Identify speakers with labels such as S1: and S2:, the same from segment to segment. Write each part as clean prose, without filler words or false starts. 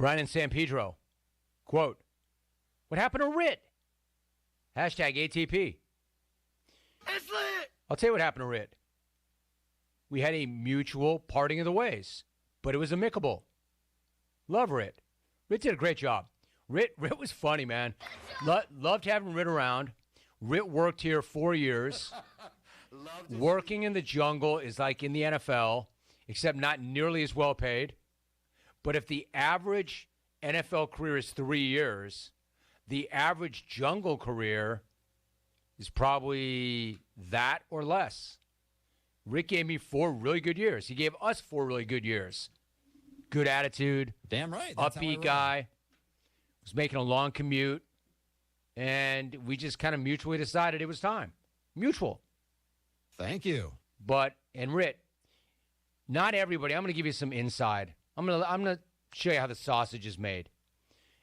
S1: Brian in San Pedro. Quote, what happened to Rit? Hashtag ATP.
S2: It's lit.
S1: I'll tell you what happened to Rit. We had a mutual parting of the ways, but it was amicable. Love Rit. Rit did a great job. Rit was funny, man. Loved having Rit around. Rit worked here 4 years. Working in the jungle is like in the NFL, except not nearly as well paid. But if the average NFL career is 3 years, the average jungle career is probably that or less. Rick gave me 4 really good years. He gave us 4 really good years. Good attitude.
S3: Damn right.
S1: Upbeat guy. Was making a long commute. And we just kind of mutually decided it was time. Mutual.
S3: Thank you.
S1: And Rit, not everybody, I'm going to give you some inside. I'm going to show you how the sausage is made.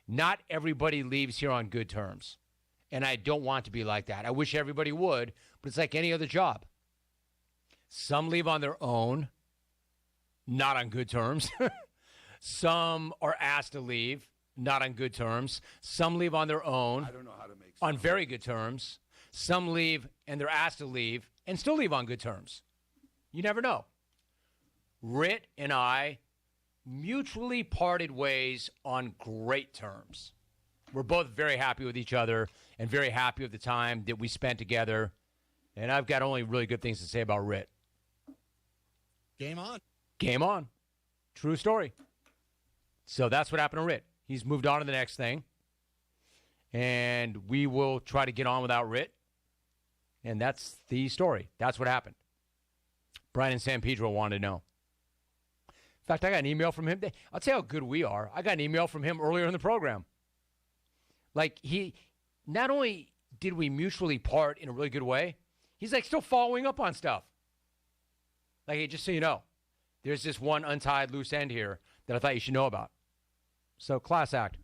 S1: Not everybody leaves here on good terms. And I don't want to be like that. I wish everybody would, but it's like any other job. Some leave on their own, not on good terms. Some are asked to leave, not on good terms. Some leave on their own,
S2: I don't know how to make sense.
S1: On very good terms. Some leave and they're asked to leave and still leave on good terms. You never know. Rit and I mutually parted ways on great terms. We're both very happy with each other and very happy with the time that we spent together. And I've got only really good things to say about Rit.
S3: Game on.
S1: Game on. True story. So that's what happened to Rit. He's moved on to the next thing. And we will try to get on without Rit. And that's the story. That's what happened. Brian in San Pedro wanted to know. In fact, I got an email from him. I'll tell you how good we are. I got an email from him earlier in the program. Like, he, not only did we mutually part in a really good way, he's like still following up on stuff. Like, hey, just so you know, there's this one untied loose end here that I thought you should know about. So, class act.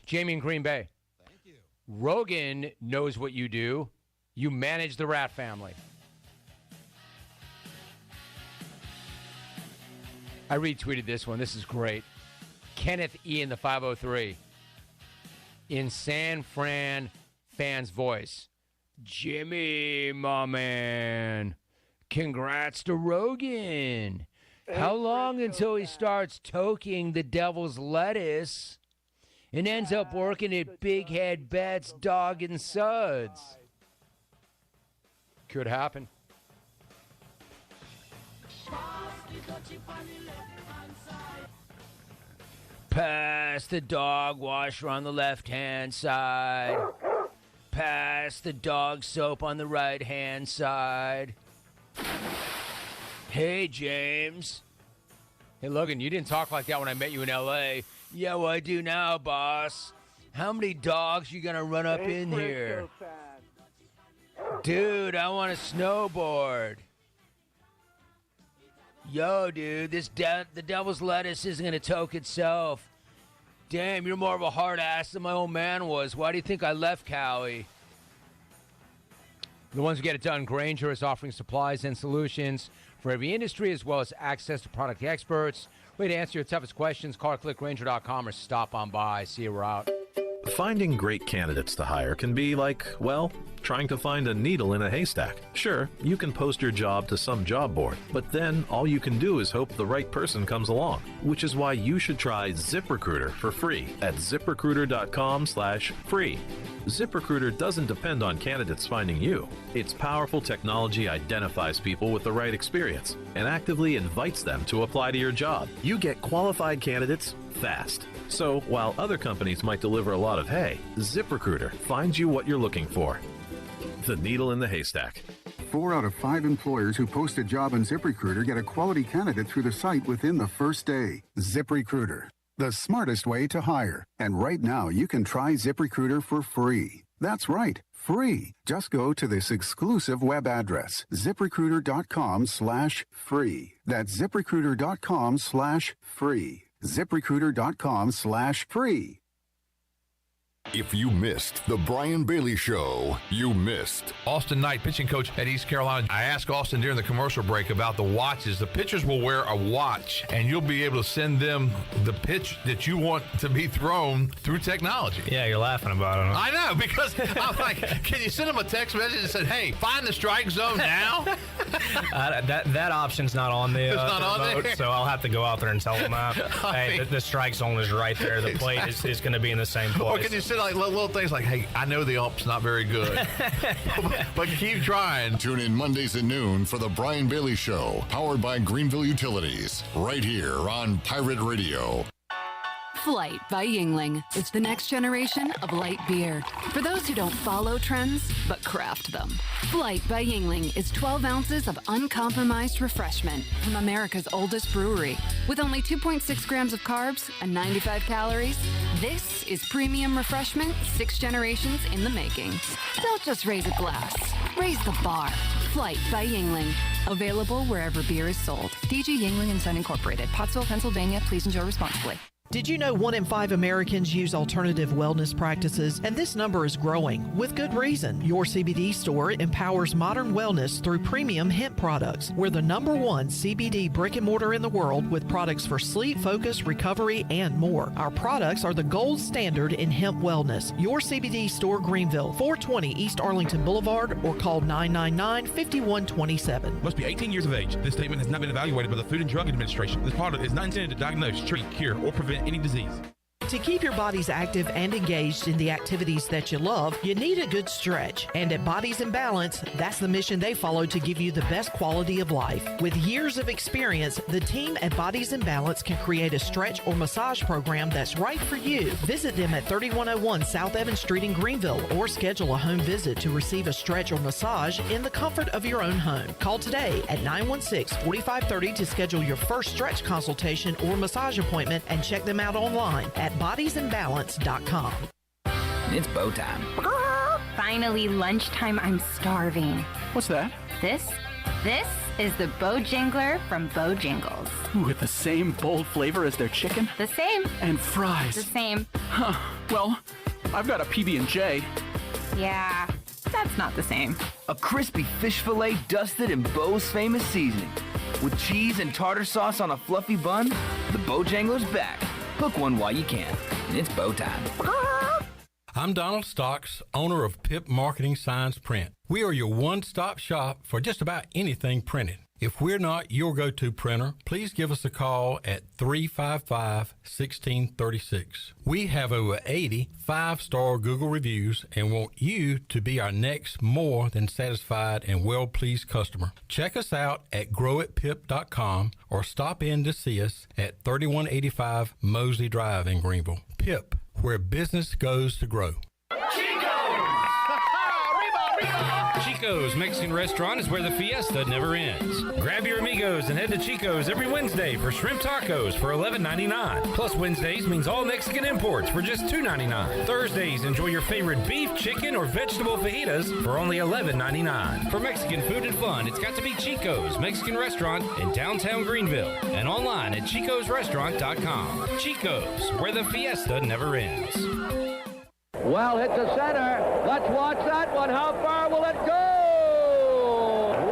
S1: Jamie in Green Bay.
S3: Thank you.
S1: Rogan knows what you do. You manage the rat family. I retweeted this one. This is great. Kenneth E. in the 503. In San Fran fan's voice. Jimmy, my man. Congrats to Rogan. How long until he starts toking the devil's lettuce and ends up working at Big Head Bet's Dog and Suds? Could happen. Pass the dog washer on the left-hand side. Pass the dog soap on the right-hand side. Hey, James. Hey, Logan, you didn't talk like that when I met you in L.A. Yeah, well, I do now, boss. How many dogs you gonna run up in here? Dude, I want to snowboard. Yo, dude, the devil's lettuce isn't going to toke itself. Damn, you're more of a hard ass than my old man was. Why do you think I left Cowie? The ones who get it done, Grainger is offering supplies and solutions for every industry, as well as access to product experts. Way to answer your toughest questions. Call or click Grainger.com or stop on by. See you, we're out.
S4: Finding great candidates to hire can be like, well, trying to find a needle in a haystack. Sure, you can post your job to some job board, but then all you can do is hope the right person comes along, which is why you should try ZipRecruiter for free at ZipRecruiter.com/free. ZipRecruiter doesn't depend on candidates finding you. Its powerful technology identifies people with the right experience and actively invites them to apply to your job. You get qualified candidates fast. So while other companies might deliver a lot of hay, ZipRecruiter finds you what you're looking for. The needle in the haystack.
S5: 4 out of 5 employers who post a job on ZipRecruiter get a quality candidate through the site within the first day. ZipRecruiter, the smartest way to hire. And right now, you can try ZipRecruiter for free. That's right, free. Just go to this exclusive web address, ZipRecruiter.com/free. That's ZipRecruiter.com/free. ZipRecruiter.com/free.
S6: If you missed the Brian Bailey Show, you missed.
S7: Austin Knight, pitching coach at East Carolina. I asked Austin during the commercial break about the watches. The pitchers will wear a watch, and you'll be able to send them the pitch that you want to be thrown through technology.
S8: Yeah, you're laughing about it. Huh?
S7: I know, because I'm like, can you send them a text message that said, hey, find the strike zone now?
S8: That option's not on the,
S7: It's not on
S8: remote,
S7: there?
S8: so I'll have to go out there and tell them that. Hey, the strike zone is right there. The plate is going to be in the same place.
S7: Or can you send like little things like, hey, I know the ump's not very good, but keep trying.
S6: Tune in Mondays at noon for the Brian Bailey Show, powered by Greenville Utilities, right here on Pirate Radio.
S9: Flight by Yingling. It's the next generation of light beer. For those who don't follow trends, but craft them. Flight by Yingling is 12 ounces of uncompromised refreshment from America's oldest brewery. With only 2.6 grams of carbs and 95 calories, this is premium refreshment 6 generations in the making. Don't just raise a glass, raise the bar. Flight by Yingling. Available wherever beer is sold. DG Yingling & Son Incorporated, Pottsville, Pennsylvania. Please enjoy responsibly.
S10: Did you know 1 in 5 Americans use alternative wellness practices? And this number is growing, with good reason. Your CBD store empowers modern wellness through premium hemp products. We're the #1 CBD brick and mortar in the world with products for sleep, focus, recovery, and more. Our products are the gold standard in hemp wellness. Your CBD store, Greenville, 420 East Arlington Boulevard, or call 999-5127.
S11: Must be 18 years of age. This statement has not been evaluated by the Food and Drug Administration. This product is not intended to diagnose, treat, cure, or prevent any disease.
S10: To keep your bodies active and engaged in the activities that you love, you need a good stretch. And at Bodies in Balance, that's the mission they follow to give you the best quality of life. With years of experience, the team at Bodies in Balance can create a stretch or massage program that's right for you. Visit them at 3101 South Evans Street in Greenville or schedule a home visit to receive a stretch or massage in the comfort of your own home. Call today at 916-4530 to schedule your first stretch consultation or massage appointment and check them out online at bodiesinbalance.com.
S12: It's bow time.
S13: Finally, lunchtime. I'm starving.
S14: What's that?
S13: This is the Bojangler from Bojangles.
S14: Ooh, with the same bold flavor as their chicken?
S13: The same.
S14: And fries.
S13: The same.
S14: Huh. Well, I've got a PB&J.
S13: Yeah, that's not the same.
S12: A crispy fish fillet dusted in Bo's famous seasoning. With cheese and tartar sauce on a fluffy bun, the Bojangler's back. Hook one while you can, and it's bow time.
S15: I'm Donald Stocks, owner of PIP Marketing Signs Print. We are your one-stop shop for just about anything printed. If we're not your go-to printer, please give us a call at 355-1636. We have over 80 5-star Google reviews and want you to be our next more than satisfied and well-pleased customer. Check us out at growatpip.com or stop in to see us at 3185 Mosley Drive in Greenville. PIP, where business goes to grow.
S16: Chico's Mexican Restaurant is where the fiesta never ends. Grab your amigos and head to Chico's every Wednesday for shrimp tacos for $11.99. Plus Wednesdays means all Mexican imports for just $2.99. Thursdays, enjoy your favorite beef, chicken, or vegetable fajitas for only $11.99. For Mexican food and fun, it's got to be Chico's Mexican Restaurant in downtown Greenville and online at chicosrestaurant.com. Chico's, where the fiesta never ends.
S17: Well hit to center. Let's watch that one. How far will it go?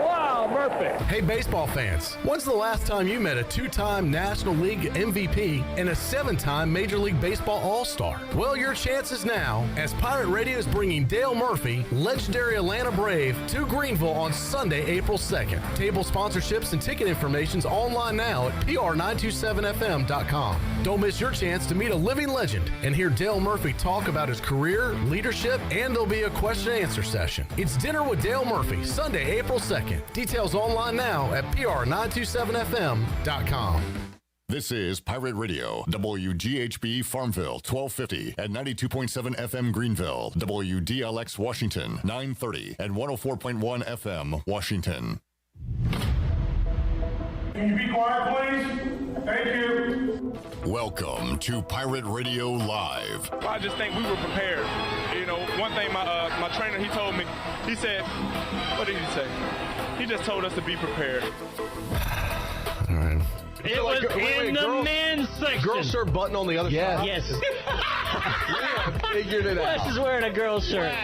S17: Wow, Murphy.
S18: Hey, baseball fans, when's the last time you met a 2-time National League MVP and a 7-time Major League Baseball All-Star? Well, your chance is now, as Pirate Radio is bringing Dale Murphy, legendary Atlanta Brave, to Greenville on Sunday, April 2nd. Table sponsorships and ticket information's online now at pr927fm.com. Don't miss your chance to meet a living legend and hear Dale Murphy talk about his career, leadership, and there'll be a question and answer session. It's Dinner with Dale Murphy, Sunday, April 2nd. Details online now at pr927fm.com.
S6: This is Pirate Radio, WGHB Farmville, 1250 and 92.7 FM Greenville, WDLX Washington, 930 and 104.1 FM Washington.
S19: Can you be quiet, please? Thank you.
S6: Welcome to Pirate Radio Live.
S19: I just think we were prepared. You know, one thing my trainer, he told me, he said, what did he say? He just told us to be prepared.
S18: All right.
S20: It was in the men's section.
S18: Girls serve button on the other side?
S20: Yes.
S2: Figured it out.
S17: Wes is wearing a girl's shirt.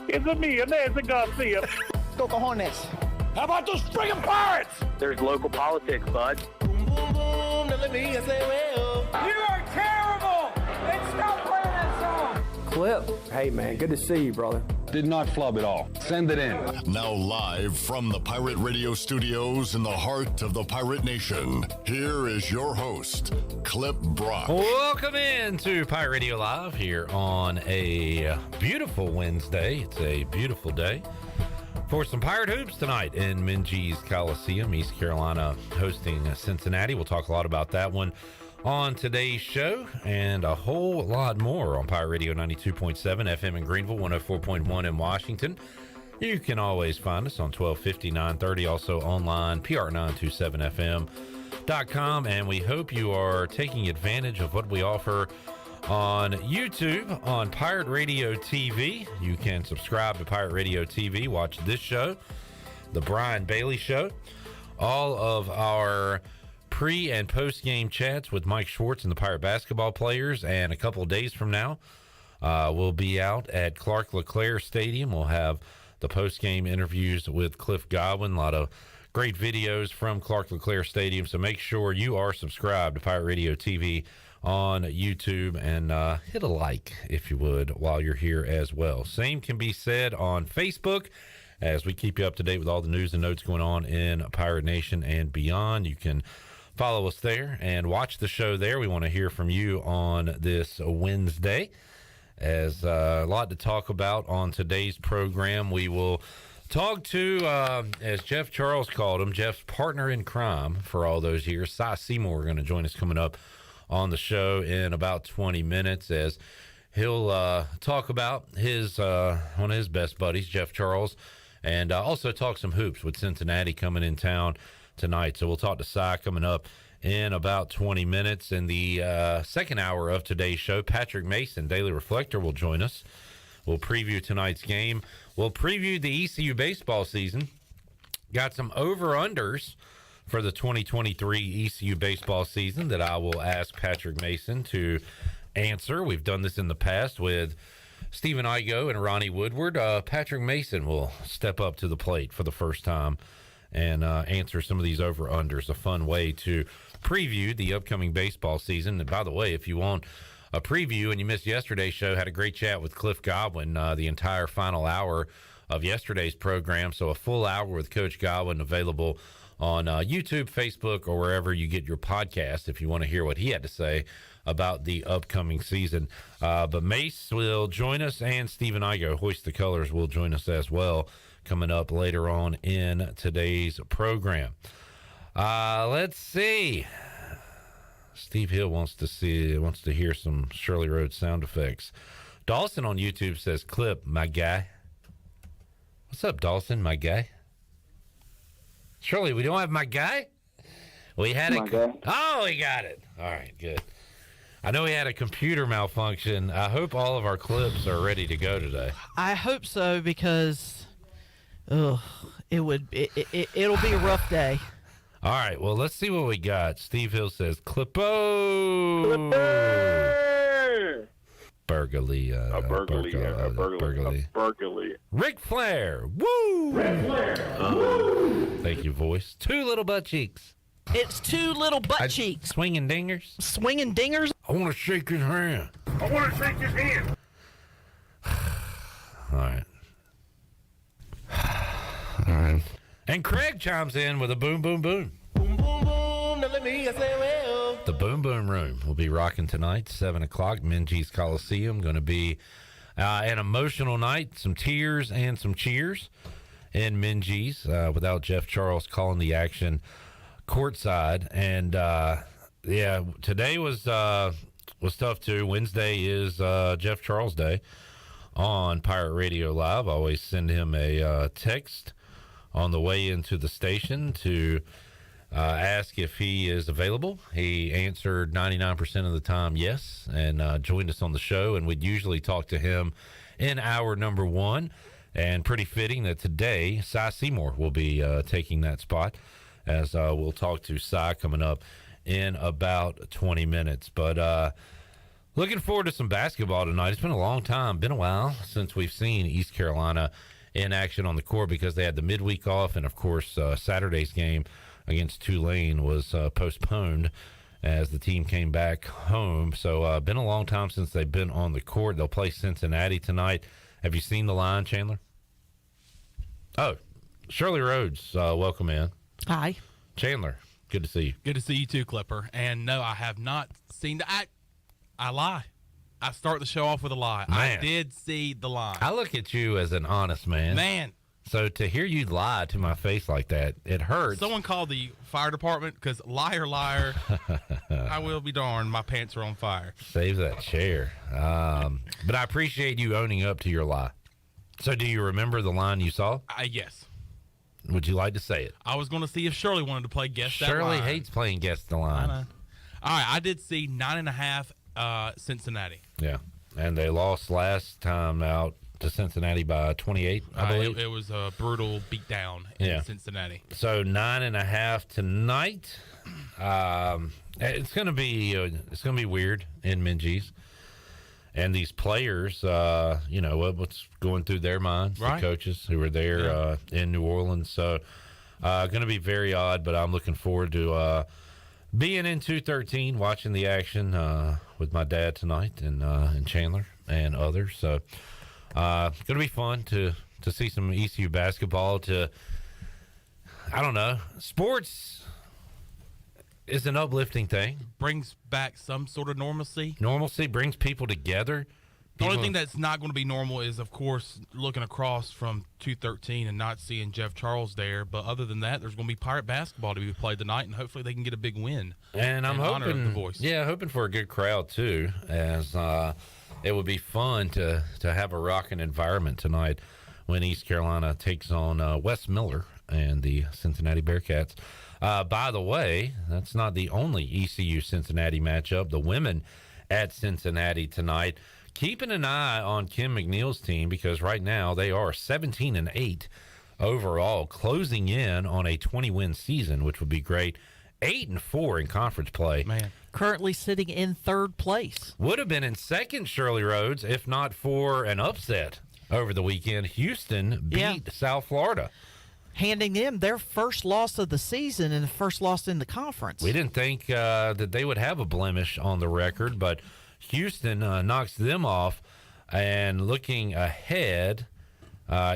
S19: It's me, Nancy Garcia.
S17: Go Cojones.
S19: How about those friggin' Pirates?
S17: There's local politics, bud.
S19: You are terrible! And stop playing that song!
S17: Clip. Hey, man, good to see you, brother.
S2: Did not flub at all. Send it in.
S6: Now live from the Pirate Radio studios in the heart of the Pirate Nation, here is your host, Clip Brock.
S16: Welcome in to Pirate Radio Live here on a beautiful Wednesday. It's a beautiful day for some Pirate Hoops tonight in Minges Coliseum, East Carolina hosting Cincinnati. We'll talk a lot about that one on today's show and a whole lot more on Pirate Radio 92.7 FM in Greenville, 104.1 in Washington. You can always find us on 1250, 930, also online, pr927fm.com, and we hope you are taking advantage of what we offer on YouTube, on Pirate Radio TV. You can subscribe to Pirate Radio TV, watch this show, The Brian Bailey Show, all of our pre- and post-game chats with Mike Schwartz and the Pirate basketball players, and a couple of days from now, we'll be out at Clark LeClaire Stadium. We'll have the post-game interviews with Cliff Godwin, a lot of great videos from Clark LeClaire Stadium, so make sure you are subscribed to Pirate Radio TV on YouTube and hit a like, if you would, while you're here as well. Same can be said on Facebook, as we keep you up to date with all the news and notes going on in Pirate Nation and beyond. You can follow us there and watch the show there. We want to hear from you on this Wednesday. As a lot to talk about on today's program, we will talk to, as Jeff Charles called him, Jeff's partner in crime for all those years, Seymour, going to join us coming up on the show in about 20 minutes, as he'll talk about his one of his best buddies, Jeff Charles, and also talk some hoops with Cincinnati coming in town tonight. So we'll talk to Cy coming up in about 20 minutes. In the second hour of today's show, Patrick Mason, Daily Reflector, will join us. We'll preview tonight's game. We'll preview the ECU baseball season. Got some over-unders for the 2023 ECU baseball season that I will ask Patrick Mason to answer. We've done this in the past with Stephen Igoe and Ronnie Woodward. Patrick Mason will step up to the plate for the first time and answer some of these over-unders. A fun way to preview the upcoming baseball season. And by the way, if you want a preview and you missed yesterday's show, had a great chat with Cliff Godwin, the entire final hour of yesterday's program. So a full hour with Coach Godwin available on YouTube, Facebook, or wherever you get your podcast if you want to hear what he had to say about the upcoming season. But Mace will join us, and Stephen Igoe, Hoist the Colors, will join us as well coming up later on in today's program. Let's see. Steve Hill wants to hear some Shirley Road sound effects. Dawson on YouTube says, "Clip, my guy." What's up, Dawson, my guy? Shirley, we don't have my guy? We had Oh, he got it. All right, good. I know he had a computer malfunction. I hope all of our clips are ready to go today.
S10: I hope so, because it'll be a rough day.
S16: All right, well, let's see what we got. Steve Hill says, Clippo! Burgley. A burgley. Ric Flair. Woo! Ric Flair. Woo! Thank you, voice. Two little butt cheeks.
S10: It's two little butt cheeks.
S16: Swinging dingers.
S10: Swinging dingers?
S16: I want to shake his hand.
S19: I want to shake his hand.
S16: All right. All right. And Craig chimes in with a boom, boom, boom.
S19: Boom, boom, boom. Now let me say well.
S16: The Boom Boom Room will be rocking tonight, 7 o'clock, Minges Coliseum. Going to be an emotional night, some tears and some cheers in Minges without Jeff Charles calling the action courtside. And, today was tough, too. Wednesday is Jeff Charles Day on Pirate Radio Live. I always send him a text on the way into the station to ask if he is available. He answered 99% of the time yes, and joined us on the show, and we'd usually talk to him in hour number one. And pretty fitting that today Cy Seymour will be taking that spot, as we'll talk to Cy coming up in about 20 minutes. But Looking forward to some basketball tonight. It's been a long time, been a while since we've seen East Carolina in action on the court because they had the midweek off, and of course Saturday's game against Tulane was postponed as the team came back home. So been a long time since they've been on the court. They'll play Cincinnati tonight. Have you seen the line, Chandler? Oh, Shirley Rhodes, welcome in.
S10: Hi.
S16: Chandler, good to see you.
S11: Good to see you too, Clipper. And no, I have not seen the I lie. I start the show off with a lie.
S16: Man.
S11: I did see the line.
S16: I look at you as an honest man.
S11: Man.
S16: So to hear you lie to my face like that, it hurts.
S11: Someone called the fire department because liar, I will be darned. My pants are on fire.
S16: Save that chair. But I appreciate you owning up to your lie. So do you remember the line you saw?
S11: Yes.
S16: Would you like to say it?
S11: I was going to see if Shirley wanted to play Guess That Line.
S16: Shirley hates playing Guess the Line.
S11: I know. All right, I did see 9.5 Cincinnati.
S16: Yeah, and they lost last time out to Cincinnati by 28, I believe.
S11: It was a brutal beatdown in Cincinnati.
S16: So 9.5 tonight. It's gonna be weird in Minji's, and these players, what's going through their minds,
S11: right.
S16: The coaches who were there in New Orleans. So going to be very odd, but I'm looking forward to being in 213, watching the action with my dad tonight and Chandler and others. So going to be fun to see some ECU basketball. I don't know, sports is an uplifting thing.
S11: Brings back some sort of normalcy.
S16: Normalcy brings people together.
S11: The only thing that's not going to be normal is, of course, looking across from 213 and not seeing Jeff Charles there. But other than that, there's going to be Pirate basketball to be played tonight, and hopefully they can get a big win.
S16: And I'm hoping,
S11: the Voice.
S16: hoping for a good crowd too, as it would be fun to have a rocking environment tonight when East Carolina takes on Wes Miller and the Cincinnati Bearcats. By the way, that's not the only ECU Cincinnati matchup. The women at Cincinnati tonight. Keeping an eye on Kim McNeil's team because right now they are 17-8 overall, closing in on a 20-win season, which would be great. 8-4 in conference play.
S11: Man,
S10: currently sitting in third place.
S16: Would have been in second, Shirley Rhodes, if not for an upset over the weekend. Houston beat South Florida,
S10: handing them their first loss of the season and the first loss in the conference.
S16: We didn't think that they would have a blemish on the record, but Houston knocks them off. And looking ahead,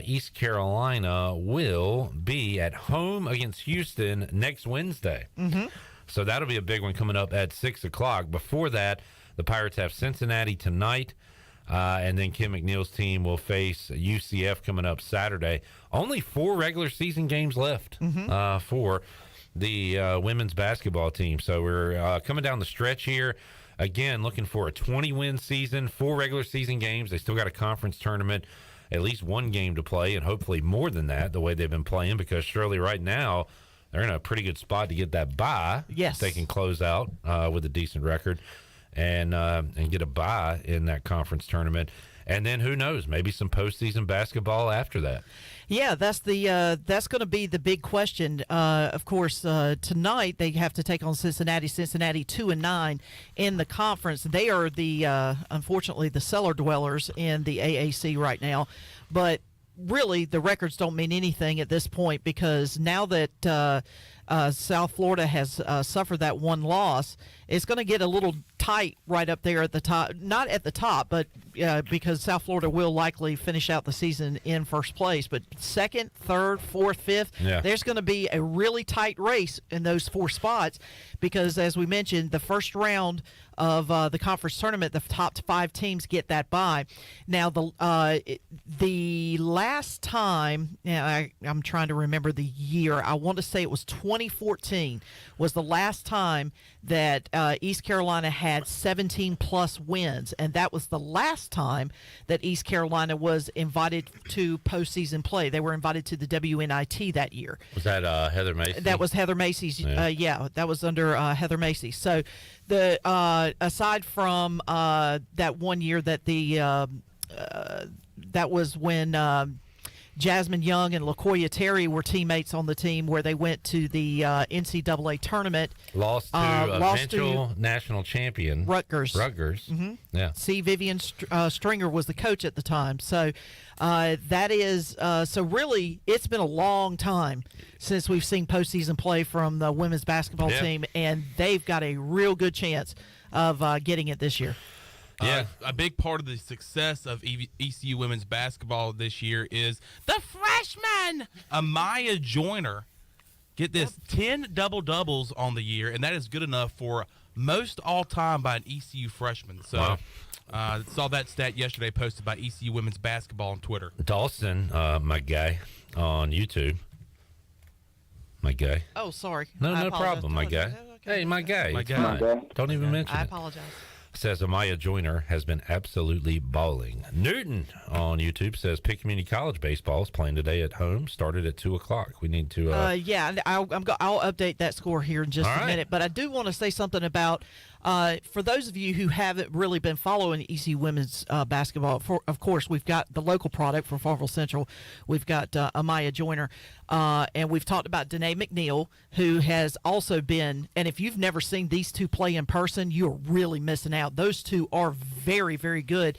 S16: East Carolina will be at home against Houston next Wednesday.
S10: Mm-hmm.
S16: So that'll be a big one coming up at 6 o'clock. Before that, the Pirates have Cincinnati tonight, and then Kim McNeil's team will face UCF coming up Saturday. Only 4 regular season games left for the women's basketball team. So we're coming down the stretch here. Again, looking for a 20-win season, 4 regular season games. They still got a conference tournament, at least 1 game to play, and hopefully more than that, the way they've been playing, because Shirley, right now, they're in a pretty good spot to get that bye.
S10: Yes.
S16: They can close out with a decent record and get a bye in that conference tournament. And then who knows, maybe some postseason basketball after that.
S10: Yeah, that's going to be the big question. Of course, tonight they have to take on Cincinnati. Cincinnati 2-9 in the conference. They are unfortunately the cellar dwellers in the AAC right now. But really, the records don't mean anything at this point because now that South Florida has suffered that 1 loss, it's going to get a little tight right up there at the top. Not at the top, but because South Florida will likely finish out the season in first place. But second, third, fourth, fifth, there's going to be a really tight race in those 4 spots because, as we mentioned, the first round of the conference tournament, the top 5 teams get that bye. Now, the last time, I'm trying to remember the year. I want to say it was 2014 was the last time that East Carolina had 17-plus wins, and that was the last time that East Carolina was invited to postseason play. They were invited to the WNIT that year.
S16: Was that Heather Macy?
S10: That was Heather Macy's. That was under Heather Macy. So the aside from that one year that that was when Jasmine Young and LaCoya Terry were teammates on the team where they went to the NCAA tournament.
S16: Lost to eventual national champion
S10: Rutgers.
S16: Mm-hmm. Yeah.
S10: C. Vivian Stringer was the coach at the time. So that is so really it's been a long time since we've seen postseason play from the women's basketball team, and they've got a real good chance of getting it this year.
S11: Yeah, a big part of the success of ECU women's basketball this year is the freshman Amaya Joyner. Get this, 10 double-doubles on the year, and that is good enough for most all-time by an ECU freshman. So saw that stat yesterday posted by ECU women's basketball on Twitter.
S16: Dawson, my guy on YouTube. My guy.
S10: Oh, sorry.
S16: No problem, my guy. Okay. Hey, my guy.
S11: My
S16: It's
S11: guy.
S16: fine. Don't even mention it.
S10: I apologize.
S16: Says Amaya Joyner has been absolutely balling. Newton on YouTube says Pitt Community College baseball is playing today at home. Started at 2:00. We need to.
S10: Yeah, I'll update that score here in just a minute. But I do want to say something about for those of you who haven't really been following ECU women's basketball. Of course, we've got the local product from Farmville Central. We've got Amaya Joyner, and we've talked about Danae McNeil, who has also been. And if you've never seen these two play in person, you're really missing out. Those two are very, very good.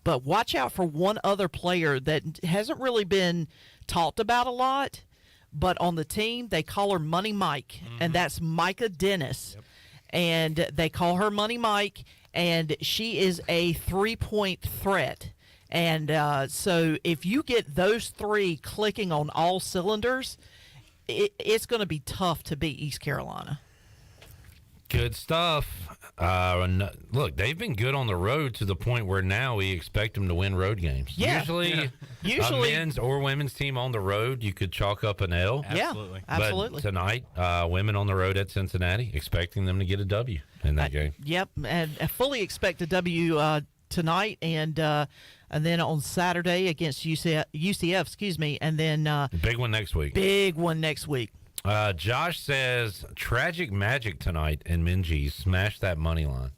S10: But watch out for one other player that hasn't really been talked about a lot. But on the team, they call her Money Mike, and that's Micah Dennis. Yep. And they call her Money Mike, and she is a three-point threat. And so if you get those three clicking on all cylinders, it's going to be tough to beat East Carolina.
S16: Good stuff. Look, they've been good on the road to the point where now we expect them to win road games.
S10: Yeah.
S16: Usually a men's or women's team on the road, you could chalk up an L.
S11: Absolutely.
S10: Yeah, absolutely.
S16: But tonight, women on the road at Cincinnati, expecting them to get a W in that game.
S10: Yep, and I fully expect a W tonight, and then on Saturday against UCF, and then
S16: Big one next week.
S10: Big one next week.
S16: Josh says, tragic magic tonight in Minji's. Smash that money line.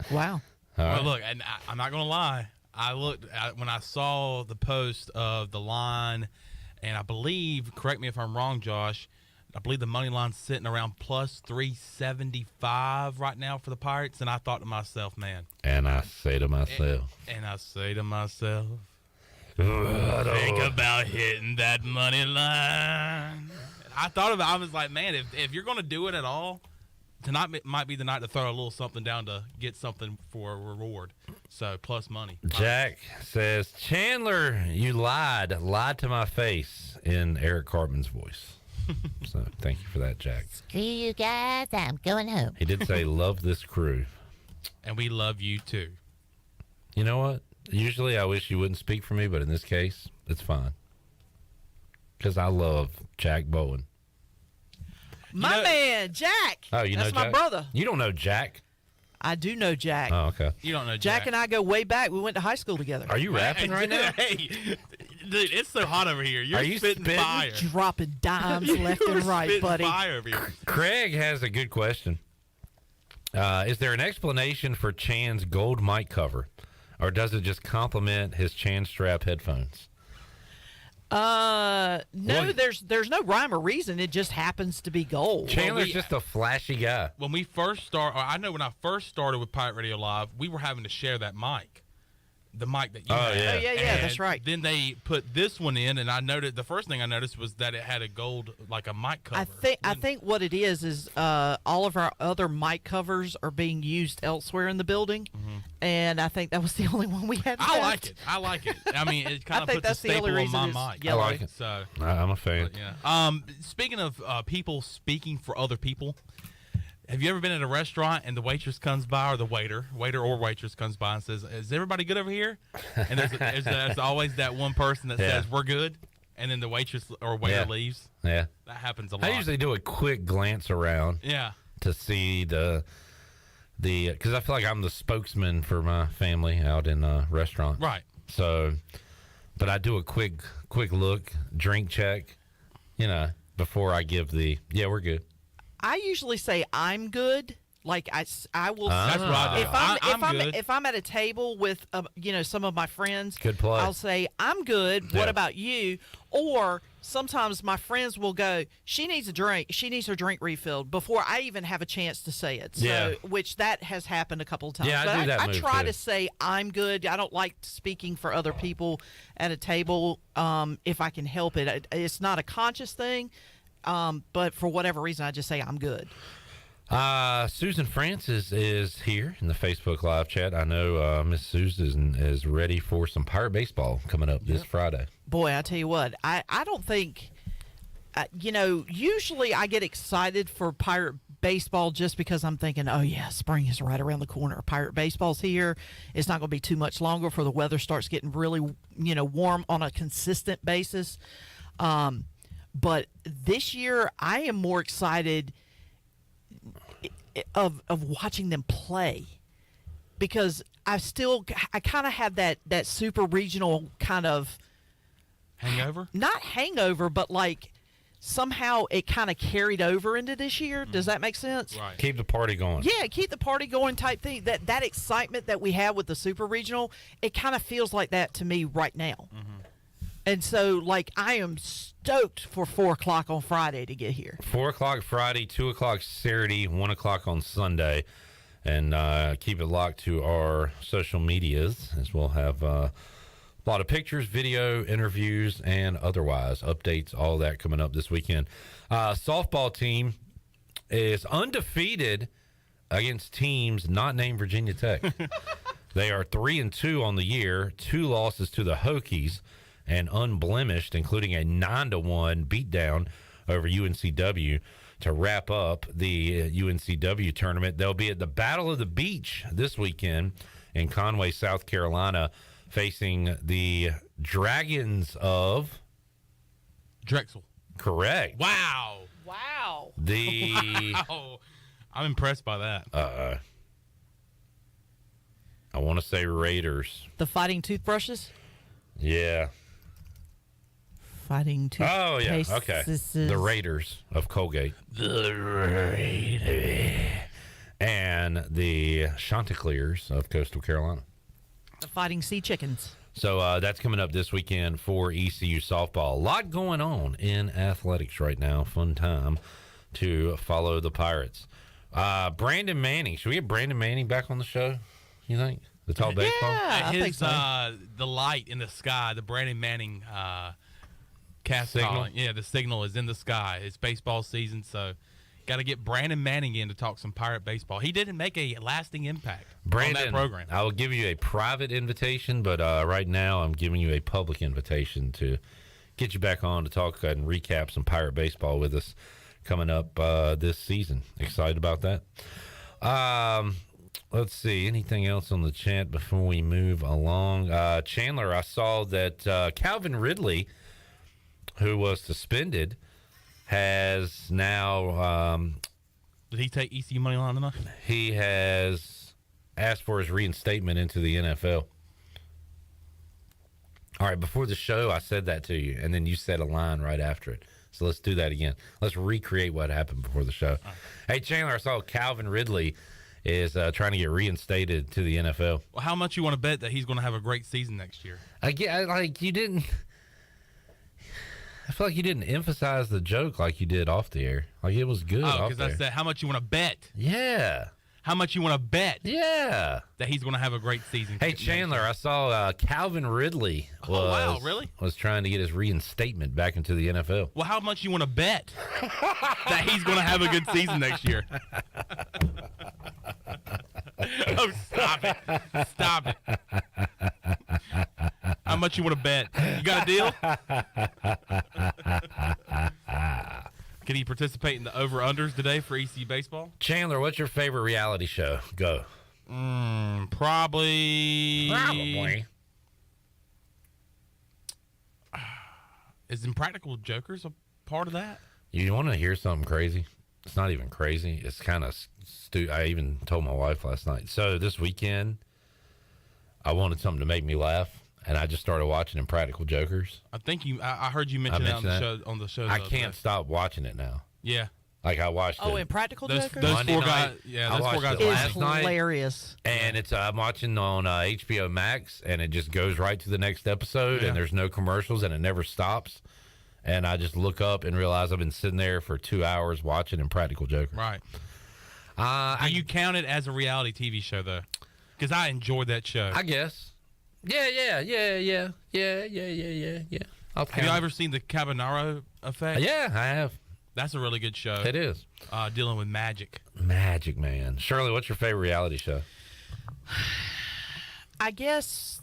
S10: Wow.
S11: Well, look, and I'm not going to lie. I looked when I saw the post of the line, and I believe, correct me if I'm wrong, Josh, I believe the money line's sitting around plus 375 right now for the Pirates, and I thought to myself, man.
S16: And I say to myself.
S11: Think about hitting that money line. I was like, man, if you're going to do it at all, tonight might be the night to throw a little something down to get something for a reward. So, plus money.
S16: Jack says, Chandler, you lied to my face in Eric Cartman's voice. So, thank you for that, Jack.
S20: Screw you guys, I'm going home.
S16: He did say, love this crew.
S11: And we love you, too.
S16: You know what? Usually I wish you wouldn't speak for me, but in this case, it's fine. Because I love Jack Bowen.
S10: My man, Jack.
S16: Oh, you know
S10: Jack? That's my brother.
S16: You don't know Jack?
S10: I do know Jack.
S16: Oh, okay.
S11: You don't know
S10: Jack and I go way back. We went to high school together.
S16: Are you rapping right now?
S11: Hey, dude, it's so hot over here. Are you spitting fire?
S10: Dropping dimes left and right, buddy.
S11: Fire over here.
S16: Craig has a good question. Is there an explanation for Chan's gold mic cover? Or does it just complement his Chan strap headphones?
S10: No, there's no rhyme or reason. It just happens to be gold.
S16: Chandler's just a flashy guy.
S11: When we first started, I know when I first started with Pirate Radio Live, we were having to share that mic. The mic that you had.
S16: Yeah.
S10: Oh, yeah, that's right.
S11: Then they put this one in, and I noted the first thing I noticed was that it had a gold, like a mic cover.
S10: I think what it is all of our other mic covers are being used elsewhere in the building, and I think that was the only one we had.
S11: I like it. I mean, it kind of puts a staple on my mic.
S16: I like it.
S11: So
S16: I'm a fan.
S11: Yeah. Speaking of people speaking for other people. Have you ever been at a restaurant and the waitress comes by, or the waiter or waitress comes by and says, "Is everybody good over here?" And there's always that one person that says, "We're good," and then the waitress or waiter leaves.
S16: Yeah,
S11: that happens a lot.
S16: I usually do a quick glance around.
S11: Yeah,
S16: to see the because I feel like I'm the spokesman for my family out in a restaurant.
S11: Right.
S16: So, but I do a quick look, drink check, before I give we're good.
S10: I usually say I'm good, Like I will.
S11: That's what I do.
S10: If I'm at a table with some of my friends,
S16: good play.
S10: I'll say I'm good. What about you? Or sometimes my friends will go, she needs a drink. She needs her drink refilled before I even have a chance to say it. So, which that has happened a couple of times.
S16: Yeah,
S10: but
S16: I do that
S10: I
S16: move
S10: try
S16: too.
S10: to say I'm good. I don't like speaking for other people at a table if I can help it. It's not a conscious thing, but for whatever reason, I just say I'm good.
S16: Susan Francis is here in the Facebook live chat. I know Miss Susan is ready for some Pirate baseball coming up this Friday.
S10: Boy, I tell you what, I don't think, usually I get excited for Pirate baseball just because I'm thinking, oh yeah, spring is right around the corner. Pirate baseball's here. It's not going to be too much longer before the weather starts getting really, warm on a consistent basis. But this year I am more excited of watching them play, because I kind of have that super regional kind of
S11: hangover.
S10: Not hangover, but like somehow it kind of carried over into this year. Does that make sense?
S16: Right. Keep the party going.
S10: Yeah, keep the party going type thing. That excitement that we have with the super regional, it kind of feels like that to me right now. And so, like, I am stoked for 4 o'clock on Friday to get here.
S16: 4 o'clock Friday, 2 o'clock Saturday, 1 o'clock on Sunday. And keep it locked to our social medias, as we'll have a lot of pictures, video, interviews, and otherwise updates, all that coming up this weekend. Softball team is undefeated against teams not named Virginia Tech. They are 3-2 on the year, 2 losses to the Hokies, and unblemished, including a 9-1 beatdown over UNCW to wrap up the UNCW tournament. They'll be at the Battle of the Beach this weekend in Conway, South Carolina, facing the Dragons of
S11: Drexel.
S16: Correct.
S11: Wow.
S16: Wow.
S11: I'm impressed by that.
S16: I want to say Raiders.
S10: The Fighting Toothbrushes?
S16: Yeah.
S10: Fighting Toothbrushes.
S16: Oh, yeah. Okay. The Raiders of Colgate.
S11: The Raiders.
S16: And the Chanticleers of Coastal Carolina.
S10: The Fighting Sea Chickens.
S16: So that's coming up this weekend for ECU softball. A lot going on in athletics right now. Fun time to follow the Pirates. Brandon Manning. Should we get Brandon Manning back on the show, you think? The tall baseball?
S10: Yeah, I think so.
S11: The light in the sky, the Brandon Manning cast
S16: Signal?
S11: Yeah, the signal is in the sky. It's baseball season, so got to get Brandon Manning in to talk some Pirate baseball. He didn't make a lasting impact on that program.
S16: I will give you a private invitation, but right now I'm giving you a public invitation to get you back on to talk and recap some Pirate baseball with us coming up this season. Excited about that. Let's see. Anything else on the chat before we move along? Chandler, I saw that Calvin Ridley, who was suspended, has now...
S11: Did he take ECU money line tonight?
S16: He has asked for his reinstatement into the NFL. All right, before the show, I said that to you, and then you said a line right after it. So let's do that again. Let's recreate what happened before the show. Right. Hey, Chandler, I saw Calvin Ridley is trying to get reinstated to the NFL.
S11: Well, how much you want to bet that he's going to have a great season next year?
S16: Again, like you didn't... I feel like you didn't emphasize the joke like you did off the air. Like, it was good off there.
S11: Because I said, how much you want to bet?
S16: Yeah.
S11: How much you want to bet?
S16: Yeah.
S11: That he's going to have a great season.
S16: Hey, Chandler, I saw Calvin Ridley was trying to get his reinstatement back into the NFL.
S11: Well, how much you want to bet that he's going to have a good season next year? Oh, stop it. Stop it. How much you want to bet? You got a deal? Can he participate in the over-unders today for ECU baseball?
S16: Chandler, what's your favorite reality show? Go.
S11: Probably. Is Impractical Jokers a part of that?
S16: You want to hear something crazy? It's not even crazy. It's kind of I even told my wife last night. So this weekend, I wanted something to make me laugh, and I just started watching Impractical Jokers.
S11: I think I heard you mention that on the show.
S16: I can't stop watching it now.
S11: Yeah.
S3: Like I watched it.
S10: Oh, in Practical
S11: Those
S10: Jokers?
S11: four
S3: Monday
S11: guys.
S3: night.
S11: Yeah,
S3: I
S11: those four
S3: watched
S11: guys.
S3: it
S11: are
S3: last
S10: It's
S3: night.
S10: hilarious.
S3: And I'm watching on HBO Max, and it just goes right to the next episode, and there's no commercials, and it never stops. And I just look up and realize I've been sitting there for 2 hours watching Impractical Jokers.
S11: Right. Do you count it as a reality TV show, though? Because I enjoyed that show.
S3: I guess. Yeah.
S11: Have you ever seen the Cabanero Effect?
S3: Yeah, I have.
S11: That's a really good show.
S3: It is.
S11: Dealing with magic.
S3: Magic, man. Shirley, what's your favorite reality show?
S10: I guess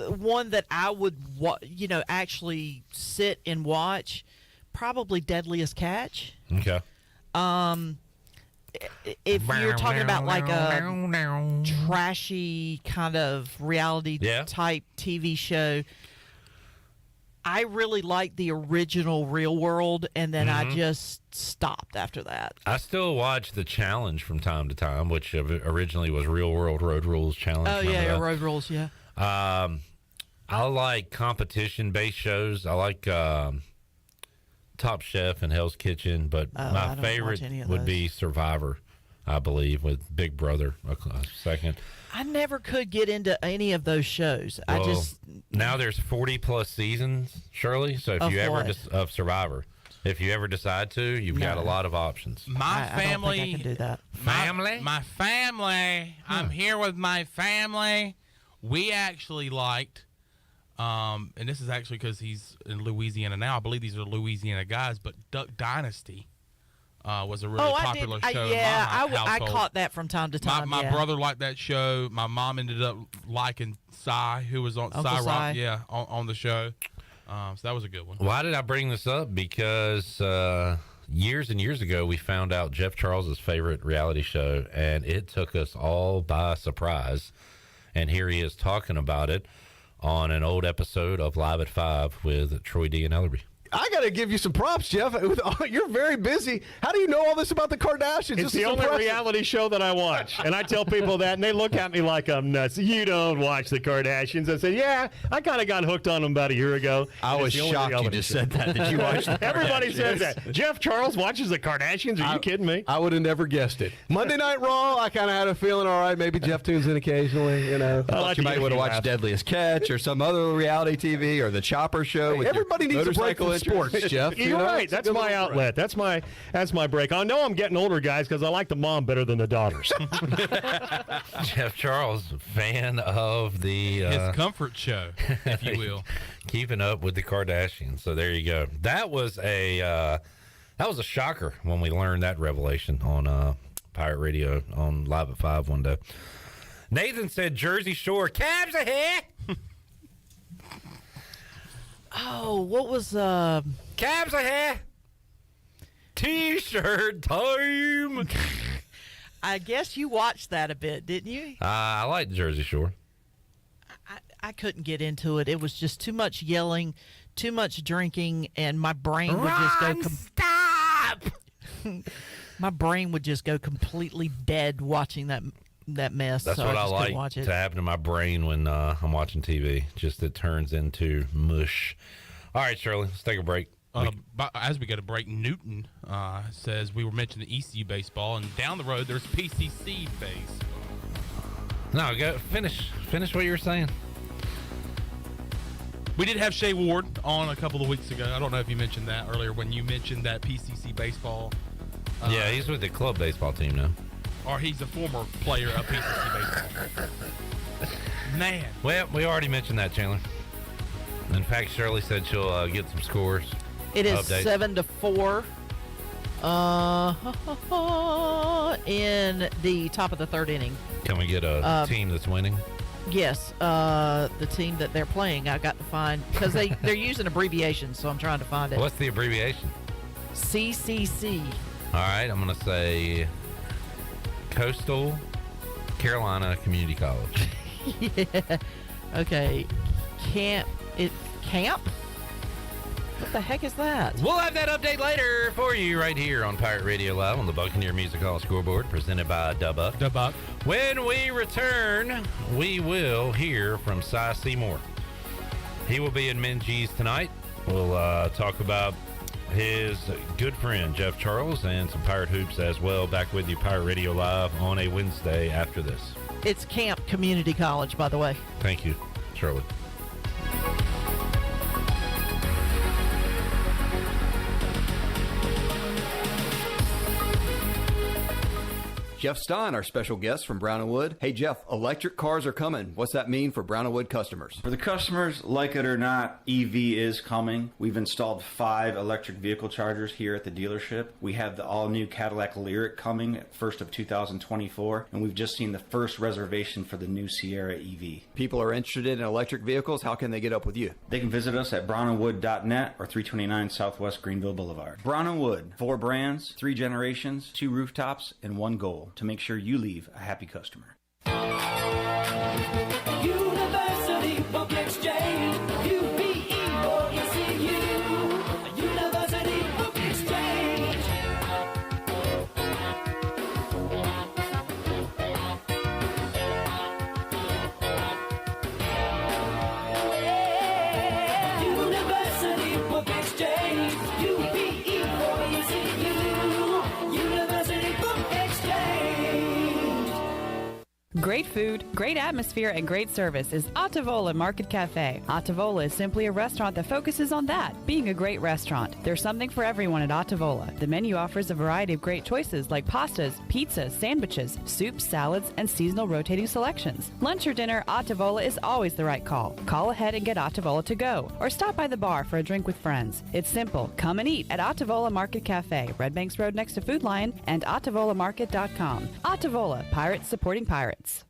S10: one that I would, actually sit and watch, probably Deadliest Catch.
S3: Okay.
S10: If you're talking about like a trashy kind of reality type TV show, I really like the original Real World, and then I just stopped after that.
S3: I still watch The Challenge from time to time, which originally was Real World Road Rules Challenge.
S10: Oh, yeah, Road Rules, yeah.
S3: I like competition-based shows. I like Top Chef and Hell's Kitchen, but my favorite would be Survivor, I believe, with Big Brother a second.
S10: I never could get into any of those shows.
S3: Now there's 40+ seasons, Shirley. So if you ever of Survivor, if you ever decide to, you've got a lot of options.
S11: My family.
S10: I don't think I can do that.
S11: My family. I'm here with my family. We actually liked, and this is actually because he's in Louisiana now. I believe these are Louisiana guys, but Duck Dynasty was a really popular show.
S10: I caught that from time to time.
S11: My brother liked that show. My mom ended up liking Cy, who was on
S10: Uncle Cy.
S11: on the show. So that was a good one.
S3: Why did I bring this up? Because years and years ago, we found out Jeff Charles's favorite reality show, and it took us all by surprise. And here he is talking about it on an old episode of Live at 5 with Troy D. and Ellerby.
S18: I got to give you some props, Jeff. You're very busy. How do you know all this about the Kardashians?
S21: It's the only reality show that I watch. And I tell people that, and they look at me like I'm nuts. You don't watch the Kardashians. I said, yeah, I kind of got hooked on them about a year ago.
S22: I was shocked you just said that. Did you watch the Kardashians?
S21: Everybody says that. Jeff Charles watches the Kardashians? Are you kidding me?
S18: I would have never guessed it. Monday Night Raw, I kind of had a feeling, all right, maybe Jeff tunes in occasionally.
S22: I thought you might want to watch Deadliest Catch or some other reality TV or the Chopper Show. With
S18: everybody needs a break from sports, Jeff.
S21: You're right. That's my outlet. That's my break. I know I'm getting older, guys, because I like the mom better than the daughters.
S3: Jeff Charles, fan of the
S11: his comfort show, if you will,
S3: keeping up with the Kardashians. So there you go. That was a shocker when we learned that revelation on Pirate Radio on Live at 5 one day. Nathan said Jersey Shore cabs ahead.
S10: Oh, what was
S3: cabs ahead? T-shirt time.
S10: I guess you watched that a bit, didn't you?
S3: I like Jersey Shore.
S10: I couldn't get into it. It was just too much yelling, too much drinking, and my brain would just go.
S3: Stop!
S10: My brain would just go completely dead watching that mess.
S3: That's
S10: so
S3: what
S10: I
S3: I
S10: just
S3: like
S10: watch it.
S3: to happen to my brain when I'm watching TV. Just it turns into mush. All right, Shirley, let's take a break.
S11: But as we get a break, Newton says we were mentioning ECU baseball, and down the road there's PCC baseball.
S3: No, go finish what you were saying.
S11: We did have Shay Ward on a couple of weeks ago. I don't know if you mentioned that earlier when you mentioned that PCC baseball.
S3: Yeah, he's with the club baseball team now.
S11: Or he's a former player of PCC baseball. Man.
S3: Well, we already mentioned that, Chandler. In fact, Shirley said she'll get some scores.
S10: It is
S3: updates.
S10: 7-4 in the top of the third inning.
S3: Can we get a team that's winning?
S10: Yes, the team that they're playing, I got to find, because they're using abbreviations, so I'm trying to find it.
S3: What's the abbreviation?
S10: CCC.
S3: All right, I'm going to say Coastal Carolina Community College.
S10: Yeah. Okay. Camp? What the heck is that?
S3: We'll have that update later for you right here on Pirate Radio Live on the Buccaneer Music Hall Scoreboard, presented by Dubbuck. When we return, we will hear from Seymour. He will be in Minji's tonight. We'll talk about his good friend Jeff Charles, and some Pirate Hoops as well. Back with you, Pirate Radio Live, on a Wednesday after this.
S10: It's Camp Community College, by the way.
S3: Thank you, Shirley.
S22: Jeff Stein, our special guest from Brown & Wood. Hey, Jeff, electric cars are coming. What's that mean for Brown & Wood customers?
S1: For the customers, like it or not, EV is coming. We've installed 5 electric vehicle chargers here at the dealership. We have the all-new Cadillac Lyriq coming at 1st of 2024, and we've just seen the first reservation for the new Sierra EV.
S22: People are interested in electric vehicles. How can they get up with you?
S1: They can visit us at brownandwood.net or 329 Southwest Greenville Boulevard. Brown & Wood, 4 brands, 3 generations, 2 rooftops, and 1 goal: to make sure you leave a happy customer.
S4: University Book Exchange, UPE or ECU, University Book Exchange. University Book Exchange, UPE or ECU, University Book Exchange.
S23: Great food, great atmosphere, and great service is Ottavola Market Cafe. Ottavola is simply a restaurant that focuses on that, being a great restaurant. There's something for everyone at Ottavola. The menu offers a variety of great choices like pastas, pizzas, sandwiches, soups, salads, and seasonal rotating selections. Lunch or dinner, Ottavola is always the right call. Call ahead and get Ottavola to go, or stop by the bar for a drink with friends. It's simple. Come and eat at Ottavola Market Cafe, Red Banks Road next to Food Lion, and OttavolaMarket.com. Ottavola, pirates supporting pirates.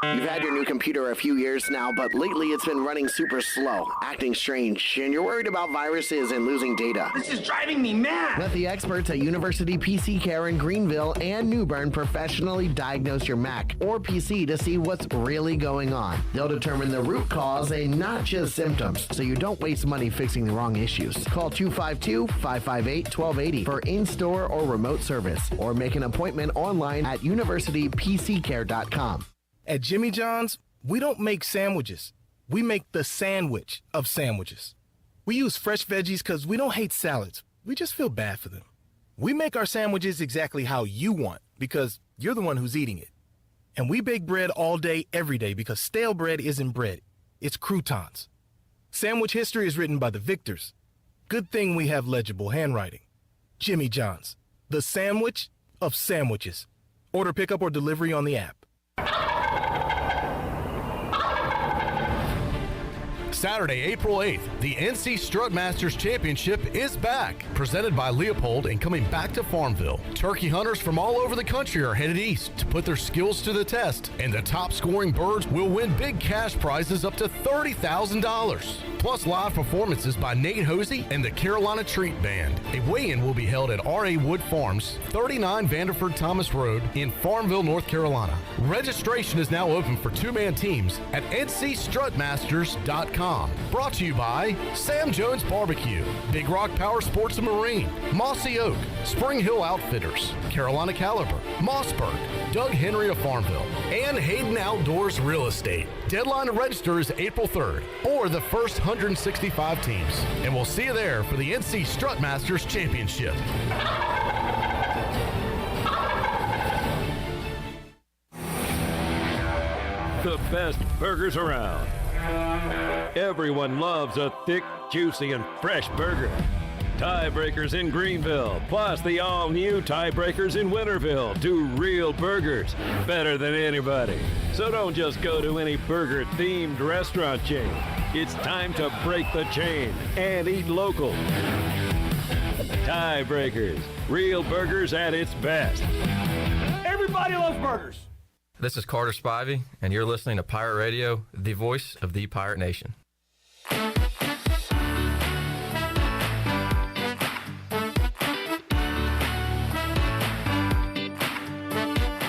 S24: You've had your new computer a few years now, but lately it's been running super slow, acting strange, and you're worried about viruses and losing data.
S4: This is driving me mad.
S24: Let the experts at University PC Care in Greenville and New Bern professionally diagnose your Mac or PC to see what's really going on. They'll determine the root cause and not just symptoms, so you don't waste money fixing the wrong issues. Call 252-558-1280 for in-store or remote service, or make an appointment online at universitypccare.com.
S25: At Jimmy John's, we don't make sandwiches. We make the sandwich of sandwiches. We use fresh veggies because we don't hate salads. We just feel bad for them. We make our sandwiches exactly how you want because you're the one who's eating it. And we bake bread all day, every day because stale bread isn't bread. It's croutons. Sandwich history is written by the victors. Good thing we have legible handwriting. Jimmy John's, the sandwich of sandwiches. Order pickup or delivery on the app.
S18: Saturday, April 8th, the NC Strutmasters Championship is back, presented by Leopold and coming back to Farmville. Turkey hunters from all over the country are headed east to put their skills to the test, and the top scoring birds will win big cash prizes up to $30,000. Plus live performances by Nate Hosey and the Carolina Treat Band. A weigh-in will be held at R.A. Wood Farms, 39 Vanderford Thomas Road in Farmville, North Carolina. Registration is now open for 2-man teams at ncstrutmasters.com. Brought to you by Sam Jones Barbecue, Big Rock Power Sports and Marine, Mossy Oak, Spring Hill Outfitters, Carolina Caliber, Mossberg, Doug Henry of Farmville, and Hayden Outdoors Real Estate. Deadline to register is April 3rd, or the first 165 teams. And we'll see you there for the NC Strutmasters Championship.
S26: The best burgers around. Everyone loves a thick, juicy, and fresh burger. Tiebreakers in Greenville, plus the all-new Tiebreakers in Winterville, do real burgers better than anybody. So don't just go to any burger-themed restaurant chain. It's time to break the chain and eat local. Tiebreakers, real burgers at its best.
S4: Everybody loves burgers.
S27: This is Carter Spivey, and you're listening to Pirate Radio, the voice of the Pirate Nation.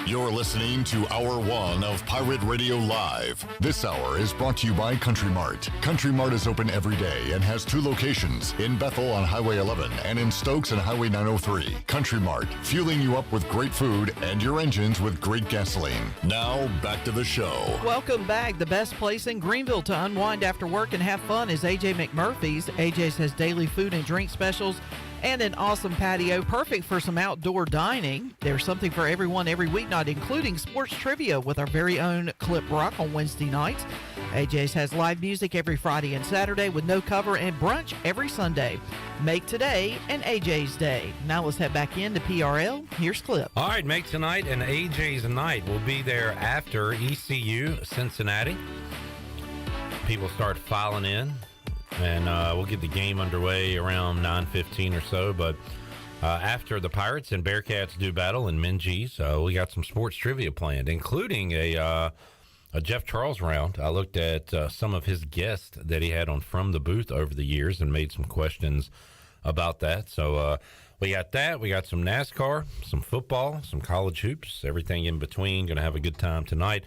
S6: You're listening to Hour 1 of Pirate Radio Live. This hour is brought to you by Country Mart. Country Mart is open every day and has 2 locations, in Bethel on Highway 11 and in Stokes on Highway 903. Country Mart, fueling you up with great food and your engines with great gasoline. Now, back to the show.
S10: Welcome back. The best place in Greenville to unwind after work and have fun is AJ McMurphy's. AJ's has daily food and drink specials and an awesome patio, perfect for some outdoor dining. There's something for everyone every weeknight, including sports trivia with our very own Clip Rock on Wednesday nights. AJ's has live music every Friday and Saturday with no cover, and brunch every Sunday. Make today an AJ's day. Now let's head back into PRL. Here's Clip.
S3: All right, make tonight an AJ's night. We'll be there after ECU Cincinnati. People start filing in. And we'll get the game underway around 9:15 or so. But after the Pirates and Bearcats do battle in Minges, we got some sports trivia planned, including a Jeff Charles round. I looked at some of his guests that he had on From the Booth over the years and made some questions about that. So we got that. We got some NASCAR, some football, some college hoops, everything in between. Going to have a good time tonight.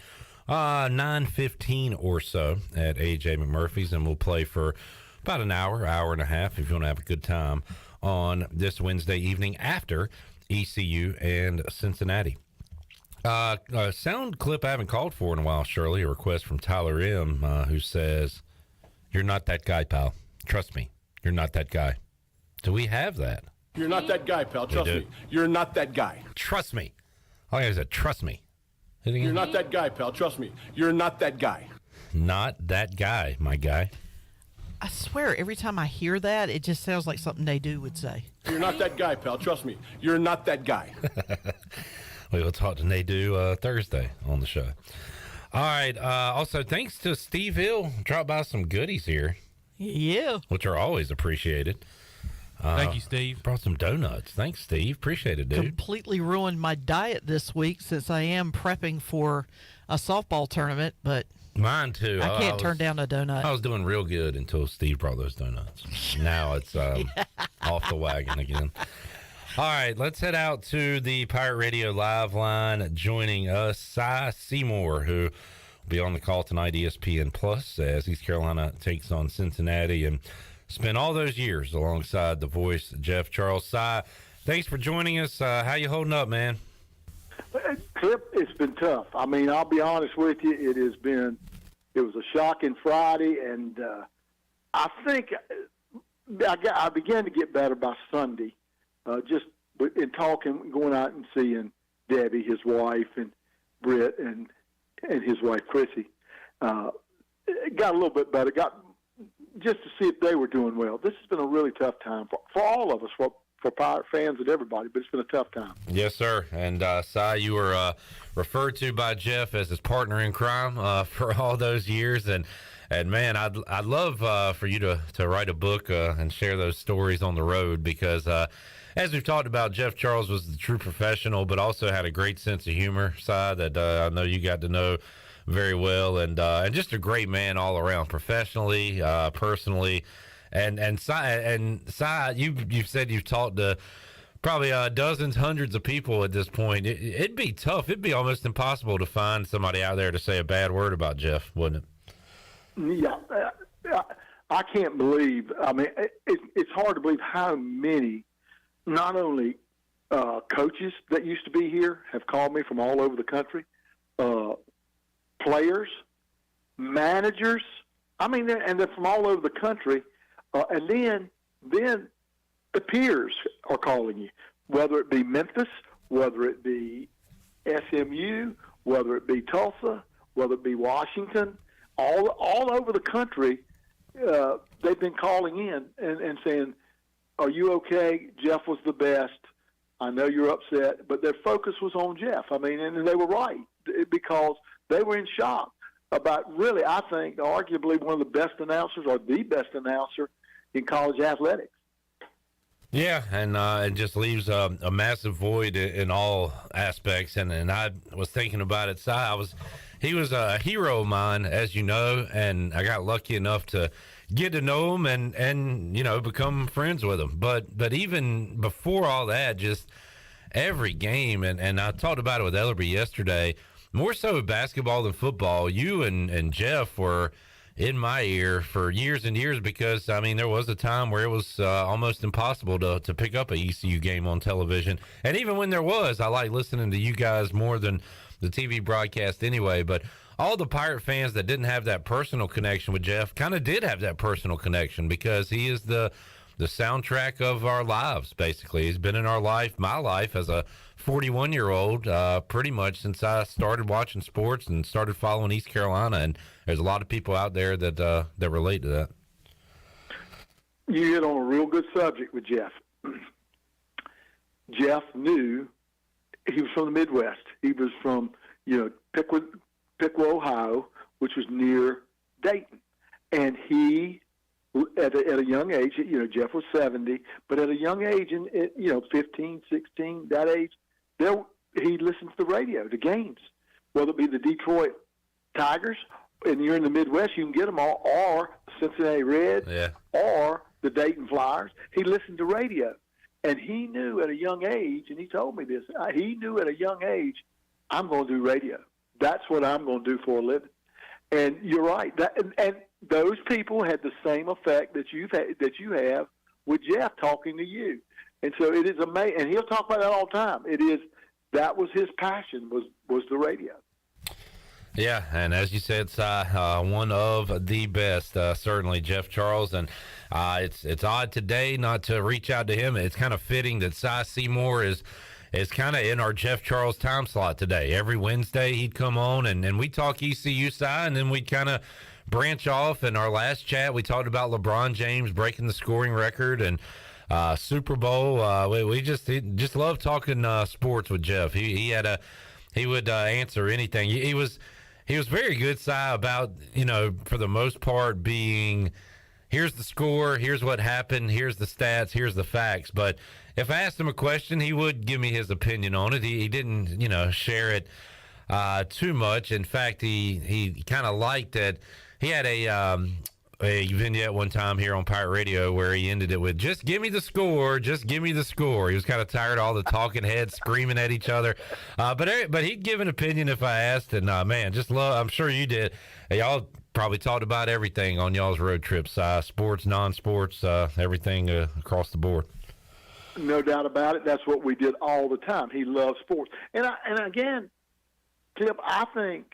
S3: 9:15 or so at AJ McMurphy's, and we'll play for about an hour and a half if you want to have a good time on this Wednesday evening after ECU and Cincinnati. Sound clip I haven't called for in a while, Shirley, a request from Tyler M., who says, "You're not that guy, pal. Trust me, you're not that guy." Do we have that?
S5: You're not that guy, pal. Trust me. You're not that guy.
S3: Trust me. All I said, trust me.
S5: You're not that guy, pal. Trust me. You're not that guy.
S3: Not that guy, my guy.
S10: I swear, every time I hear that, it just sounds like something Nadeau would say.
S5: You're not that guy, pal. Trust me. You're not that guy.
S3: We will talk to Nadeau Thursday on the show. All right. Also, thanks to Steve Hill. Dropped by some goodies here.
S10: Yeah.
S3: Which are always appreciated.
S11: Thank you, Steve.
S3: Brought some donuts. Thanks, Steve. Appreciate it, dude.
S10: Completely ruined my diet this week since I am prepping for a softball tournament, but
S3: mine too.
S10: I can't turn down a donut.
S3: I was doing real good until Steve brought those donuts. Now it's off the wagon again. All right, let's head out to the Pirate Radio Live line. Joining us, Seymour, who will be on the call tonight, ESPN Plus, as East Carolina takes on Cincinnati, and spent all those years alongside the voice, Jeff Charles. Thanks for joining us. How you holding up, man?
S7: Clip, it's been tough. I mean, I'll be honest with you. It was a shocking Friday, and I think I began to get better by Sunday. Just in talking, going out and seeing Debbie, his wife, and Britt, and his wife, Chrissy. It got a little bit better. Just to see if they were doing well. This has been a really tough time for all of us, for Pirate fans and everybody, but it's been a tough time.
S3: Yes, sir. And, Cy, you were referred to by Jeff as his partner in crime for all those years. And man, I'd love for you to write a book and share those stories on the road because, as we've talked about, Jeff Charles was the true professional, but also had a great sense of humor, Cy, that I know you got to know very well, and just a great man all around, professionally, personally, and Cy, you've said you've talked to probably dozens, hundreds of people at this point. It'd be tough. It'd be almost impossible to find somebody out there to say a bad word about Jeff, wouldn't it?
S7: Yeah, I can't believe. I mean, it's hard to believe how many, not only coaches that used to be here have called me from all over the country. Players, managers, I mean, and they're from all over the country, and then the peers are calling you, whether it be Memphis, whether it be SMU, whether it be Tulsa, whether it be Washington, all over the country. They've been calling in and saying, "Are you okay? Jeff was the best. I know you're upset," but their focus was on Jeff. I mean, and they were right because they were in shock about really, I think, arguably one of the best announcers or the best announcer in college athletics.
S3: Yeah, and it just leaves a massive void in all aspects. And I was thinking about it. He was a hero of mine, as you know, and I got lucky enough to get to know him and become friends with him. But even before all that, just every game, and I talked about it with Ellerby yesterday, more so with basketball than football. You and Jeff were in my ear for years and years because, I mean, there was a time where it was almost impossible to pick up a ECU game on television. And even when there was, I like listening to you guys more than the TV broadcast anyway. But all the Pirate fans that didn't have that personal connection with Jeff kind of did have that personal connection because he is the soundtrack of our lives, basically. He's been in our life, my life, as a 41-year-old, pretty much since I started watching sports and started following East Carolina. And there's a lot of people out there that relate to that.
S7: You hit on a real good subject with Jeff. Jeff knew he was from the Midwest. He was from, Piqua, Ohio, which was near Dayton. And he, at a young age, Jeff was 70, but at a young age, 15, 16, that age, he listened to the radio, to games, whether it be the Detroit Tigers, and you're in the Midwest, you can get them all, or Cincinnati Reds, or the Dayton Flyers. He listened to radio, and he knew at a young age, and he told me this, he knew at a young age, I'm going to do radio. That's what I'm going to do for a living. And you're right. And those people had the same effect that you have with Jeff talking to you. And so it is amazing. And he'll talk about that all the time. That was his passion, was the radio.
S3: Yeah, and as you said, Si, one of the best, certainly, Jeff Charles. And it's odd today not to reach out to him. It's kind of fitting that Si Seymour is kind of in our Jeff Charles time slot today. Every Wednesday he'd come on, and we talk ECU, Si, and then we'd kind of branch off. In our last chat, we talked about LeBron James breaking the scoring record and Super Bowl. We just love talking sports with Jeff. He would answer anything. He was very good, Si, about, for the most part being, here's the score, here's what happened, here's the stats, here's the facts. But if I asked him a question, he would give me his opinion on it. He didn't, share it too much. In fact, he kind of liked that. He had a vignette one time here on Pirate Radio where he ended it with, just give me the score, just give me the score. He was kind of tired of all the talking heads screaming at each other. But he'd give an opinion if I asked, and man, just love, I'm sure you did. Y'all probably talked about everything on y'all's road trips, sports, non-sports, everything across the board.
S7: No doubt about it. That's what we did all the time. He loved sports. And again, Tip, I think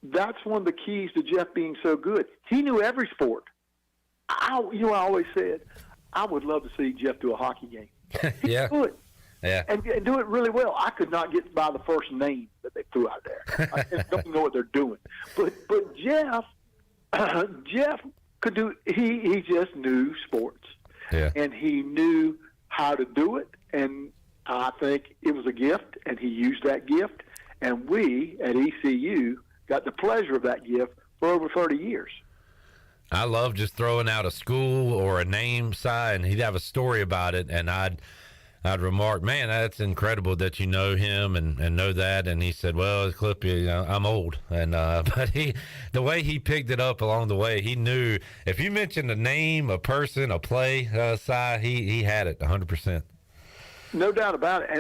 S7: that's one of the keys to Jeff being so good. He knew every sport. I always said, I would love to see Jeff do a hockey game.
S3: Yeah.
S7: He would.
S3: Yeah.
S7: And do it really well. I could not get by the first name that they threw out there. I just don't know what they're doing. But Jeff could do. He just knew sports.
S3: Yeah.
S7: And he knew how to do it. And I think it was a gift, and he used that gift. And we at ECU got the pleasure of that gift for over 30 years.
S3: I love just throwing out a school or a name, Si, and he'd have a story about it, and I'd remark, man, that's incredible that you know him and know that. And he said, well, Clip, I'm old. And but the way he picked it up along the way, he knew if you mentioned a name, a person, a play, Si, he had it 100%.
S7: No doubt about it.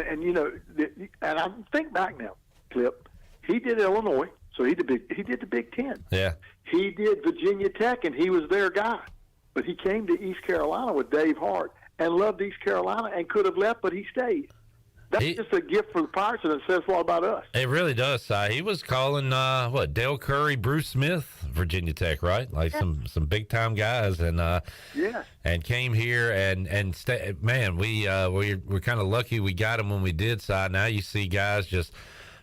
S7: And I think back now, Clip, he did Illinois. So he did the Big Ten.
S3: Yeah.
S7: He did Virginia Tech, and he was their guy. But he came to East Carolina with Dave Hart and loved East Carolina and could have left, but he stayed. That's just a gift for the Pirates, and it says a lot about us.
S3: It really does, Si. He was calling, Dale Curry, Bruce Smith, Virginia Tech, right? Like some big-time guys. And and came here and man, we're kind of lucky we got him when we did, Si. Now you see guys just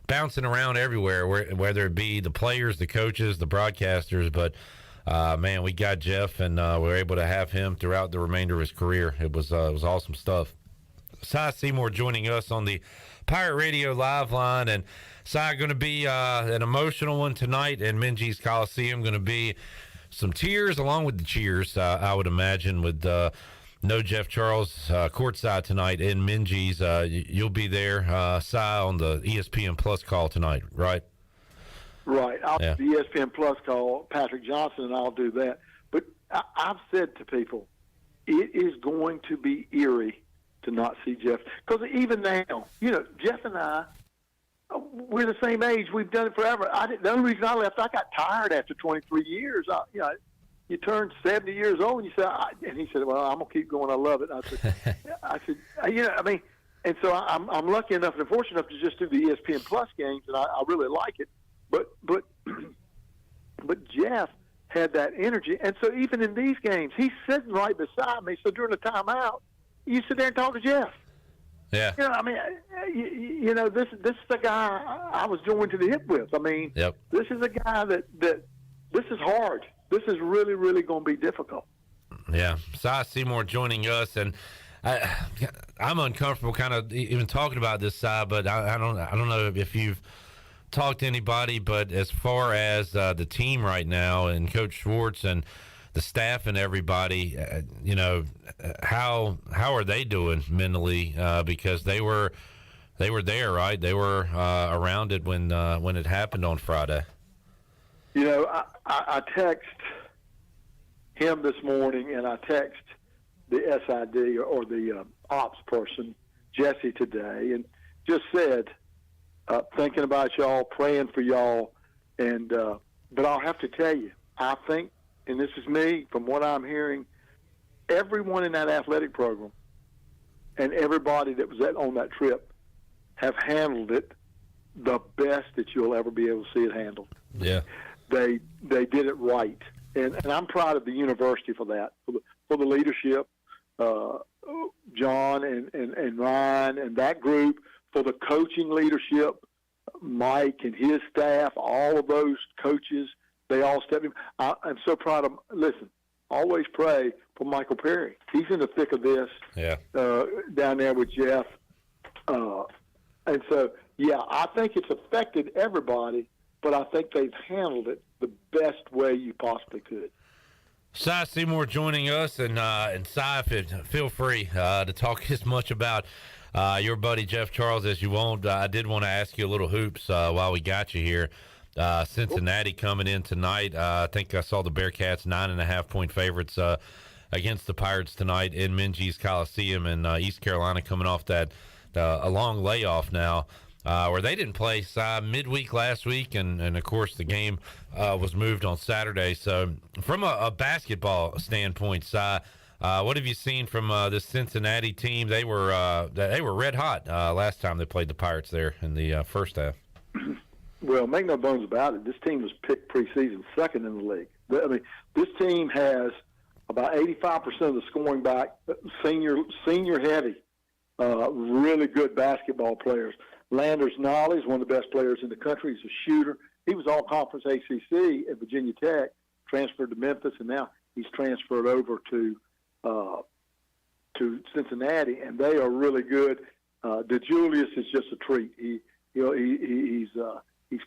S3: bouncing around everywhere, whether it be the players, the coaches, the broadcasters. But, man, we got Jeff, and we were able to have him throughout the remainder of his career. It was awesome stuff. Si Seymour joining us on the Pirate Radio Live Line. And, Si, going to be an emotional one tonight in Minges Coliseum. Going to be some tears along with the cheers, I would imagine, with no Jeff Charles courtside tonight in Minges. You'll be there, Si, on the ESPN Plus call tonight, right?
S7: Right. I'll do the ESPN Plus call, Patrick Johnson, and I'll do that. But I've said to people, it is going to be eerie to not see Jeff. Because even now, Jeff and I, we're the same age. We've done it forever. The only reason I left, I got tired after 23 years. You turn 70 years old, and you say, and he said, "Well, I'm gonna keep going. I love it." I said, and so I'm lucky enough and fortunate enough to just do the ESPN Plus games, and I really like it. But Jeff had that energy, and so even in these games, he's sitting right beside me. So during the timeout, you sit there and talk to Jeff.
S3: Yeah.
S7: This is the guy I was joined to the hip with. I mean, This is a guy that this is hard. This is really, really going to be difficult.
S3: Yeah. Seymour joining us, and I'm uncomfortable kind of even talking about this side, but I don't know if you've talked to anybody, but as far as the team right now and Coach Schwartz and the staff and everybody, how are they doing mentally? Because they were there, right? They were around it when it happened on Friday.
S7: I text him this morning, and I text the SID or the ops person, Jesse, today, and just said, thinking about y'all, praying for y'all, and but I'll have to tell you, I think, and this is me, from what I'm hearing, everyone in that athletic program and everybody that was on that trip have handled it the best that you'll ever be able to see it handled.
S3: Yeah.
S7: They did it right, and I'm proud of the university for that, for the leadership, John and Ryan and that group, for the coaching leadership, Mike and his staff, all of those coaches, they all stepped in. I'm so proud of them. Listen, always pray for Michael Perry. He's in the thick of this down there with Jeff. And so, I think it's affected everybody, but I think they've handled it the best way you possibly could.
S3: Cy Seymour joining us, and Cy, feel free to talk as much about your buddy Jeff Charles as you want. I did want to ask you a little hoops while we got you here. Cincinnati coming in tonight. I think I saw the Bearcats 9.5-point favorites against the Pirates tonight in Minges Coliseum, and East Carolina coming off that a long layoff now. Where they didn't play midweek last week, and of course the game was moved on Saturday. So from a basketball standpoint, what have you seen from this Cincinnati team? They were red hot last time they played the Pirates there in the first half.
S7: Well, make no bones about it, this team was picked preseason second in the league. I mean, this team has about 85% of the scoring back, senior heavy, really good basketball players. Landers Nolly is one of the best players in the country. He's a shooter. He was all-conference ACC at Virginia Tech, transferred to Memphis, and now he's transferred over to Cincinnati, and they are really good. DeJulius is just a treat. He's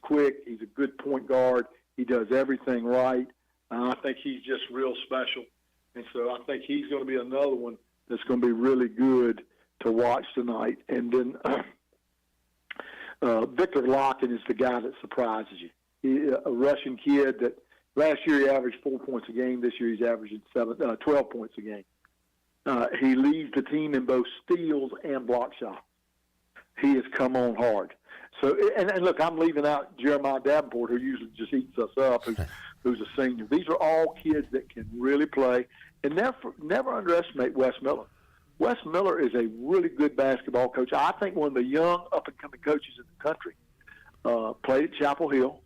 S7: quick. He's a good point guard. He does everything right. I think he's just real special, and so I think he's going to be another one that's going to be really good to watch tonight. And then Victor Locken is the guy that surprises you. He's a Russian kid that last year he averaged 4 points a game. This year he's averaging 12 points a game. He leads the team in both steals and block shots. He has come on hard. So, and look, I'm leaving out Jeremiah Davenport, who usually just eats us up, who's a senior. These are all kids that can really play. And never underestimate Wes Miller. Wes Miller is a really good basketball coach. I think one of the young up-and-coming coaches in the country. Played at Chapel Hill,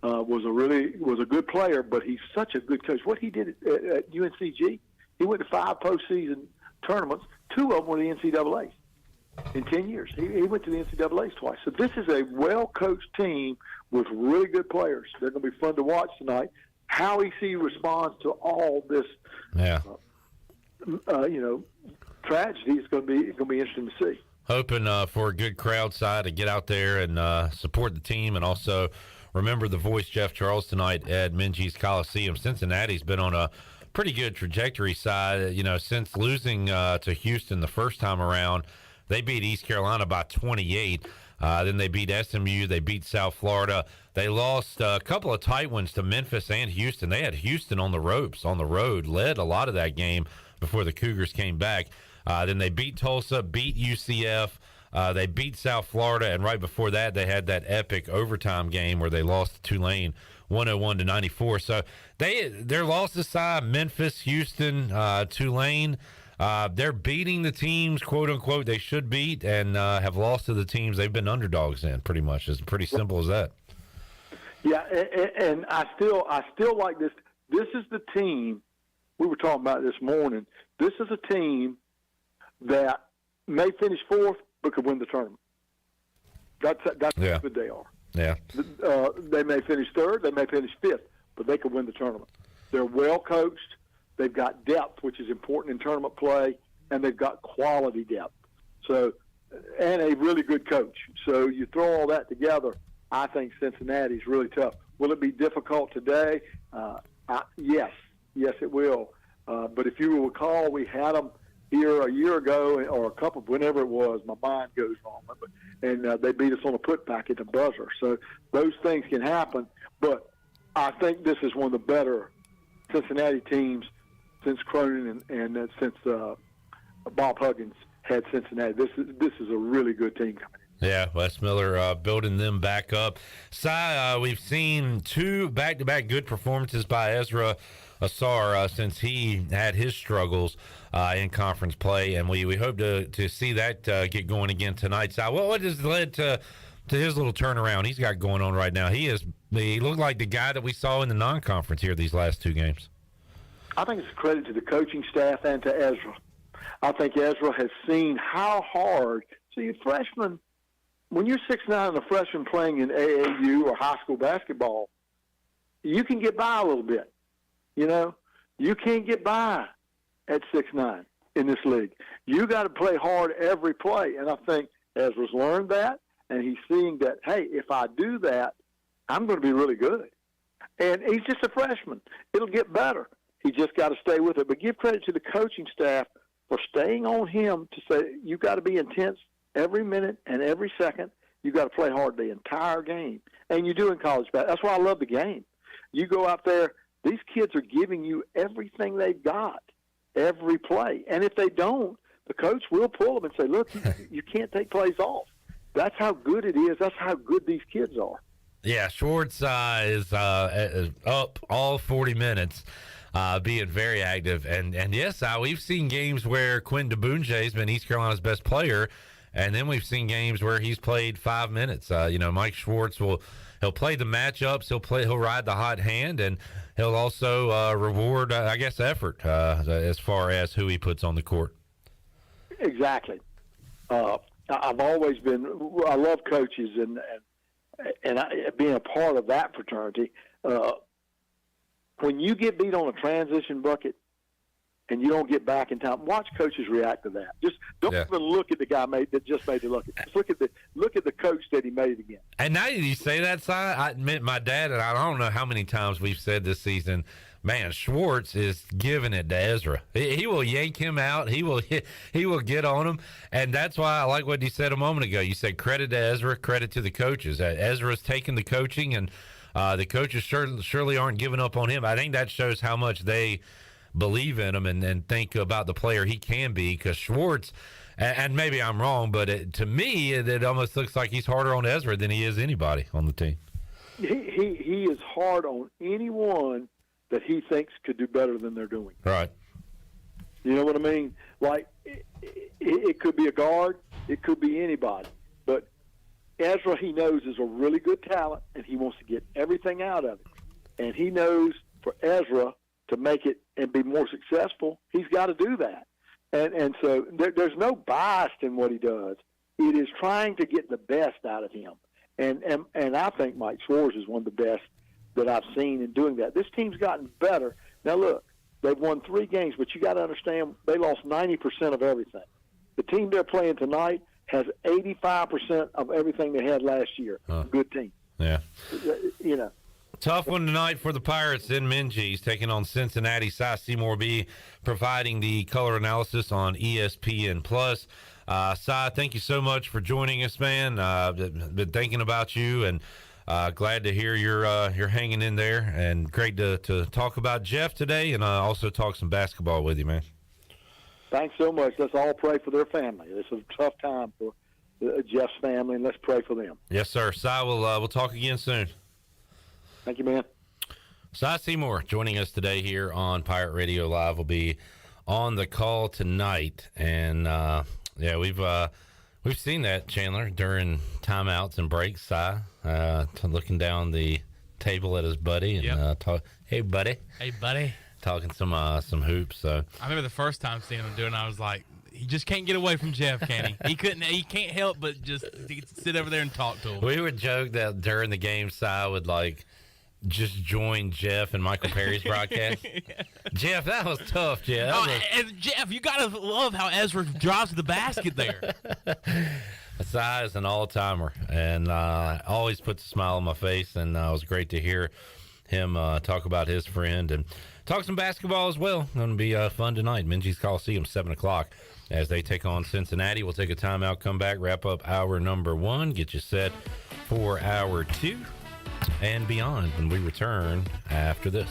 S7: was a good player, but he's such a good coach. What he did at UNCG, he went to 5 postseason tournaments. 2 of them were the NCAAs in 10 years. He went to the NCAAs twice. So this is a well-coached team with really good players. They're going to be fun to watch tonight. How ECU responds to all this, tragedy is going to be interesting to see.
S3: Hoping for a good crowd side to get out there and support the team, and also remember the voice Jeff Charles tonight at Minges Coliseum. Cincinnati's been on a pretty good trajectory side, since losing to Houston the first time around. They beat East Carolina by 28. Then they beat SMU. They beat South Florida. They lost a couple of tight ones to Memphis and Houston. They had Houston on the ropes, on the road, led a lot of that game before the Cougars came back. Then they beat Tulsa, beat UCF. They beat South Florida, and right before that, they had that epic overtime game where they lost to Tulane 101-94. So their losses aside, Memphis, Houston, Tulane, they're beating the teams, quote unquote, they should beat, and have lost to the teams they've been underdogs in. Pretty much, it's pretty simple as that.
S7: Yeah, and I still like this. This is the team we were talking about this morning. This is a team that may finish fourth but could win the tournament. That's how good they are.
S3: Yeah.
S7: They may finish third, they may finish fifth, but they could win the tournament. They're well coached. They've got depth, which is important in tournament play, and they've got quality depth. So, and a really good coach. So you throw all that together, I think Cincinnati's really tough. Will it be difficult today? Yes, it will. But if you will recall, we had them here a year ago, or a couple, whenever it was. My mind goes wrong, and they beat us on a putback at the buzzer. So those things can happen. But I think this is one of the better Cincinnati teams since Cronin and since Bob Huggins had Cincinnati. This is a really good team coming in.
S3: Yeah, Wes Miller building them back up. Si, we've seen 2 back-to-back good performances by Ezra Asar since he had his struggles in conference play, and we hope to see that get going again tonight. Si, what has led to his little turnaround he's got going on right now? He looked like the guy that we saw in the non-conference here these last 2 games.
S7: I think it's a credit to the coaching staff and to Ezra. I think Ezra has seen how hard. See, freshmen, when you're 6'9" and a freshman playing in AAU or high school basketball, you can get by a little bit. You know, you can't get by at 6'9" in this league. You got to play hard every play, and I think Ezra's learned that, and he's seeing that, hey, if I do that, I'm going to be really good. And he's just a freshman. It'll get better. He just got to stay with it. But give credit to the coaching staff for staying on him to say you got to be intense every minute and every second. You got to play hard the entire game, and you do in college basketball. That's why I love the game. You go out there, these kids are giving you everything they've got, every play. And if they don't, the coach will pull them and say, look, you can't take plays off. That's how good it is. That's how good these kids are.
S3: Yeah, Schwartz is up all 40 minutes. Being very active. And yes, we've seen games where Quinn DeBunje has been East Carolina's best player, and then we've seen games where he's played 5 minutes. Mike Schwartz he'll play the matchups, he'll ride the hot hand, and he'll also reward, effort as far as who he puts on the court.
S7: Exactly. I've always been. I love coaches, and being a part of that fraternity. When you get beat on a transition bucket and you don't get back in time, watch coaches react to that. Just don't even look at the guy that just made the look. Just look at the coach that he made it again.
S3: And now that you say that, Si, I admit my dad, and I don't know how many times we've said this season, man, Schwartz is giving it to Ezra. He will yank him out. He will get on him, and that's why I like what you said a moment ago. You said credit to Ezra, credit to the coaches. Ezra's taking the coaching, and the coaches surely aren't giving up on him. I think that shows how much they believe in him and think about the player he can be, because Schwartz, and maybe I'm wrong, but to me, it almost looks like he's harder on Ezra than he is anybody on the team.
S7: He is hard on anyone that he thinks could do better than they're doing.
S3: Right.
S7: You know what I mean? Like, it could be a guard. It could be anybody. But Ezra, he knows, is a really good talent, and he wants to get everything out of it. And he knows for Ezra to make it and be more successful, he's got to do that. And so there's no bias in what he does. It is trying to get the best out of him. And I think Mike Schwartz is one of the best that I've seen in doing that. This team's gotten better. Now, look, they've won 3 games, but you got to understand they lost 90% of everything. The team they're playing tonight has 85% of everything they had last year. Good team.
S3: Yeah.
S7: You know.
S3: Tough one tonight for the Pirates in Minges, taking on Cincinnati. Seymour be providing the color analysis on ESPN+. Si, thank you so much for joining us, man. Been thinking about you, and glad to hear you're hanging in there, and great to talk about Jeff today, and also talk some basketball with you, man.
S7: Thanks so much. Let's all pray for their family. It's a tough time for Jeff's family, and let's pray for them.
S3: Yes, sir. Cy, we'll talk again soon.
S7: Thank you, man.
S3: Cy Seymour joining us today here on Pirate Radio Live will be on the call tonight, and we've seen that, Chandler, during timeouts and breaks. Cy looking down the table at his buddy and hey buddy, talking some hoops. So
S11: I remember the first time seeing him doing it, I was like, he just can't get away from Jeff, can he? He can't help but just sit over there and talk to him.
S3: We would joke that during the game, Cy would just join Jeff and Michael Perry's broadcast. Jeff, that was tough, Jeff.
S11: And Jeff, you gotta love how Ezra drives to the basket there.
S3: Cy is an all-timer, and always puts a smile on my face, and it was great to hear him talk about his friend and talk some basketball as well. Going to be fun tonight. Minji's Coliseum, 7 o'clock, as they take on Cincinnati. We'll take a timeout, come back, wrap up hour number 1, get you set for hour 2 and beyond when we return after this.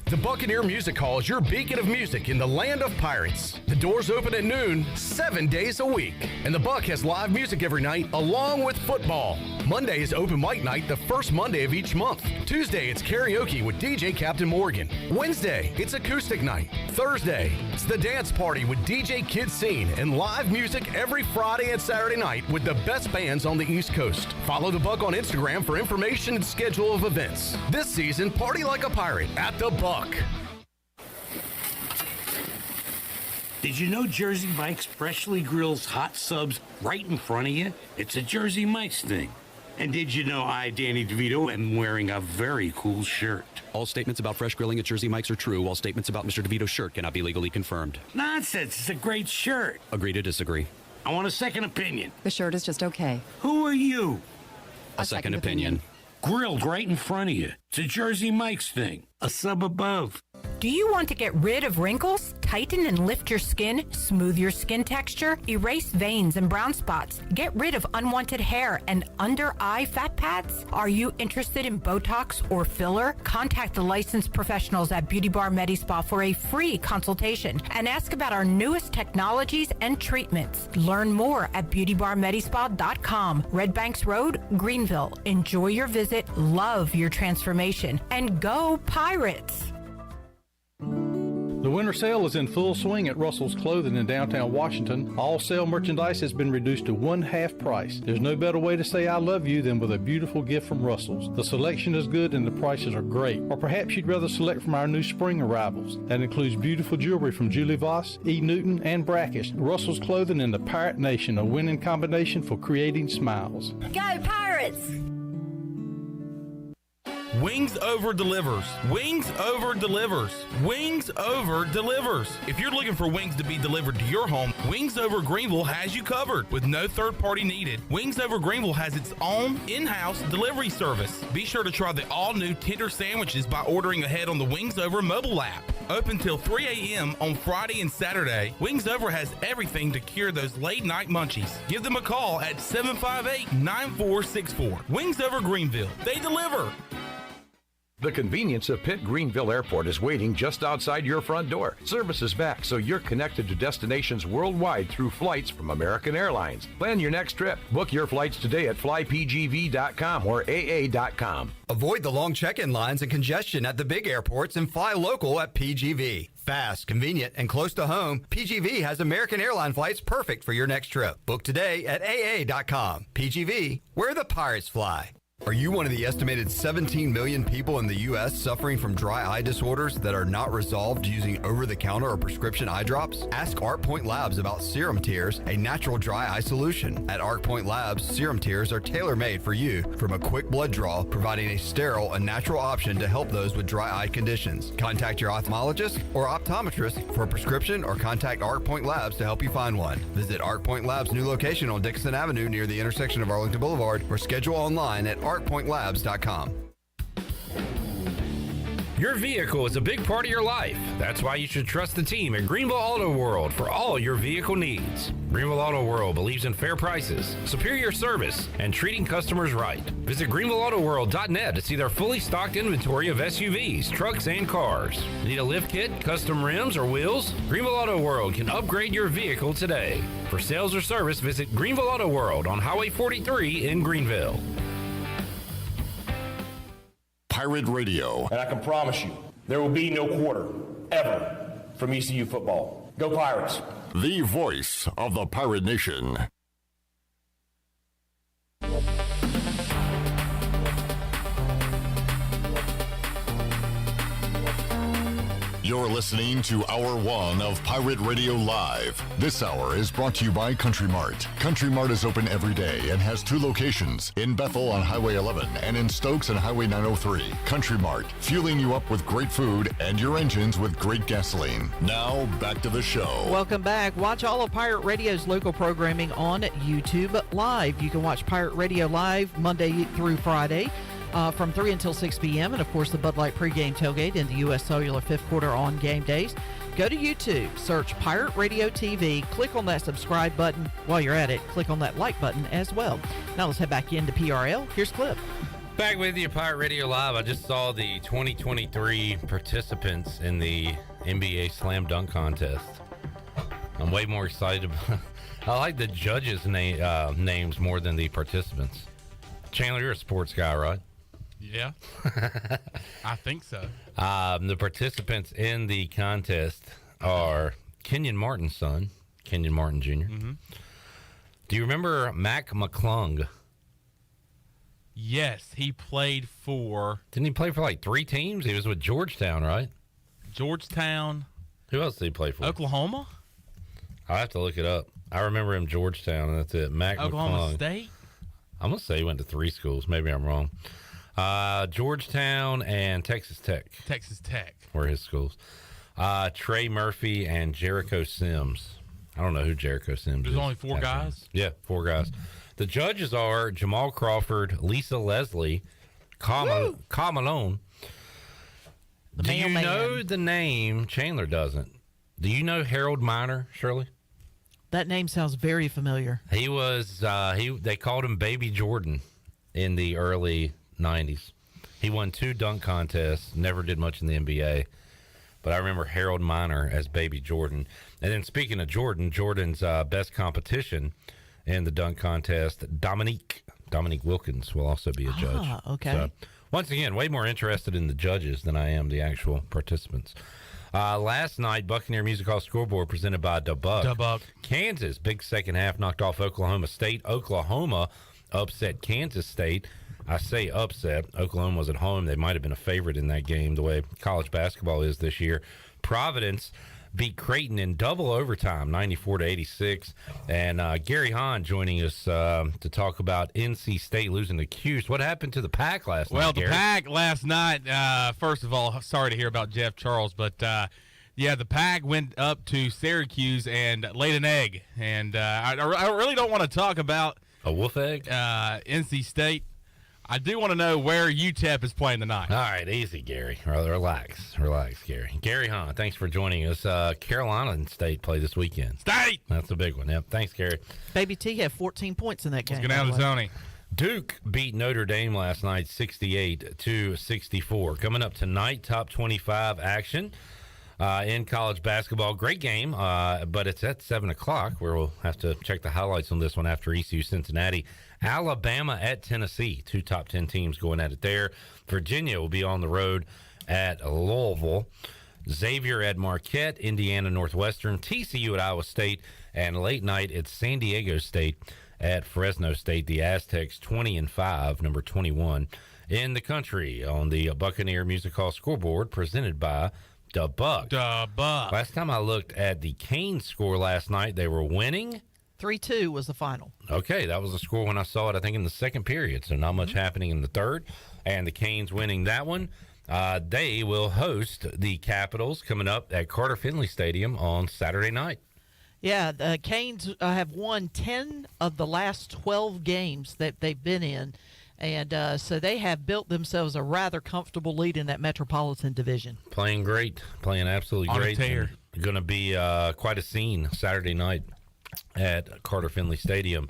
S18: The Buccaneer Music Hall is your beacon of music in the land of pirates. The doors open at noon, 7 days a week. And the Buck has live music every night along with football. Monday is open mic night the first Monday of each month. Tuesday, it's karaoke with DJ Captain Morgan. Wednesday, it's acoustic night. Thursday, it's the dance party with DJ Kid Scene and live music every Friday and Saturday night with the best bands on the East Coast. Follow the Buck on Instagram for information and schedule of events. This season, party like a pirate at the Buck.
S8: Did you know Jersey Mike's freshly grills hot subs right in front of you? It's a Jersey Mike's thing. And did you know I, Danny DeVito, am wearing a very cool shirt?
S9: All statements about fresh grilling at Jersey Mike's are true. All statements about Mr. DeVito's shirt cannot be legally confirmed.
S8: Nonsense. It's a great shirt.
S9: Agree to disagree.
S8: I want a second opinion.
S12: The shirt is just okay.
S8: Who are you?
S9: A second opinion.
S8: Grilled right in front of you. It's a Jersey Mike's thing. A sub above.
S13: Do you want to get rid of wrinkles, tighten and lift your skin, smooth your skin texture, erase veins and brown spots, get rid of unwanted hair and under-eye fat pads? Are you interested in Botox or filler? Contact the licensed professionals at Beauty Bar MediSpa for a free consultation and ask about our newest technologies and treatments. Learn more at beautybarmedispa.com. Red Banks Road, Greenville. Enjoy your visit, love your transformation, and go Pirates!
S14: The winter sale is in full swing at Russell's Clothing in downtown Washington. All sale merchandise has been reduced to 1/2 price. There's no better way to say I love you than with a beautiful gift from Russell's. The selection is good and the prices are great. Or perhaps you'd rather select from our new spring arrivals. That includes beautiful jewelry from Julie Voss, E. Newton, and Brackish. Russell's Clothing in the Pirate Nation, a winning combination for creating smiles.
S13: Go Pirates!
S11: Wings Over delivers. Wings Over delivers. Wings Over delivers. If you're looking for wings to be delivered to your home, Wings Over Greenville has you covered with no third party needed. Wings Over Greenville has its own in-house delivery service. Be sure to try the all-new tender sandwiches by ordering ahead on the Wings Over mobile app. Open till 3 a.m. on Friday and Saturday, Wings Over has everything to cure those late night munchies. Give them a call at 758-9464. Wings Over Greenville. They deliver.
S15: The convenience of Pitt Greenville Airport is waiting just outside your front door. Service is back, so you're connected to destinations worldwide through flights from American Airlines. Plan your next trip. Book your flights today at flypgv.com or aa.com.
S22: Avoid the long check-in lines and congestion at the big airports and fly local at PGV. Fast, convenient, and close to home, PGV has American Airline flights perfect for your next trip. Book today at aa.com. PGV, where the pirates fly. Are you one of the estimated 17 million people in the U.S. suffering from dry eye disorders that are not resolved using over-the-counter or prescription eye drops? Ask ArcPoint Labs about Serum Tears, a natural dry eye solution. At ArcPoint Labs, Serum Tears are tailor-made for you from a quick blood draw, providing a sterile and natural option to help those with dry eye conditions. Contact your ophthalmologist or optometrist for a prescription or contact ArcPoint Labs to help you find one. Visit ArcPoint Labs' new location on Dixon Avenue near the intersection of Arlington Boulevard or schedule online at arcpointlabs.com.
S3: Your vehicle is a big part of your life. That's why you should trust the team at Greenville Auto World for all your vehicle needs. Greenville Auto World believes in fair prices, superior service, and treating customers right. Visit greenvilleautoworld.net to see their fully stocked inventory of SUVs, trucks, and cars. Need a lift kit, custom rims, or wheels? Greenville Auto World can upgrade your vehicle today. For sales or service, visit Greenville Auto World on Highway 43 in Greenville.
S6: Pirate Radio.
S2: And I can promise you, there will be no quarter, ever, from ECU football. Go Pirates.
S6: The voice of the Pirate Nation. You're listening to Hour 1 of Pirate Radio Live. This hour is brought to you by Country Mart. Country Mart is open every day and has 2 locations, in Bethel on Highway 11 and in Stokes on Highway 903. Country Mart, fueling you up with great food and your engines with great gasoline. Now, back to the show.
S10: Welcome back. Watch all of Pirate Radio's local programming on YouTube Live. You can watch Pirate Radio Live Monday through Friday. From 3 until 6 p.m. And, of course, the Bud Light pregame tailgate and the U.S. Cellular fifth quarter on game days. Go to YouTube, search Pirate Radio TV, click on that subscribe button. While you're at it, click on that like button as well. Now let's head back into PRL. Here's Cliff.
S3: Back with you, Pirate Radio Live. I just saw the 2023 participants in the NBA Slam Dunk Contest. I'm way more excited. I like the judges' names more than the participants. Chandler, you're a sports guy, right?
S11: Yeah, I think so.
S3: The participants in the contest are Kenyon Martin's son, Kenyon Martin Jr.
S11: Mm-hmm.
S3: Do you remember Mac McClung?
S11: Yes, he played for...
S3: Didn't he play for like 3 teams? He was with Georgetown, right?
S11: Georgetown.
S3: Who else did he play for?
S11: Oklahoma?
S3: I'll have to look it up. I remember him Georgetown, and that's it. Mac
S11: Oklahoma
S3: McClung.
S11: State?
S3: I'm going to say he went to 3 schools. Maybe I'm wrong. Georgetown and Texas Tech.
S11: Texas Tech.
S3: Were his schools. Trey Murphy and Jericho Sims. I don't know who Jericho Sims is.
S11: There's only 4 guys?
S3: Yeah, 4 guys. The judges are Jamal Crawford, Lisa Leslie, Malone. Do you know the name? Chandler doesn't. Do you know Harold Miner, Shirley?
S10: That name sounds very familiar.
S3: He was, they called him Baby Jordan in the early 90s. He won 2 dunk contests, never did much in the NBA. But I remember Harold Miner as Baby Jordan. And then speaking of Jordan's best competition in the dunk contest, Dominique Wilkins will also be a judge.
S10: Okay.
S3: So, once again, way more interested in the judges than I am the actual participants. Last night, Buccaneer Music Hall scoreboard presented by DeBuck. Kansas, big second half, knocked off Oklahoma State. Oklahoma upset Kansas State. I say upset. Oklahoma was at home. They might have been a favorite in that game, the way college basketball is this year. Providence beat Creighton in double overtime, 94-86. And Gary Hahn joining us to talk about NC State losing to Cuse. What happened to the Pack last night,
S11: Well,
S3: Gary?
S11: the Pack last night, first of all, sorry to hear about Jeff Charles, but yeah, the Pack went up to Syracuse and laid an egg. And I really don't want to talk about
S3: a wolf egg?
S11: NC State. I do want to know where UTEP is playing tonight.
S3: All right, easy, Gary. Relax, Gary. Gary Hahn, thanks for joining us. Carolina and State play this weekend.
S11: State!
S3: That's a big one. Yep, thanks, Gary.
S10: Baby T had 14 points in that game.
S11: Let's get down to Tony.
S3: Duke beat Notre Dame last night 68-64. Coming up tonight, top 25 action in college basketball. Great game, but it's at 7 o'clock where we'll have to check the highlights on this one after ECU Cincinnati. Alabama at Tennessee, 2 top 10 teams going at it there. Virginia will be on the road at Louisville. Xavier at Marquette, Indiana Northwestern, TCU at Iowa State, and late night it's San Diego State at Fresno State. The Aztecs 20-5, number 21 in the country on the Buccaneer Music Hall scoreboard presented by DeBuck. Last time I looked at the Canes score last night, they were winning.
S10: 3-2 was the final.
S3: Okay, that was the score when I saw it, I think, in the second period. So not much happening in the third. And the Canes winning that one. They will host the Capitals coming up at Carter Finley Stadium on Saturday night.
S10: Yeah, the Canes have won 10 of the last 12 games that they've been in. And so they have built themselves a rather comfortable lead in that Metropolitan Division.
S3: Playing great, playing absolutely
S11: On a
S3: great.
S11: tear.
S3: Going to be quite a scene Saturday night at Carter Finley Stadium.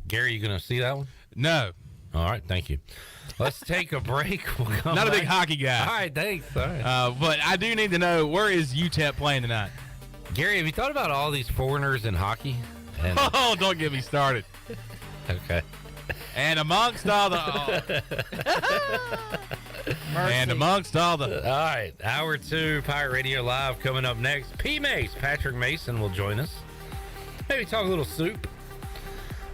S3: Gary, you going to see that one?
S11: No.
S3: All right, thank you. Let's take a break. We'll come
S11: Not a
S3: back.
S11: big hockey guy.
S3: All right, thanks. All right.
S11: But I do need to know, where is UTEP playing tonight?
S3: Gary, have you thought about all these foreigners in hockey? And,
S11: Oh, don't get me started.
S3: okay.
S11: And amongst all the... And amongst all the...
S3: All right, Hour 2, Pirate Radio Live coming up next. P-Mace, Patrick Mason will join us. Maybe talk a little soup.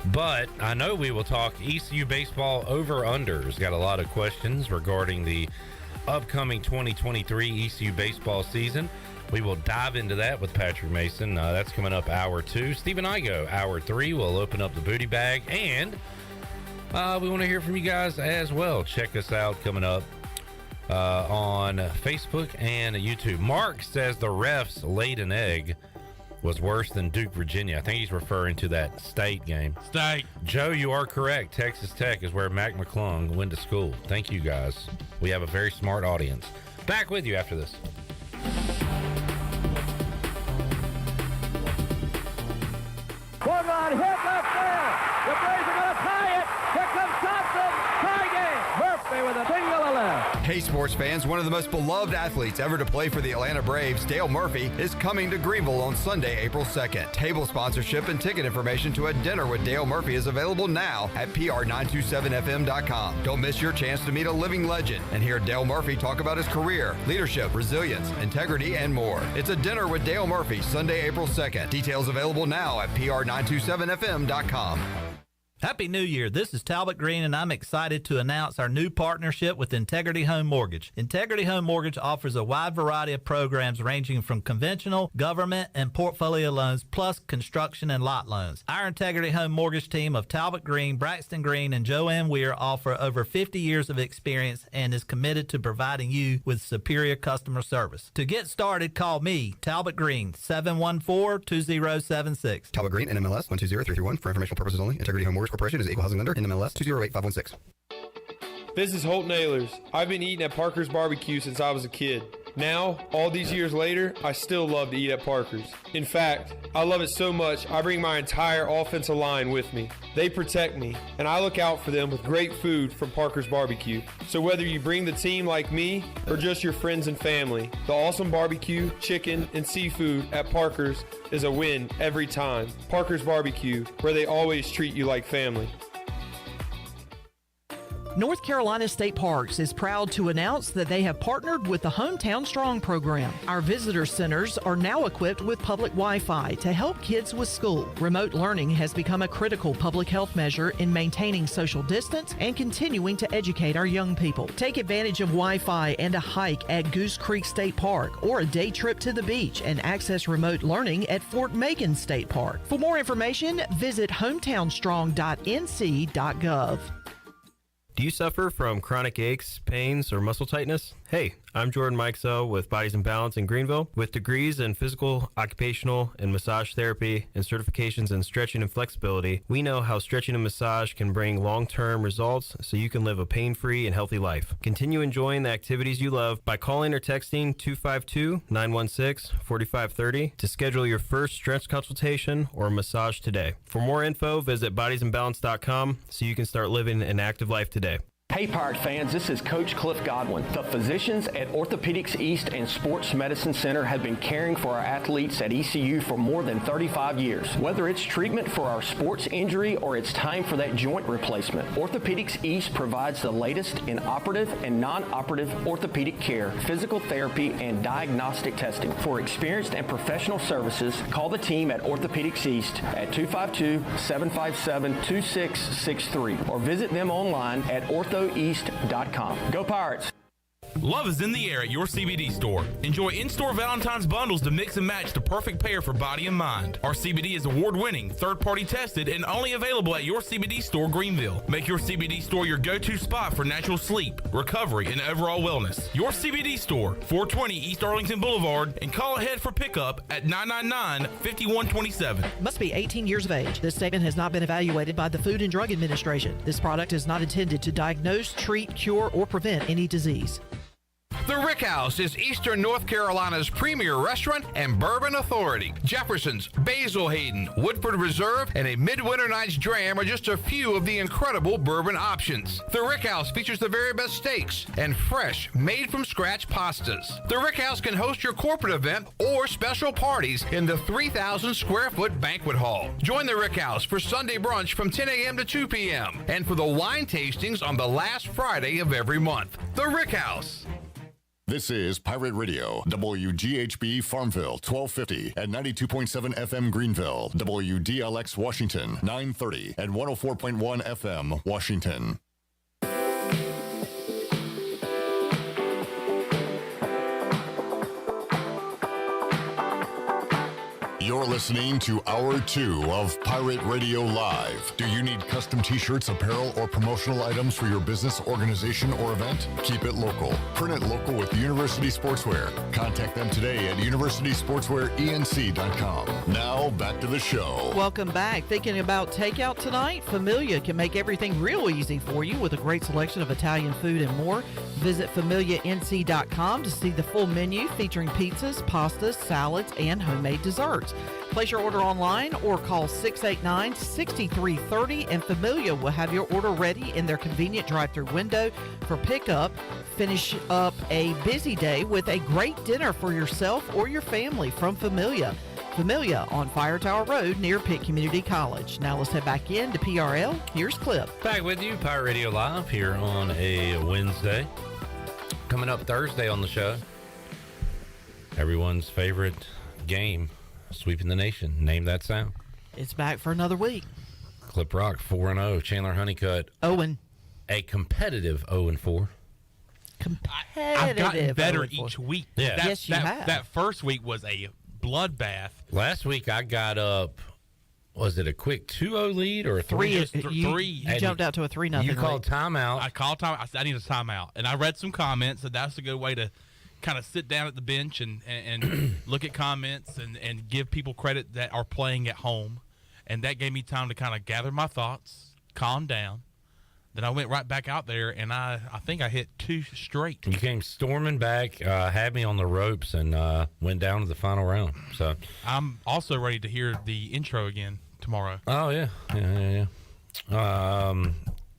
S3: But I know we will talk ECU baseball over-unders. Got a lot of questions regarding the upcoming 2023 ECU baseball season. We will dive into that with Patrick Mason. That's coming up Hour 2. Stephen Igoe, Hour 3. We'll open up the booty bag. And we want to hear from you guys as well. Check us out coming up on Facebook and YouTube. Mark says the refs laid an egg was worse than Duke, Virginia. I think he's referring to that state game.
S11: State.
S3: Joe, you are correct. Texas Tech is where Mac McClung went to school. Thank you, guys. We have a very smart audience. Back with you after this.
S4: Swung on, hit left field. The Braves are going to tie it. Here comes Thompson. Tie game. Murphy with a single to left.
S22: Hey, sports fans, one of the most beloved athletes ever to play for the Atlanta Braves, Dale Murphy, is coming to Greenville on Sunday, April 2nd. Table sponsorship and ticket information to a dinner with Dale Murphy is available now at pr927fm.com. Don't miss your chance to meet a living legend and hear Dale Murphy talk about his career, leadership, resilience, integrity, and more. It's a dinner with Dale Murphy, Sunday, April 2nd. Details available now at pr927fm.com.
S1: Happy New Year. This is Talbot Green, and I'm excited to announce our new partnership with Integrity Home Mortgage. Integrity Home Mortgage offers a wide variety of programs ranging from conventional, government, and portfolio loans, plus construction and lot loans. Our Integrity Home Mortgage team of Talbot Green, Braxton Green, and Joanne Weir offer over 50 years of experience and is committed to providing you with superior customer service. To get started, call me, Talbot Green, 714-2076.
S22: Talbot Green, NMLS 120331. For informational purposes only. Integrity Home Mortgage Corporation is equal housing lender. NMLS 208516.
S12: This is Holt Nailers. I've been eating at Parker's Barbecue since I was a kid. Now, all these years later, I still love to eat at Parker's. In fact, I love it so much, I bring my entire offensive line with me. They protect me, and I look out for them with great food from Parker's Barbecue. So whether you bring the team like me or just your friends and family, the awesome barbecue, chicken, and seafood at Parker's is a win every time. Parker's Barbecue, where they always treat you like family.
S10: North Carolina State Parks is proud to announce that they have partnered with the Hometown Strong program. Our visitor centers are now equipped with public Wi-Fi to help kids with school. Remote learning has become a critical public health measure in maintaining social distance and continuing to educate our young people. Take advantage of Wi-Fi and a hike at Goose Creek State Park or a day trip to the beach and access remote learning at Fort Macon State Park. For more information, visit hometownstrong.nc.gov.
S16: Do you suffer from chronic aches, pains, or muscle tightness? Hey, I'm Jordan Mikesell with Bodies in Balance in Greenville. With degrees in physical, occupational, and massage therapy and certifications in stretching and flexibility, we know how stretching and massage can bring long-term results so you can live a pain-free and healthy life. Continue enjoying the activities you love by calling or texting 252-916-4530 to schedule your first stretch consultation or massage today. For more info, visit bodiesinbalance.com so you can start living an active life today.
S17: Hey Pirate fans, this is Coach Cliff Godwin. The physicians at Orthopedics East and Sports Medicine Center have been caring for our athletes at ECU for more than 35 years. Whether it's treatment for our sports injury or it's time for that joint replacement, Orthopedics East provides the latest in operative and non-operative orthopedic care, physical therapy, and diagnostic testing. For experienced and professional services, call the team at Orthopedics East at 252-757-2663 or visit them online at orthoeast.com. Go Pirates!
S11: Love is in the air at your CBD store. Enjoy in-store Valentine's bundles to mix and match the perfect pair for body and mind. Our CBD is award-winning, third-party tested, and only available at your CBD store, Greenville. Make your CBD store your go-to spot for natural sleep, recovery, and overall wellness. Your CBD store, 420 East Arlington Boulevard, and call ahead for pickup at 999-5127.
S10: Must be 18 years of age. This statement has not been evaluated by the Food and Drug Administration. This product is not intended to diagnose, treat, cure, or prevent any disease.
S19: The Rick House is Eastern North Carolina's premier restaurant and bourbon authority. Jefferson's, Basil Hayden, Woodford Reserve, and a Midwinter Night's Dram are just a few of the incredible bourbon options. The Rick House features the very best steaks and fresh, made-from-scratch pastas. The Rick House can host your corporate event or special parties in the 3,000-square-foot banquet hall. Join the Rick House for Sunday brunch from 10 a.m. to 2 p.m. and for the wine tastings on the last Friday of every month. The Rick House.
S6: This is Pirate Radio, WGHB Farmville, 1250 and 92.7 FM Greenville, WDLX Washington, 930 and 104.1 FM Washington. You're listening to Hour 2 of Pirate Radio Live. Do you need custom t-shirts, apparel, or promotional items for your business, organization, or event? Keep it local. Print it local with University Sportswear. Contact them today at universitysportswearenc.com. Now, back to the show.
S10: Welcome back. Thinking about takeout tonight? Familia can make everything real easy for you with a great selection of Italian food and more. Visit familianc.com to see the full menu featuring pizzas, pastas, salads, and homemade desserts. Place your order online or call 689-6330 and Familia will have your order ready in their convenient drive-thru window for pickup. Finish up a busy day with a great dinner for yourself or your family from Familia. Familia on Fire Tower Road near Pitt Community College. Now let's head back in to PRL. Here's Cliff.
S3: Back with you, Pirate Radio Live here on a Wednesday. Coming up Thursday on the show, everyone's favorite game, Sweeping the Nation. Name that sound.
S10: It's back for another week.
S3: Clip Rock 4-0. Chandler Honeycutt.
S10: Owen.
S3: A competitive 0-4.
S11: I've gotten better each week.
S3: Yeah.
S10: Yes, you have.
S11: That first week was a bloodbath.
S3: Last week I got up, was it a quick 2-0 lead or a 3?
S10: You jumped out to a 3-0
S3: You called timeout.
S11: I called time. I said I need a timeout. And I read some comments, and that's a good way to kind of sit down at the bench and look at comments and give people credit that are playing at home. And that gave me time to kind of gather my thoughts, calm down. Then I went right back out there, and I think I hit 2 straight.
S3: You came storming back, had me on the ropes, and went down to the final round. So
S11: I'm also ready to hear the intro again tomorrow.
S3: Oh, yeah.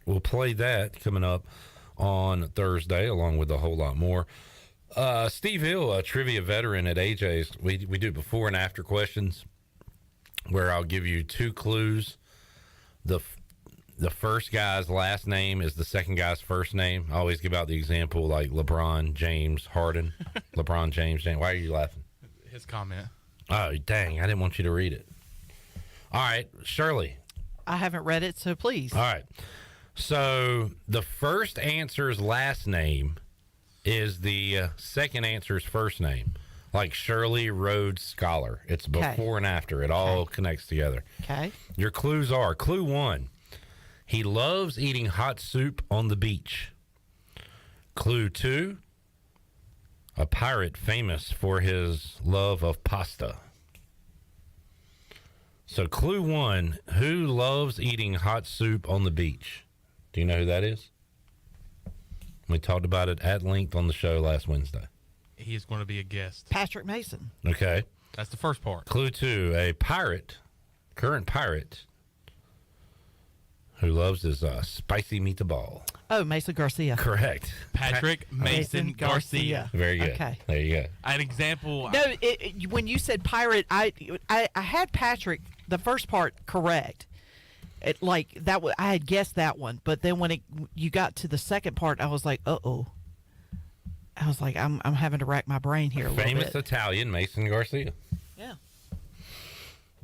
S3: We'll play that coming up on Thursday, along with a whole lot more. Steve Hill, a trivia veteran at AJ's, we do before and after questions where I'll give you 2 clues. The first guy's last name is the second guy's first name. I always give out the example like LeBron James Harden. LeBron James. Why are you laughing?
S11: His comment.
S3: Oh, dang. I didn't want you to read it. All right, Shirley.
S10: I haven't read it, so please.
S3: All right. So the first answer's last name is the second answer's first name. Like Shirley Rhodes Scholar. It's before and after. It all connects together.
S10: Okay.
S3: Your clues are, clue 1, he loves eating hot soup on the beach. Clue 2, a pirate famous for his love of pasta. So clue 1, who loves eating hot soup on the beach? Do you know who that is? We talked about it at length on the show last Wednesday.
S11: He is going to be a guest.
S10: Patrick Mason.
S3: Okay.
S11: That's the first part.
S3: Clue 2, a pirate, current pirate, who loves his spicy meatball.
S10: Oh, Mesa Garcia.
S3: Correct.
S11: Patrick Mason Garcia.
S3: Very good.
S10: Okay.
S3: There you go.
S11: An example.
S10: No, when you said pirate, I had Patrick, the first part, correct. I had guessed that one, but then when you got to the second part, I was like, uh-oh. I was like, I'm having to rack my brain here a little bit.
S3: Famous Italian Mason Garcia.
S10: Yeah.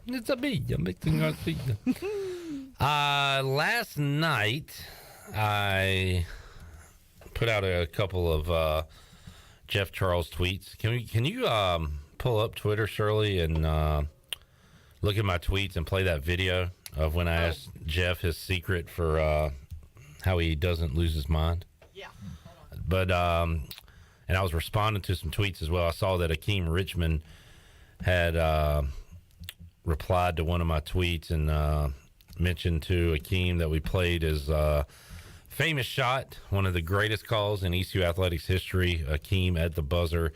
S3: It's a me, Mason Garcia. Last night, I put out a couple of Jeff Charles tweets. Can you pull up Twitter, Shirley, and look at my tweets and play that video of when I asked Jeff his secret for how he doesn't lose his mind?
S10: Yeah.
S3: But and I was responding to some tweets as well. I saw that Akeem Richmond had replied to one of my tweets and mentioned to Akeem that we played his famous shot, one of the greatest calls in ECU athletics history, Akeem at the buzzer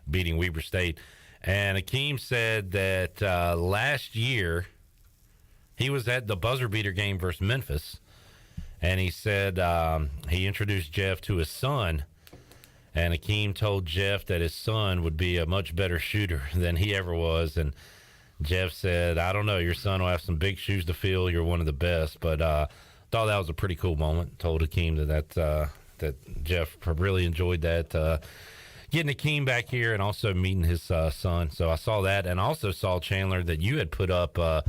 S3: beating Weber State. And Akeem said that last year he was at the buzzer beater game versus Memphis, and he said he introduced Jeff to his son, and Akeem told Jeff that his son would be a much better shooter than he ever was. And Jeff said, I don't know, your son will have some big shoes to fill. You're one of the best. But thought that was a pretty cool moment. Told Akeem that Jeff really enjoyed that. Getting Akeem back here and also meeting his son. So I saw that, and also saw, Chandler, that you had put up a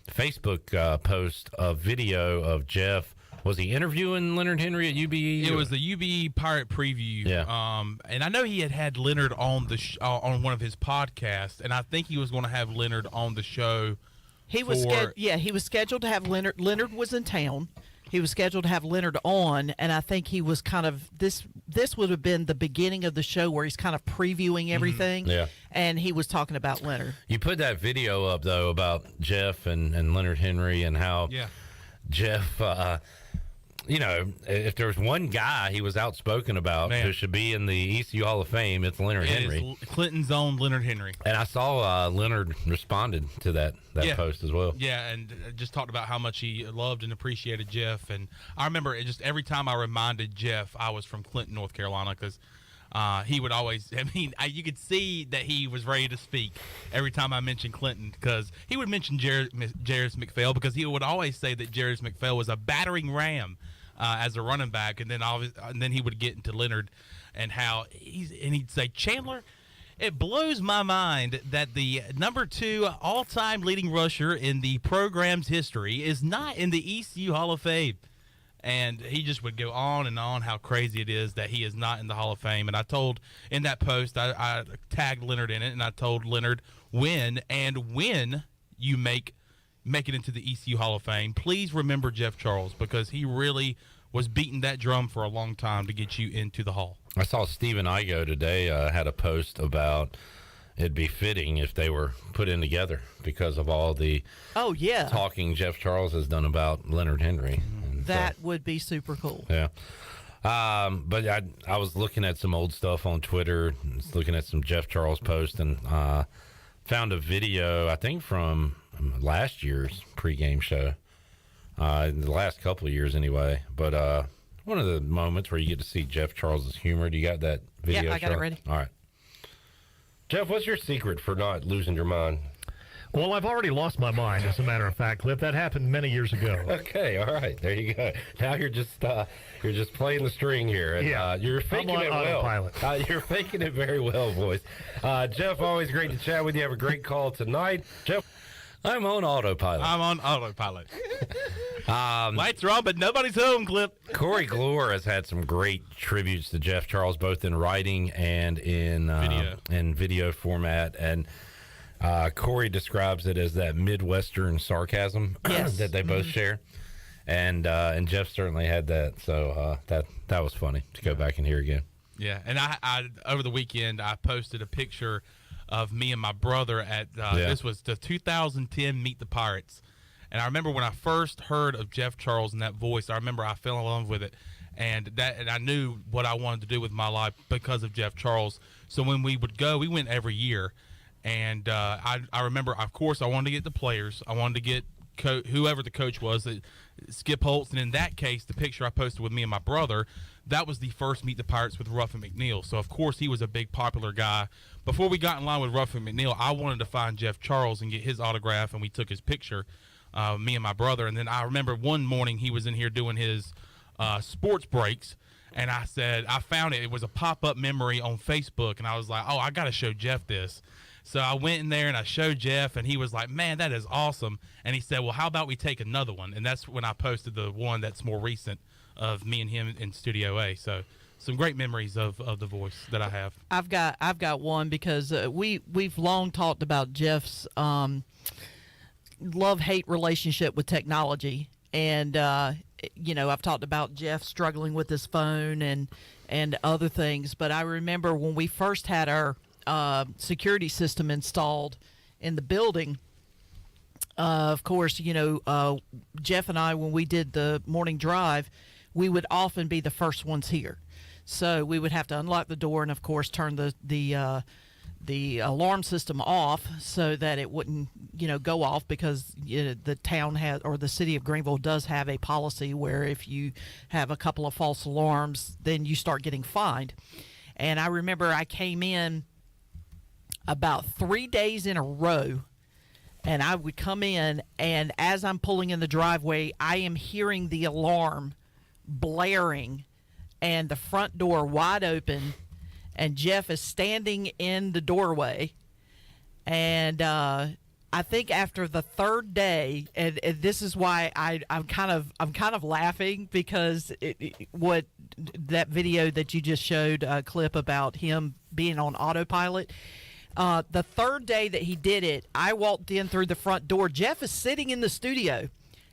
S3: Facebook post, a video of Jeff. Was he interviewing Leonard Henry at UBE?
S11: It was the UBE Pirate Preview.
S3: Yeah.
S11: And I know he had Leonard on the on one of his podcasts, and I think he was going to have Leonard on the show.
S10: He was he was scheduled to have Leonard. Leonard was in town. He was scheduled to have Leonard on, and I think he was kind of this would have been the beginning of the show where he's kind of previewing everything.
S3: Yeah.
S10: And he was talking about Leonard.
S3: You put that video up, though, about Jeff and Leonard Henry and how Jeff, if there was one guy he was outspoken about who should be in the ECU Hall of Fame, it's Leonard Henry.
S11: Is Clinton's own Leonard Henry.
S3: And I saw Leonard responded to that post as well.
S11: Yeah, and just talked about how much he loved and appreciated Jeff. And I remember every time I reminded Jeff I was from Clinton, North Carolina, because he would always, you could see that he was ready to speak every time I mentioned Clinton, because he would mention Jarris McPhail, because he would always say that Jarris McPhail was a battering ram as a running back, and then he would get into Leonard and how he'd say, Chandler, it blows my mind that the number 2 all-time leading rusher in the program's history is not in the ECU Hall of Fame. And he just would go on and on how crazy it is that he is not in the Hall of Fame. And I told in that post, I tagged Leonard in it, and I told Leonard, when you make it into the ECU Hall of Fame, please remember Jeff Charles, because he really was beating that drum for a long time to get you into the Hall.
S3: I saw Stephen Igoe today had a post about it'd be fitting if they were put in together because of all the talking Jeff Charles has done about Leonard Henry.
S10: That would be super cool.
S3: Yeah. But I was looking at some old stuff on Twitter, looking at some Jeff Charles posts, and found a video, I think, from last year's pregame show, in the last couple of years anyway. But one of the moments where you get to see Jeff Charles's humor. Do you got that video?
S10: Yeah, I got it ready.
S3: All right. Jeff, what's your secret for not losing your mind?
S20: Well, I've already lost my mind, as a matter of fact, Cliff. That happened many years ago.
S3: Okay, all right. There you go. Now you're just playing the string here. And, you're faking it well. You're faking it very well, boys. Jeff, always great to chat with you. Have a great call tonight. Jeff, I'm on autopilot.
S11: Lights are on, but nobody's home, Clip.
S3: Corey Glore has had some great tributes to Jeff Charles, both in writing and in video format. And Corey describes it as that Midwestern sarcasm that they both share. And Jeff certainly had that. So that was funny to go back and hear again.
S11: Yeah, and I over the weekend, I posted a picture of me and my brother at this was the 2010 Meet the Pirates. And I remember when I first heard of Jeff Charles and that voice, I remember I fell in love with it. And I knew what I wanted to do with my life because of Jeff Charles. So when we would go, we went every year. And I remember, of course, I wanted to get the players. I wanted to get whoever the coach was, Skip Holtz. And in that case, the picture I posted with me and my brother, that was the first Meet the Pirates with Ruffin McNeil. So, of course, he was a big popular guy. Before we got in line with Ruffin McNeil, I wanted to find Jeff Charles and get his autograph, and we took his picture, me and my brother. And then I remember one morning he was in here doing his sports breaks, and I said, I found it. It was a pop-up memory on Facebook, and I was like, oh, I got to show Jeff this. So I went in there and I showed Jeff, and he was like, man, that is awesome. And he said, well, how about we take another one? And that's when I posted the one that's more recent of me and him in Studio A. So some great memories of the voice that I have.
S10: I've got one because we've long talked about Jeff's love-hate relationship with technology, and I've talked about Jeff struggling with his phone and other things. But I remember when we first had our security system installed in the building. Of course, Jeff and I, when we did the morning drive, we would often be the first ones here. So we would have to unlock the door and, of course, turn the alarm system off so that it wouldn't, go off, because the town has, or the city of Greenville does have a policy where if you have a couple of false alarms, then you start getting fined. And I remember I came in about 3 days in a row, and I would come in, and as I'm pulling in the driveway, I am hearing the alarm blaring and the front door wide open, and Jeff is standing in the doorway. And I think after the third day, and this is why I'm kind of laughing, because what that video that you just showed, a clip about him being on autopilot. The third day that he did it, I walked in through the front door. Jeff is sitting in the studio,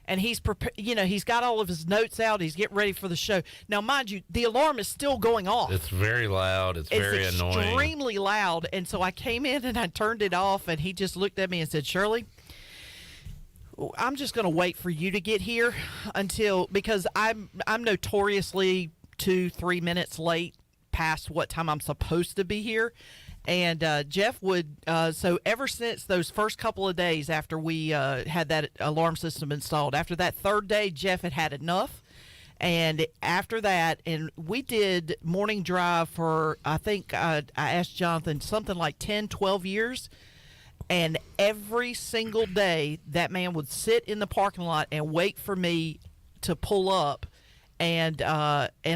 S10: and he's he's got all of his notes out. He's getting ready for the show. Now, mind you, the alarm is still going off.
S3: It's very loud. It's very annoying.
S10: It's extremely loud. And so I came in and I turned it off, and he just looked at me and said, "Shirley, I'm just going to wait for you to get here because I'm notoriously 2-3 minutes late past what time I'm supposed to be here." And Jeff would, so ever since those first couple of days after we had that alarm system installed, after that third day, Jeff had enough. And after that, and we did morning drive for, I think I asked Jonathan, something like 10, 12 years. And every single day, that man would sit in the parking lot and wait for me to pull up and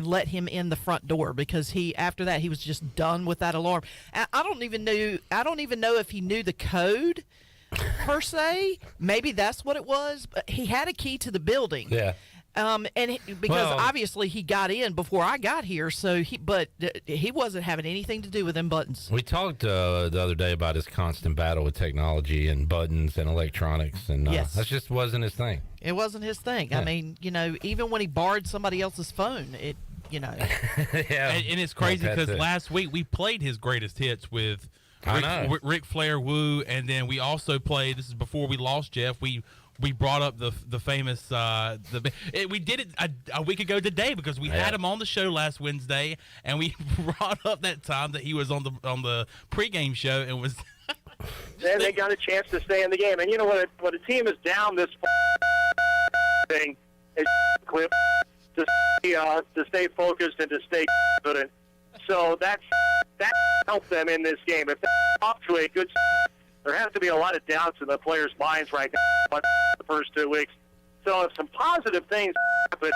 S10: let him in the front door, because after that he was just done with that alarm. I don't even know if he knew the code per se. Maybe that's what it was, but he had a key to the building.
S3: Yeah.
S10: Because obviously he got in before I got here, so he wasn't having anything to do with them buttons.
S3: We talked the other day about his constant battle with technology and buttons and electronics, and
S10: yes.
S3: That just wasn't his thing.
S10: It wasn't his thing.
S3: Yeah.
S10: I mean, even when he borrowed somebody else's phone,
S3: Yeah.
S11: And it's crazy because last week we played his greatest hits with Ric Flair, Woo, and then we also played, this is before we lost Jeff, we brought up the famous we did it a week ago today, because we had him on the show last Wednesday, and we brought up that time that he was on the pregame show and was
S5: then they got a chance to stay in the game. And you know what? When a team is down this thing, it's clip to stay focused and to stay confident. So that helped them in this game. If they're off to a good, there has to be a lot of doubts in the players' minds right now the first 2 weeks. So if some positive things happen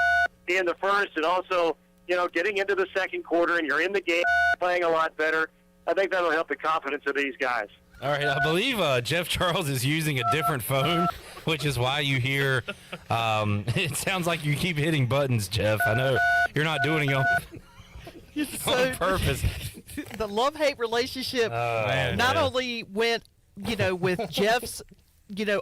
S5: in the first, and also getting into the second quarter, and you're in the game playing a lot better, I think that'll help the confidence of these guys.
S3: All right, I believe Jeff Charles is using a different phone, which is why you hear it sounds like you keep hitting buttons, Jeff. I know you're not doing it on purpose.
S10: The love-hate relationship not only went, with Jeff's,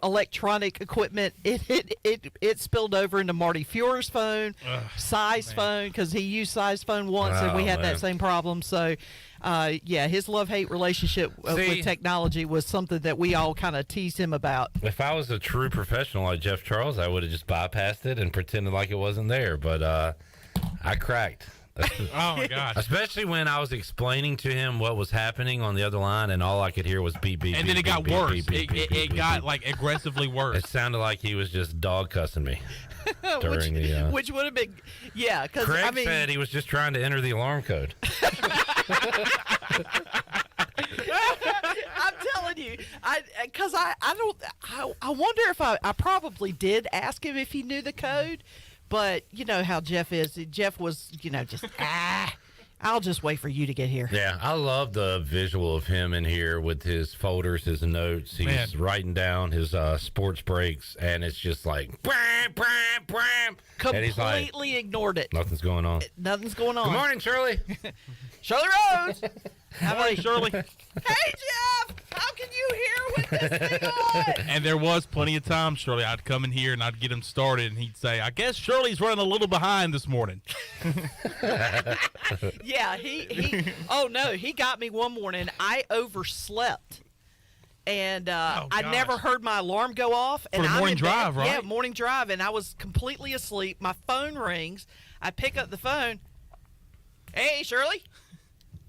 S10: electronic equipment, it spilled over into Marty Fuhrer's phone, Cy's phone, because he used Cy's phone once, and we had that same problem. So, his love-hate relationship with technology was something that we all kind of teased him about.
S3: If I was a true professional like Jeff Charles, I would have just bypassed it and pretended like it wasn't there. But I cracked.
S11: Oh my gosh!
S3: Especially when I was explaining to him what was happening on the other line, and all I could hear was beep beep.
S11: And
S3: beep,
S11: then it
S3: beep,
S11: got
S3: beep,
S11: worse.
S3: Beep, beep, beep,
S11: It got like aggressively worse.
S3: It sounded like he was just dog cussing me during the.
S10: Which would have been, because
S3: Craig said he was just trying to enter the alarm code.
S10: I'm telling you, I wonder if I probably did ask him if he knew the code. But you know how Jeff is. Jeff was, just, I'll just wait for you to get here.
S3: Yeah, I love the visual of him in here with his folders, his notes. He's writing down his sports breaks, and it's just like, bam, bam, And he's like,
S10: Completely ignored it.
S3: nothing's going on.
S10: Nothing's going on.
S3: Good morning, Shirley.
S10: Shirley Rose.
S11: How are you, Shirley?
S10: Hey, Jeff. How can you hear with this thing on?
S11: And there was plenty of times, Shirley, I'd come in here and I'd get him started, and he'd say, I guess Shirley's running a little behind this morning.
S10: Yeah, oh, no, he got me one morning. I overslept. And I never heard my alarm go off.
S11: For the morning drive, right?
S10: Yeah, morning drive. And I was completely asleep. My phone rings. I pick up the phone. Hey, Shirley,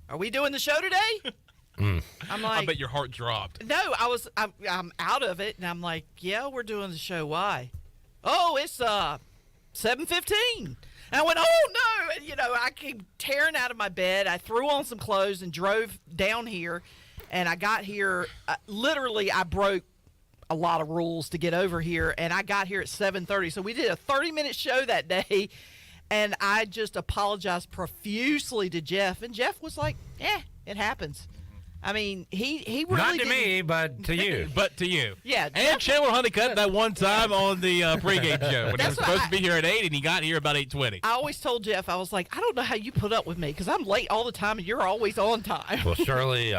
S10: are we doing the show today? I'm like,
S11: I bet your heart dropped.
S10: no, I'm out of it. And I'm like, yeah, we're doing the show. Why? Oh, it's 7:15. And I went, oh, no. And, I came tearing out of my bed. I threw on some clothes and drove down here. And I got here, literally, I broke a lot of rules to get over here. And I got here at 7:30. So we did a 30-minute show that day. And I just apologized profusely to Jeff. And Jeff was like, it happens. I mean, he really
S3: Not to
S10: didn't.
S3: me, but to you.
S11: But to you.
S10: Yeah.
S11: And Chandler Honeycutt that one time on the pregame show when he was supposed to be here at 8 and he got here about 8:20.
S10: I always told Jeff, I was like, I don't know how you put up with me because I'm late all the time and you're always on time.
S3: Well, Shirley,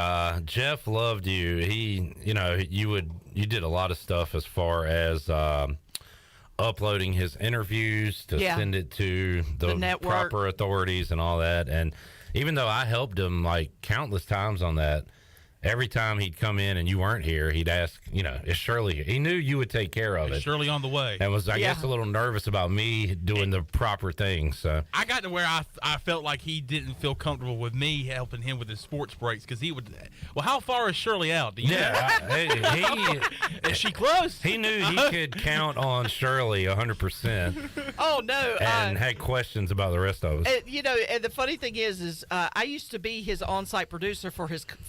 S3: Jeff loved you. He, you did a lot of stuff as far as uploading his interviews to send it to the
S10: network,
S3: proper authorities and all that. And even though I helped him like countless times on that, every time he'd come in and you weren't here, he'd ask, is Shirley here? He knew you would take care of it.
S11: Shirley on the way.
S3: And was, I guess, a little nervous about me doing the proper things. So
S11: I got to where I felt like he didn't feel comfortable with me helping him with his sports breaks because he would. Well, how far is Shirley out? Do you know? Is she close?
S3: He knew he could count on Shirley 100%.
S10: Oh, no.
S3: And had questions about the rest of us.
S10: And the funny thing is I used to be his on-site producer for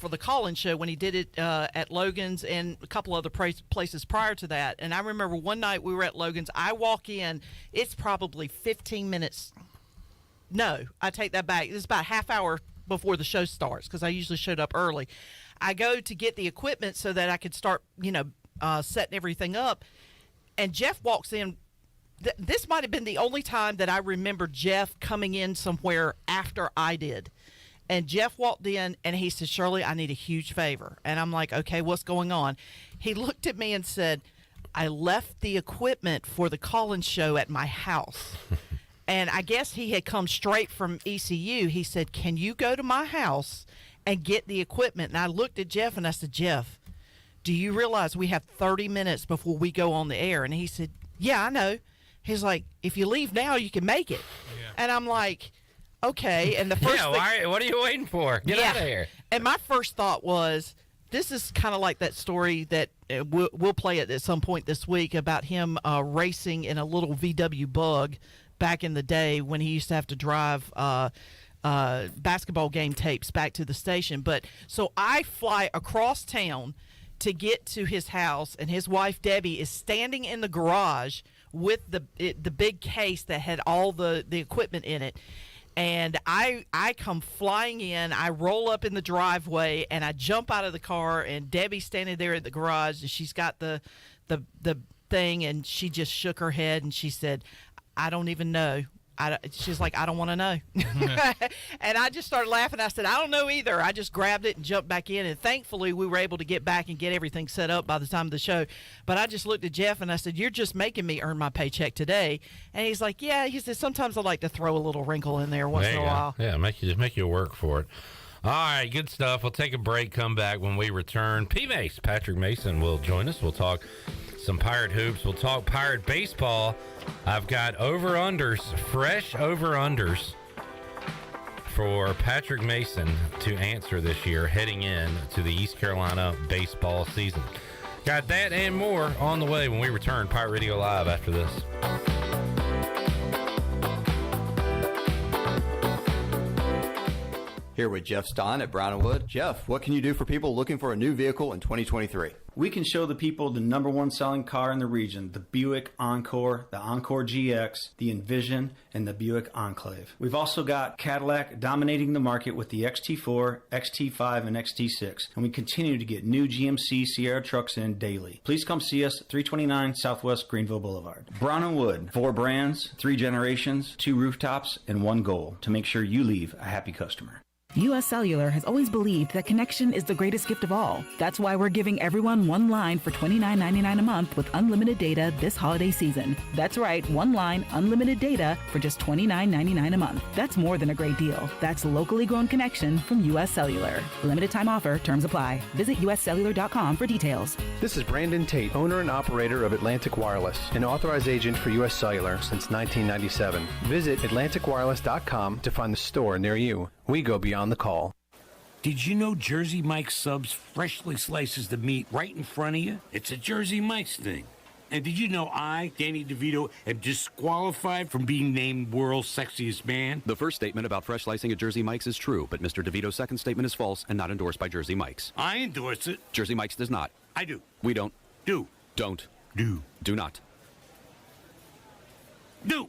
S10: the call-in show when he did it at Logan's and a couple other places prior to that. And I remember one night we were at Logan's. I walk in. It's probably 15 minutes. No, I take that back. It's about a half hour before the show starts because I usually showed up early. I go to get the equipment so that I could start, setting everything up. And Jeff walks in. This might have been the only time that I remember Jeff coming in somewhere after I did. And Jeff walked in and he said, Shirley, I need a huge favor. And I'm like, okay, what's going on? He looked at me and said, I left the equipment for the call-in show at my house. And I guess he had come straight from ECU. He said, can you go to my house and get the equipment? And I looked at Jeff and I said, Jeff, do you realize we have 30 minutes before we go on the air? And he said, yeah, I know. He's like, if you leave now, you can make it. Yeah. And I'm like, okay. And the first thing,
S3: what are you waiting for? Get out of here.
S10: And my first thought was, this is kind of like that story that we'll play it at some point this week about him racing in a little VW Bug back in the day when he used to have to drive basketball game tapes back to the station. But so I fly across town to get to his house, and his wife Debbie is standing in the garage with the big case that had all the equipment in it. And I come flying in, I roll up in the driveway, and I jump out of the car, and Debbie's standing there at the garage, and she's got the thing, and she just shook her head, and she said, I don't even know. She's like, I don't want to know. And I just started laughing. I said, I don't know either. I just grabbed it and jumped back in, and thankfully we were able to get back and get everything set up by the time of the show. But I just looked at Jeff and I said, you're just making me earn my paycheck today. And he's like, yeah. He said, sometimes I like to throw a little wrinkle in there once in a while.
S3: Yeah, make you work for it. All right, good stuff. We'll take a break, come back. When we return, P-Mace, Patrick Mason, will join us. We'll talk some Pirate hoops. We'll talk Pirate baseball. I've got over-unders, fresh over-unders for Patrick Mason to answer this year heading in to the East Carolina baseball season. Got that and more on the way when we return. Pirate Radio Live after this.
S22: Here with Jeff Stein at Brown & Wood. Jeff, what can you do for people looking for a new vehicle in 2023?
S7: We can show the people the number one selling car in the region, the Buick Encore, the Encore GX, the Envision, and the Buick Enclave. We've also got Cadillac dominating the market with the XT4, XT5, and XT6, and we continue to get new GMC Sierra trucks in daily. Please come see us at 329 Southwest Greenville Boulevard. Brown & Wood, 4 brands, 3 generations, 2 rooftops, and 1 goal to make sure you leave a happy customer.
S21: U.S. Cellular has always believed that connection is the greatest gift of all. That's why we're giving everyone one line for $29.99 a month with unlimited data this holiday season. That's right, one line, unlimited data for just $29.99 a month. That's more than a great deal. That's locally grown connection from U.S. Cellular. Limited time offer, terms apply. Visit uscellular.com for details.
S23: This is Brandon Tate, owner and operator of Atlantic Wireless, an authorized agent for U.S. Cellular since 1997. Visit atlanticwireless.com to find the store near you. We go beyond the call.
S8: Did you know Jersey Mike's Subs freshly slices the meat right in front of you? It's a Jersey Mike's thing. And did you know I, Danny DeVito, am disqualified from being named world's sexiest man?
S9: The first statement about fresh slicing at Jersey Mike's is true, but Mr. DeVito's second statement is false and not endorsed by Jersey Mike's.
S8: I endorse it.
S9: Jersey Mike's does not.
S8: I do.
S9: We don't.
S8: Do.
S9: Don't.
S8: Do.
S9: Do not.
S8: Do.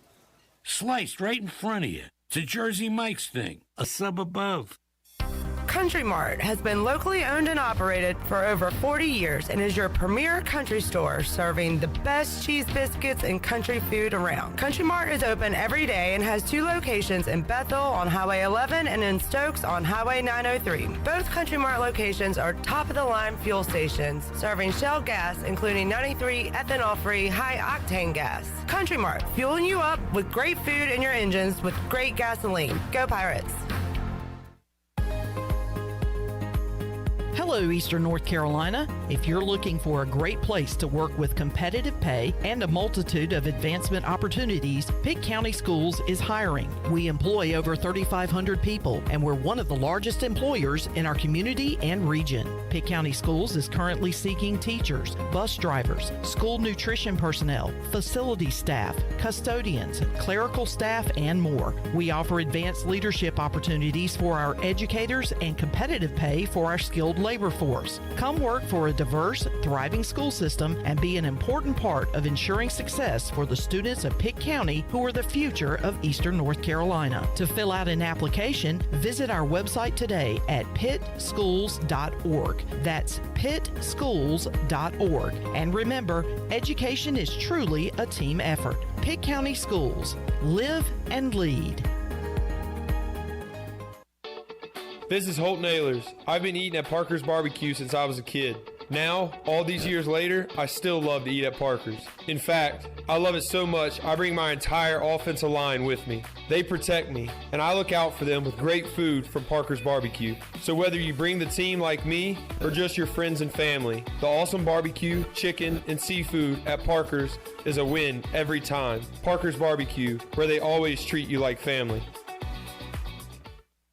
S8: Sliced right in front of you. It's a Jersey Mike's thing. A sub above.
S24: Country Mart has been locally owned and operated for over 40 years and is your premier country store serving the best cheese biscuits and country food around. Country Mart is open every day and has 2 locations in Bethel on Highway 11 and in Stokes on Highway 903. Both Country Mart locations are top-of-the-line fuel stations serving Shell gas, including 93 ethanol-free high-octane gas. Country Mart, fueling you up with great food in your engines with great gasoline. Go Pirates!
S10: Hello, Eastern North Carolina. If you're looking for a great place to work with competitive pay and a multitude of advancement opportunities, Pitt County Schools is hiring. We employ over 3,500 people, and we're one of the largest employers in our community and region. Pitt County Schools is currently seeking teachers, bus drivers, school nutrition personnel, facility staff, custodians, clerical staff, and more. We offer advanced leadership opportunities for our educators and competitive pay for our skilled labor force. Come work for a diverse, thriving school system and be an important part of ensuring success for the students of Pitt County who are the future of Eastern North Carolina. To fill out an application, visit our website today at pittschools.org. That's pittschools.org. And remember, education is truly a team effort. Pitt County Schools. Live and lead.
S12: This is Holt Nailers. I've been eating at Parker's Barbecue since I was a kid. Now, all these years later, I still love to eat at Parker's. In fact, I love it so much, I bring my entire offensive line with me. They protect me, and I look out for them with great food from Parker's Barbecue. So whether you bring the team like me or just your friends and family, the awesome barbecue, chicken, and seafood at Parker's is a win every time. Parker's Barbecue, where they always treat you like family.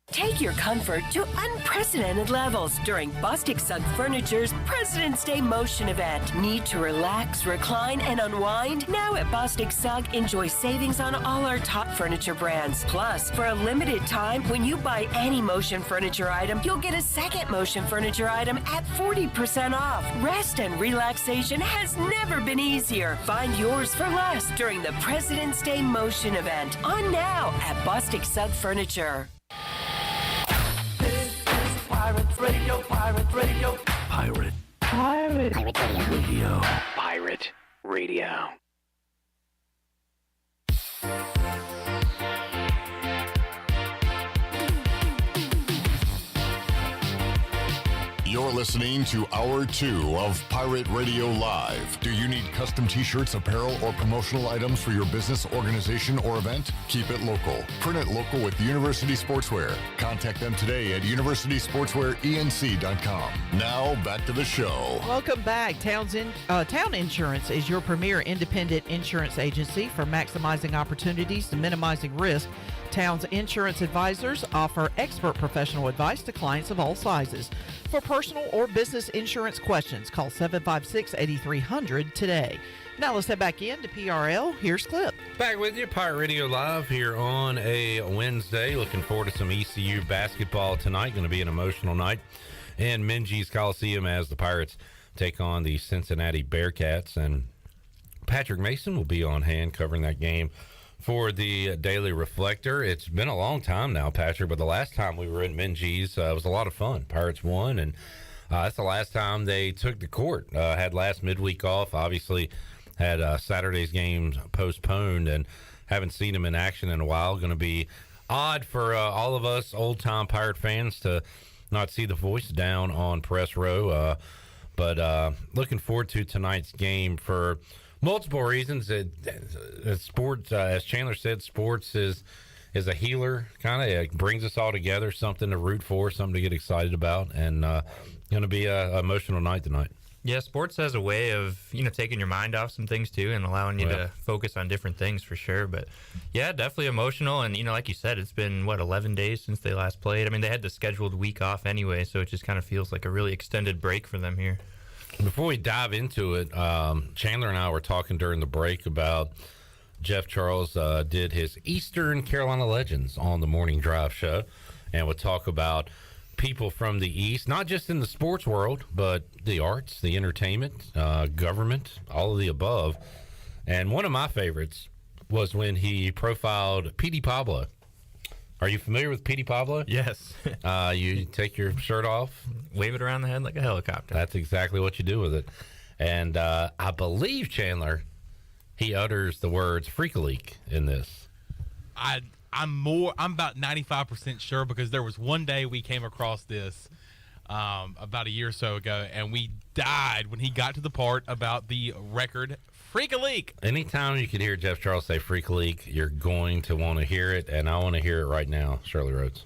S25: Take your comfort to unprecedented levels during Bostic Sugg Furniture's President's Day Motion event. Need to relax, recline, and unwind? Now at Bostic Sugg, enjoy savings on all our top furniture brands. Plus, for a limited time, when you buy any Motion Furniture item, you'll get a second Motion Furniture item at 40% off. Rest and relaxation has never been easier. Find yours for less during the President's Day Motion event. On now at Bostic Sugg Furniture.
S4: Pirate Radio, Pirate Radio.
S8: Pirate.
S4: Pirate.
S8: Pirate Radio.
S4: Pirate Radio.
S6: You're listening to Hour 2 of Pirate Radio Live. Do you need custom t-shirts, apparel, or promotional items for your business, organization, or event? Keep it local. Print it local with University Sportswear. Contact them today at universitysportswearenc.com. Now, back to the show.
S10: Welcome back. Town Insurance is your premier independent insurance agency for maximizing opportunities to minimizing risk. Town's insurance advisors offer expert professional advice to clients of all sizes. For personal personal or business insurance questions. Call 756-8300 today. Now let's head back in to PRL. Here's Clip.
S3: Back with you, Pirate Radio Live here on a Wednesday. Looking forward to some ECU basketball tonight. Going to be an emotional night in Minges Coliseum as the Pirates take on the Cincinnati Bearcats. And Patrick Mason will be on hand covering that game for the Daily Reflector. It's been a long time now, Patrick, but the last time we were in Minges, it was a lot of fun. Pirates won, and that's the last time they took the court. Had last midweek off, obviously had Saturday's games postponed, and haven't seen them in action in a while. Going to be odd for all of us old-time Pirate fans to not see the voice down on press row, but looking forward to tonight's game for multiple reasons. Sports, as Chandler said, sports is a healer, kind of. It brings us all together, something to root for, something to get excited about, and going to be an emotional night tonight.
S2: Yeah, sports has a way of, taking your mind off some things too and allowing you to focus on different things for sure. But yeah, definitely emotional. And, like you said, it's been, 11 days since they last played. I mean, they had the scheduled week off anyway, so it just kind of feels like a really extended break for them here.
S3: Before we dive into it, Chandler and I were talking during the break about Jeff Charles did his Eastern Carolina Legends on the Morning Drive show, and would talk about people from the East, not just in the sports world, but the arts, the entertainment, government, all of the above. And one of my favorites was when he profiled P.D. Pablo. Are you familiar with P.D. Pablo?
S2: Yes.
S3: You take your shirt off,
S2: wave it around the head like a helicopter.
S3: That's exactly what you do with it. And I believe, Chandler, he utters the words freak-a-leak in this.
S11: I'm about 95% sure, because there was one day we came across this about a year or so ago, and we died when he got to the part about the record freak-a-leak.
S3: Anytime you can hear Jeff Charles say freak-a-leak, you're going to want to hear it, and I want to hear it right now. Shirley Rhodes.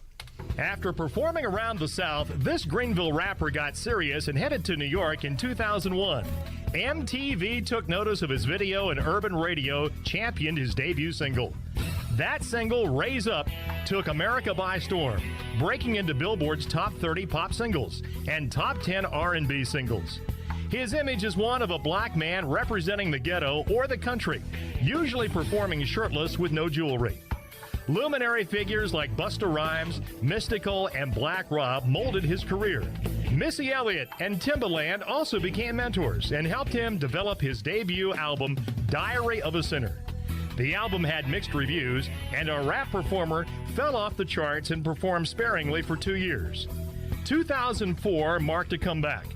S20: After performing around the South, this Greenville rapper got serious and headed to New York in 2001. MTV took notice of his video, and Urban Radio championed his debut single. That single, Raise Up, took America by storm, breaking into Billboard's top 30 pop singles and top 10 R&B singles. His image is one of a black man representing the ghetto or the country, usually performing shirtless with no jewelry. Luminary figures like Busta Rhymes, Mystical, and Black Rob molded his career. Missy Elliott and Timbaland also became mentors and helped him develop his debut album, Diary of a Sinner. The album had mixed reviews, and a rap performer fell off the charts and performed sparingly for 2 years. 2004 marked a comeback,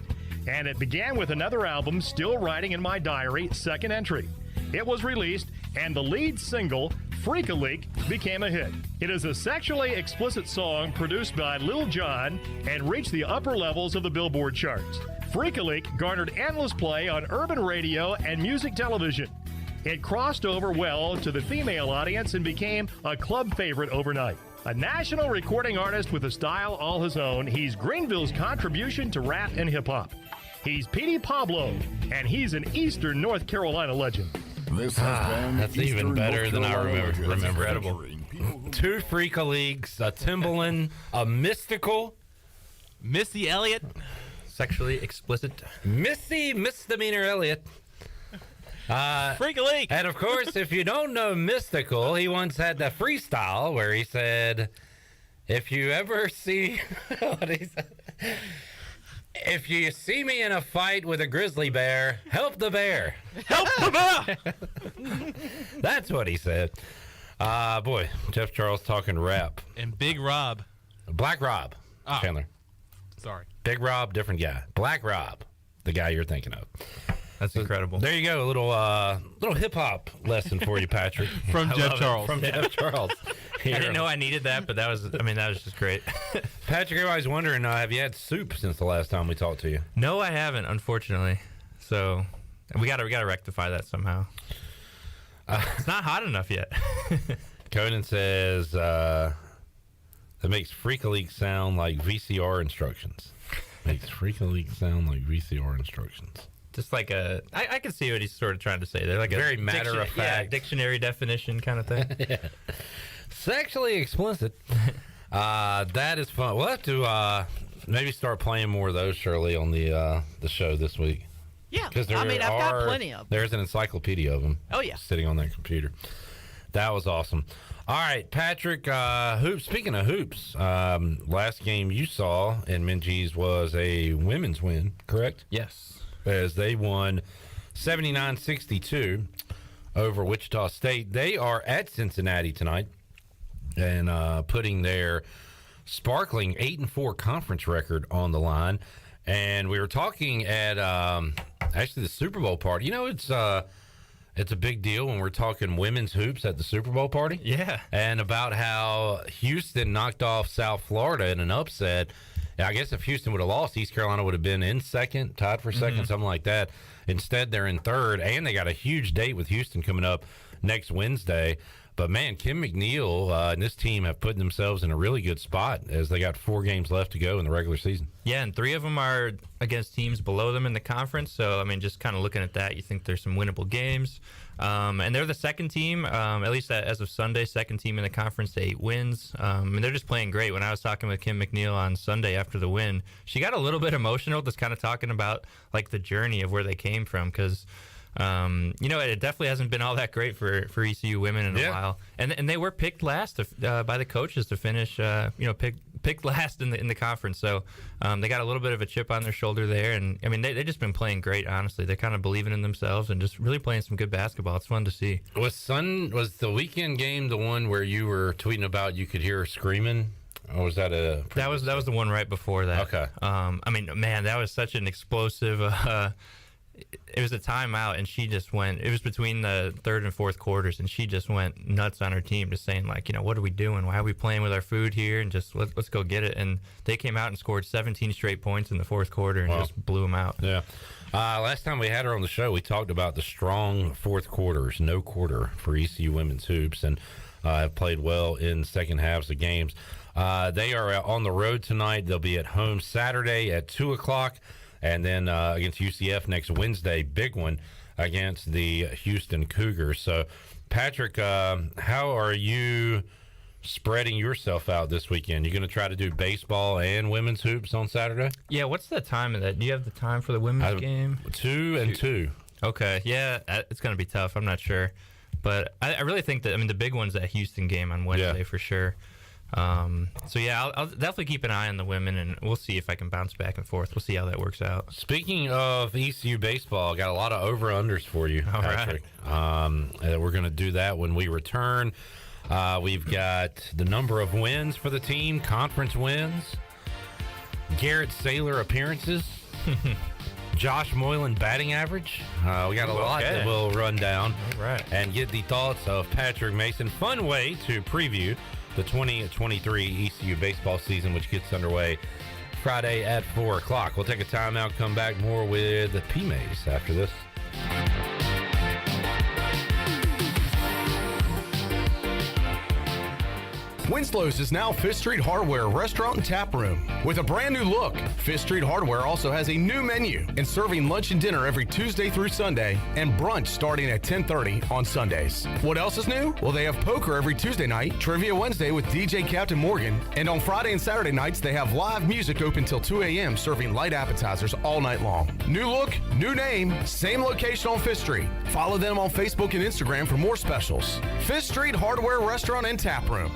S20: and it began with another album, Still Writing in My Diary, second entry. It was released, and the lead single, Freak-a-Leak, became a hit. It is a sexually explicit song produced by Lil Jon and reached the upper levels of the Billboard charts. Freak-a-Leak garnered endless play on urban radio and music television. It crossed over well to the female audience and became a club favorite overnight. A national recording artist with a style all his own, he's Greenville's contribution to rap and hip-hop. He's P.D. Pablo, and he's an Eastern North Carolina legend.
S6: This has been
S3: that's
S6: Eastern
S3: even better
S6: North
S3: than I
S6: Carolina
S3: remember.
S6: Legends.
S3: 2 freak-a-leaks, a Timbaland, a Mystical,
S11: Missy Elliott,
S2: sexually explicit,
S3: Missy Misdemeanor Elliott.
S11: Freak-a-leak.
S3: And of course, if you don't know Mystical, he once had the freestyle where he said, if you ever see what he said, if you see me in a fight with a grizzly bear, help the bear.
S11: Help the bear.
S3: That's what he said. Boy, Jeff Charles talking rap.
S11: And Big Rob.
S3: Black Rob, Chandler.
S11: Sorry.
S3: Big Rob, different guy. Black Rob, the guy you're thinking of.
S2: That's incredible.
S3: There you go, a little hip hop lesson for you, Patrick.
S11: From Jeff Charles.
S3: From Jeff Charles.
S2: I didn't know I needed that, but that was just great.
S3: Patrick, everybody's wondering, have you had soup since the last time we talked to you?
S2: No, I haven't, unfortunately. So we gotta rectify that somehow. It's not hot enough yet.
S3: Conan says that makes Freak-a-Leak sound like VCR instructions. Makes Freak-a-Leak sound like VCR instructions.
S2: Just like I can see what he's sort of trying to say there. Like
S3: very matter of fact.
S2: Dictionary definition kind of thing.
S3: Yeah. Sexually explicit. That is fun. We'll have to Maybe start playing more of those, Shirley, on the show this week.
S10: Yeah,
S3: because
S10: I mean, I've got plenty of them.
S3: There's an encyclopedia of them.
S10: Oh, yeah.
S3: Sitting on that computer. That was awesome. All right, Patrick, hoops. Speaking of hoops, last game you saw in Minji's was a women's win, correct?
S2: Yes.
S3: As they won 79-62 over Wichita State. They are at Cincinnati tonight and putting their sparkling 8-4 conference record on the line. And we were talking at actually the Super Bowl party. You know, it's a big deal when we're talking women's hoops at the Super Bowl party.
S2: Yeah.
S3: And about how Houston knocked off South Florida in an upset. I guess if Houston would have lost, East Carolina would have been in second, tied for second, something like that. Instead, they're in third, and they got a huge date with Houston coming up next Wednesday. But, man, Kim McNeil and this team have put themselves in a really good spot as they got 4 games left to go in the regular season.
S2: Yeah, and 3 of them are against teams below them in the conference. So, I mean, just kind of looking at that, you think there's some winnable games. And they're the second team, at least as of Sunday, second team in the conference to 8 wins. And they're just playing great. When I was talking with Kim McNeil on Sunday after the win, she got a little bit emotional just kind of talking about, like, the journey of where they came from because – you know, it definitely hasn't been all that great for ECU women in a while, and they were picked last by the coaches to finish, picked last in the conference. So they got a little bit of a chip on their shoulder there, and I mean they just been playing great. Honestly, they're kind of believing in themselves and just really playing some good basketball. It's fun to see.
S3: Was the weekend game the one where you were tweeting about you could hear her screaming? Or was that
S2: that was the one right before that?
S3: Okay.
S2: I mean, man, that was such an explosive. It was a timeout, and she just went. It was between the third and fourth quarters, and she just went nuts on her team, just saying like, you know, what are we doing? Why are we playing with our food here? And just let's go get it. And they came out and scored 17 straight points in the fourth quarter and just blew them out.
S3: Yeah. Last time we had her on the show, we talked about the strong fourth quarters, no quarter for ECU women's hoops, and have played well in second halves of games. They are on the road tonight. They'll be at home Saturday at 2:00. And then against UCF next Wednesday, big one against the Houston Cougars. So, Patrick, how are you spreading yourself out this weekend? You going to try to do baseball and women's hoops on Saturday?
S2: Yeah, what's the time of that? Do you have the time for the women's game?
S3: 2 and 2.
S2: Okay, yeah, it's going to be tough. I'm not sure. But I really think that, I mean, the big one's that Houston game on Wednesday for sure. So yeah, I'll definitely keep an eye on the women, and we'll see if I can bounce back and forth. We'll see how that works out.
S3: Speaking of ECU baseball, got a lot of over-unders for you, Patrick. Right. We're going to do that when we return. We've got the number of wins for the team, conference wins, Garrett Saylor appearances, Josh Moylan batting average. We got a lot that we'll run down and get the thoughts of Patrick Mason. Fun way to preview the 2023 ECU baseball season, which gets underway Friday at 4:00. We'll take a timeout, come back more with the P-Mays after this.
S1: Winslow's is now Fifth Street Hardware Restaurant and Tap Room. With a brand new look, Fifth Street Hardware also has a new menu and serving lunch and dinner every Tuesday through Sunday and brunch starting at 10:30 on Sundays. What else is new? Well, they have poker every Tuesday night, Trivia Wednesday with DJ Captain Morgan, and on Friday and Saturday nights they have live music open till 2 a.m. serving light appetizers all night long. New look, new name, same location on Fifth Street. Follow them on Facebook and Instagram for more specials. Fifth Street Hardware Restaurant and Tap Room.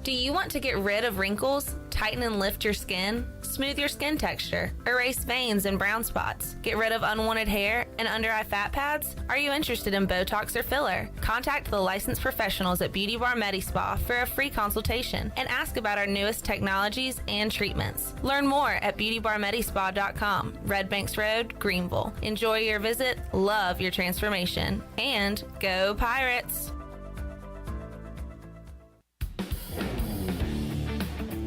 S13: Do you want to get rid of wrinkles, tighten and lift your skin, smooth your skin texture, erase veins and brown spots, get rid of unwanted hair and under-eye fat pads? Are you interested in Botox or filler? Contact the licensed professionals at Beauty Bar Medi-Spa for a free consultation and ask about our newest technologies and treatments. Learn more at beautybarmedispa.com, Red Banks Road, Greenville. Enjoy your visit, love your transformation, and go Pirates!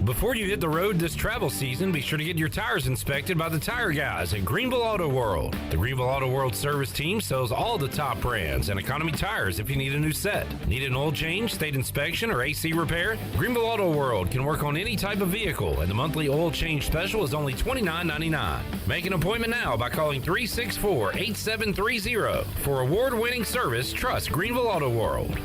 S3: Before you hit the road this travel season, be sure to get your tires inspected by the tire guys at Greenville Auto World. The Greenville Auto World service team sells all the top brands and economy tires if you need a new set. Need an oil change, state inspection, or AC repair? Greenville Auto World can work on any type of vehicle, and the monthly oil change special is only $29.99. Make an appointment now by calling 364-8730. For award-winning service, trust Greenville Auto World.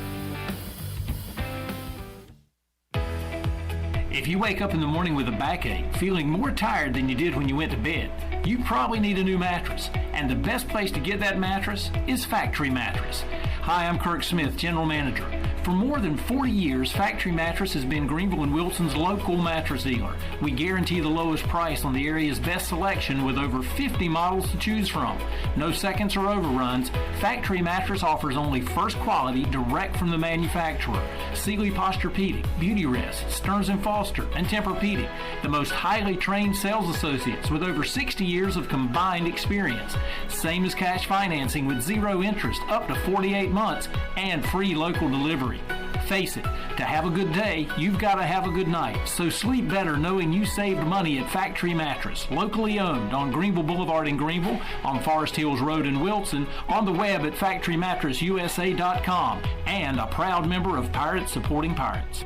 S14: If you wake up in the morning with a backache, feeling more tired than you did when you went to bed, you probably need a new mattress. And the best place to get that mattress is Factory Mattress. Hi, I'm Kirk Smith, General Manager. For more than 40 years, Factory Mattress has been Greenville and Wilson's local mattress dealer. We guarantee the lowest price on the area's best selection with over 50 models to choose from. No seconds or overruns. Factory Mattress offers only first quality direct from the manufacturer. Sealy Posturepedic, Beauty Rest, Stearns & Foster, and Tempur-Pedic. The most highly trained sales associates with over 60 years of combined experience. Same as cash financing with zero interest up to 48 months and free local delivery. Face it, to have a good day, you've got to have a good night. So sleep better knowing you saved money at Factory Mattress, locally owned on Greenville Boulevard in Greenville, on Forest Hills Road in Wilson, on the web at factorymattressusa.com, and a proud member of Pirates Supporting Pirates.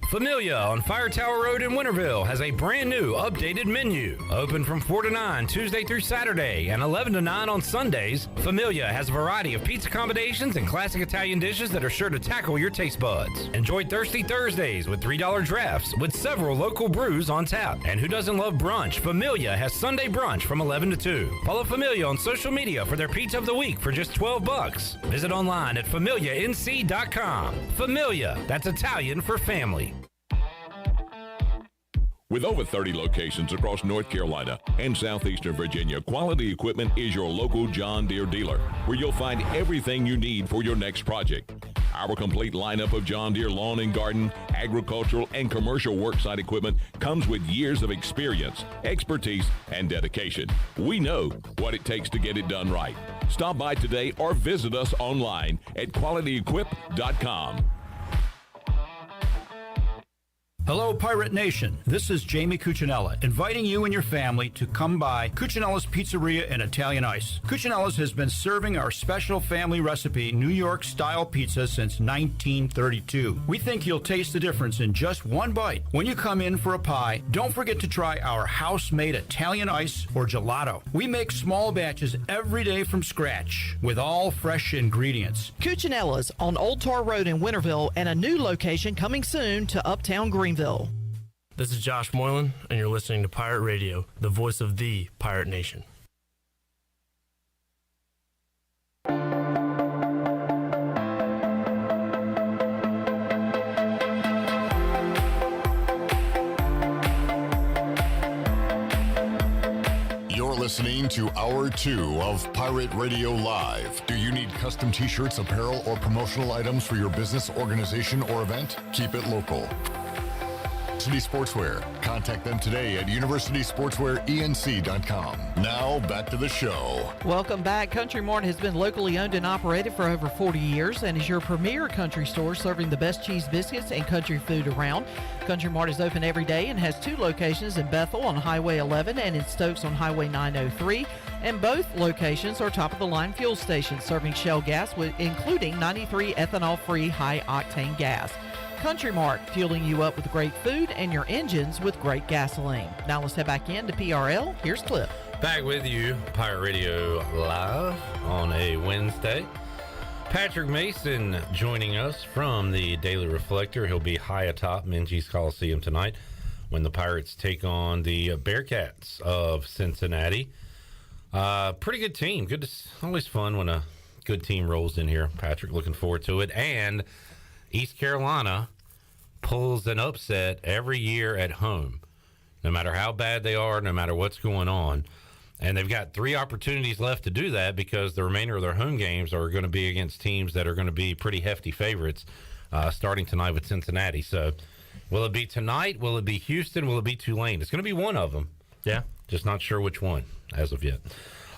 S1: Familia on Fire Tower Road in Winterville has a brand new updated menu. Open from 4 to 9 Tuesday through Saturday and 11 to 9 on Sundays, Familia has a variety of pizza combinations and classic Italian dishes that are sure to tackle your taste buds. Enjoy Thirsty Thursdays with $3 drafts with several local brews on tap. And who doesn't love brunch? Familia has Sunday brunch from 11 to 2. Follow Familia on social media for their pizza of the week for just $12. Visit online at familianc.com. Familia, that's Italian for family.
S15: With over 30 locations across North Carolina and southeastern Virginia, Quality Equipment is your local John Deere dealer, where you'll find everything you need for your next project. Our complete lineup of John Deere lawn and garden, agricultural, and commercial worksite equipment comes with years of experience, expertise, and dedication. We know what it takes to get it done right. Stop by today or visit us online at qualityequip.com.
S16: Hello, Pirate Nation. This is Jamie Cuccinella, inviting you and your family to come by Cuccinella's Pizzeria and Italian Ice. Cuccinella's has been serving our special family recipe New York-style pizza since 1932. We think you'll taste the difference in just one bite. When you come in for a pie, don't forget to try our house-made Italian ice or gelato. We make small batches every day from scratch with all fresh ingredients.
S10: Cuccinella's on Old Tar Road in Winterville and a new location coming soon to Uptown Greenville.
S17: This is Josh Moylan, and you're listening to Pirate Radio, the voice of the Pirate Nation.
S6: You're listening to Hour 2 of Pirate Radio Live. Do you need custom t-shirts, apparel, or promotional items for your business, organization, or event? Keep it local. University Sportswear. Contact them today at universitysportswearenc.com. Now, back to the show.
S10: Welcome back. Country Mart has been locally owned and operated for over 40 years and is your premier country store serving the best cheese biscuits and country food around. Country Mart is open every day and has two locations in Bethel on Highway 11 and in Stokes on Highway 903. And both locations are top-of-the-line fuel stations serving Shell gas, including 93 ethanol-free high-octane gas. Country Mart, fueling you up with great food and your engines with great gasoline. Now let's head back into PRL. Here's Cliff.
S3: Back with you, Pirate Radio Live on a Wednesday. Patrick Mason joining us from the Daily Reflector. He'll be high atop Minges Coliseum tonight when the Pirates take on the Bearcats of Cincinnati. Pretty good team. Always fun when a good team rolls in here. Patrick, looking forward to it. And East Carolina pulls an upset every year at home, no matter how bad they are, no matter what's going on. And they've got 3 opportunities left to do that because the remainder of their home games are going to be against teams that are going to be pretty hefty favorites starting tonight with Cincinnati. So will it be tonight? Will it be Houston? Will it be Tulane? It's going to be one of them.
S2: Yeah.
S3: Just not sure which one as of yet.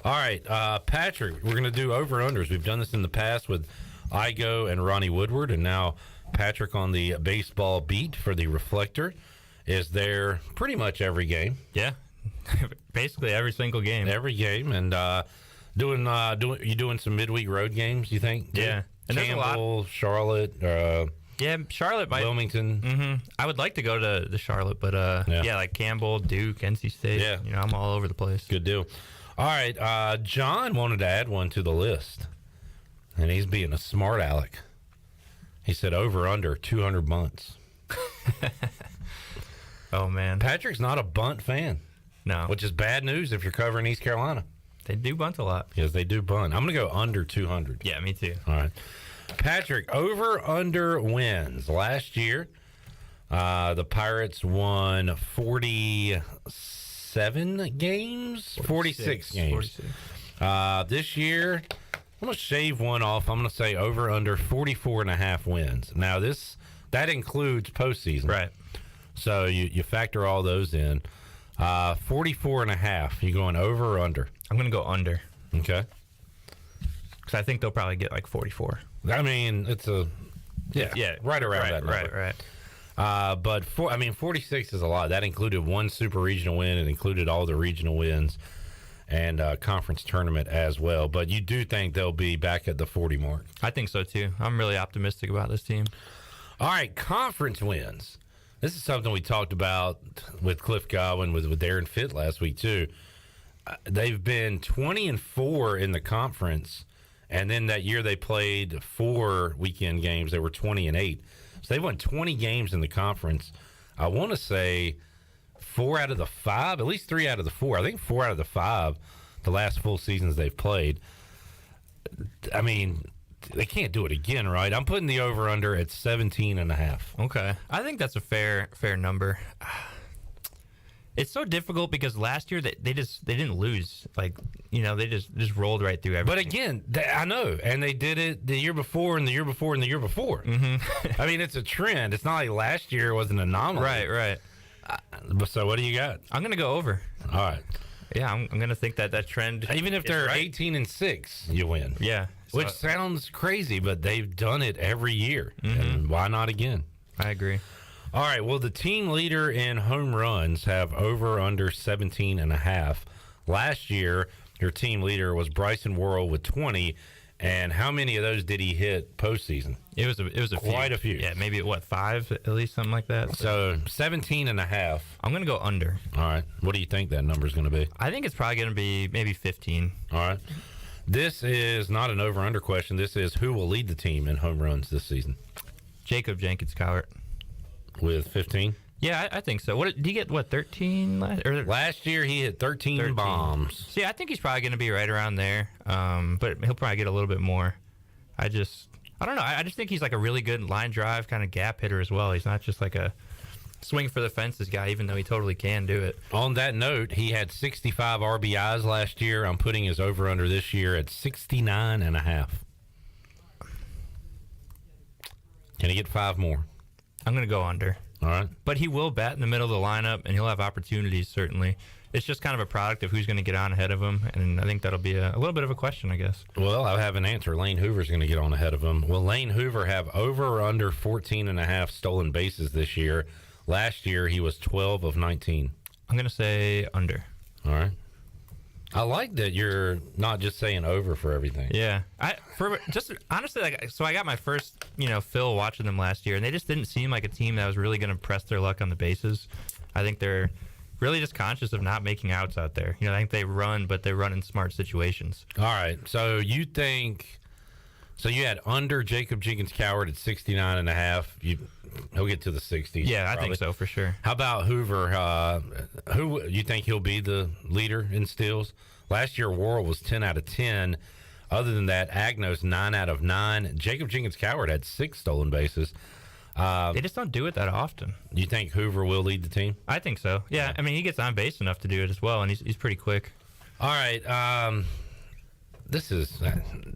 S3: All right, Patrick, we're going to do over-unders. We've done this in the past with Igoe and Ronnie Woodward, and now Patrick on the baseball beat for the Reflector is there pretty much every game.
S2: Yeah, basically every single game.
S3: Every game, and doing some midweek road games. You think?
S2: Yeah,
S3: and Campbell, Charlotte.
S2: Yeah, Charlotte,
S3: Wilmington.
S2: Mm-hmm. I would like to go to the Charlotte, but yeah, like Campbell, Duke, NC State.
S3: Yeah,
S2: I'm all over the place.
S3: Good deal. All right, John wanted to add one to the list. And he's being a smart aleck. He said over under 200 months.
S2: Oh, man.
S3: Patrick's not a bunt fan.
S2: No.
S3: Which is bad news if you're covering East Carolina.
S2: They do bunt a lot.
S3: Yes, they do bunt. I'm going to go under 200.
S2: Yeah, me too.
S3: All right. Patrick, over wins. Last year, the Pirates won 47 games? 46 games.
S2: 46.
S3: This year, I'm going to shave one off. I'm going to say over 44.5 wins. Now, that includes postseason.
S2: Right.
S3: So you factor all those in. 44.5. You going over or under?
S2: I'm going to go under.
S3: Okay.
S2: Because I think they'll probably get like 44.
S3: I mean, it's right around that number.
S2: Right.
S3: But 46 is a lot. That included one super regional win. It included all the regional wins and conference tournament as well. But you do think they'll be back at the 40 mark?
S2: I think so too. I'm really optimistic about this team.
S3: All right, conference wins. This is something we talked about with Cliff Godwin, with Darren Fitt last week too. They've been 20-4 in the conference, and then that year they played 4 weekend games. They were 20-8. So they won 20 games in the conference. I want to say 4 out of the 5, at least 3 out of the 4. I think 4 out of the 5, the last full seasons they've played. I mean, they can't do it again, right? I'm putting the over-under at 17.5.
S2: Okay. I think that's a fair number. It's so difficult because last year they didn't lose. Like, they just rolled right through everything.
S3: But again, I know, and they did it the year before and the year before and the year before.
S2: Mm-hmm.
S3: I mean, it's a trend. It's not like last year was an anomaly.
S2: Right.
S3: So what do you got?
S2: I'm going to go over.
S3: All right.
S2: Yeah, I'm going to think that trend.
S3: Even if they're
S2: right.
S3: 18-6, you win.
S2: Yeah.
S3: Which sounds crazy, but they've done it every year.
S2: Mm-hmm.
S3: And why not again?
S2: I agree.
S3: All right, well, the team leader in home runs have under 17.5. Last year, your team leader was Bryson Worrell with 20. And how many of those did he hit postseason?
S2: It was
S3: quite a few.
S2: Yeah, maybe 5 at least, something like that.
S3: So 17.5.
S2: I'm going to go under.
S3: All right. What do you think that number is going to be?
S2: I think it's probably going to be maybe 15.
S3: All right. This is not an over-under question. This is who will lead the team in home runs this season.
S2: Jacob Jenkins Cowart.
S3: With 15?
S2: Yeah, I think so. What did he get? 13
S3: last year? He hit 13 bombs.
S2: See, I think he's probably going to be right around there. But he'll probably get a little bit more. I don't know. I just think he's like a really good line drive kind of gap hitter as well. He's not just like a swing for the fences guy, even though he totally can do it.
S3: On that note, he had 65 RBIs last year. I'm putting his over-under this year at 69.5. Can he get 5 more?
S2: I'm going to go under.
S3: All right.
S2: But he will bat in the middle of the lineup, and he'll have opportunities, certainly. It's just kind of a product of who's going to get on ahead of him, and I think that'll be a little bit of a question, I guess.
S3: Well, I have an answer. Lane Hoover's going to get on ahead of him. Will Lane Hoover have over or under 14.5 stolen bases this year? Last year, he was 12 of 19.
S2: I'm going to say under.
S3: All right. I like that you're not just saying over for everything.
S2: Yeah. Honestly, so I got my first, fill watching them last year, and they just didn't seem like a team that was really going to press their luck on the bases. I think they're really just conscious of not making outs out there. I think they run, but they run in smart situations.
S3: All right. So you had under Jacob Jenkins Cowart at 69.5. He'll get to the 60s.
S2: Yeah,
S3: probably.
S2: I think so for sure.
S3: How about Hoover? Who you think he'll be the leader in steals? Last year, Worrell was 10 out of 10. Other than that, Agnos 9 out of 9. Jacob Jenkins Cowart had 6 stolen bases.
S2: They just don't do it that often.
S3: You think Hoover will lead the team?
S2: I think so. Yeah, I mean, he gets on base enough to do it as well, and he's pretty quick.
S3: All right.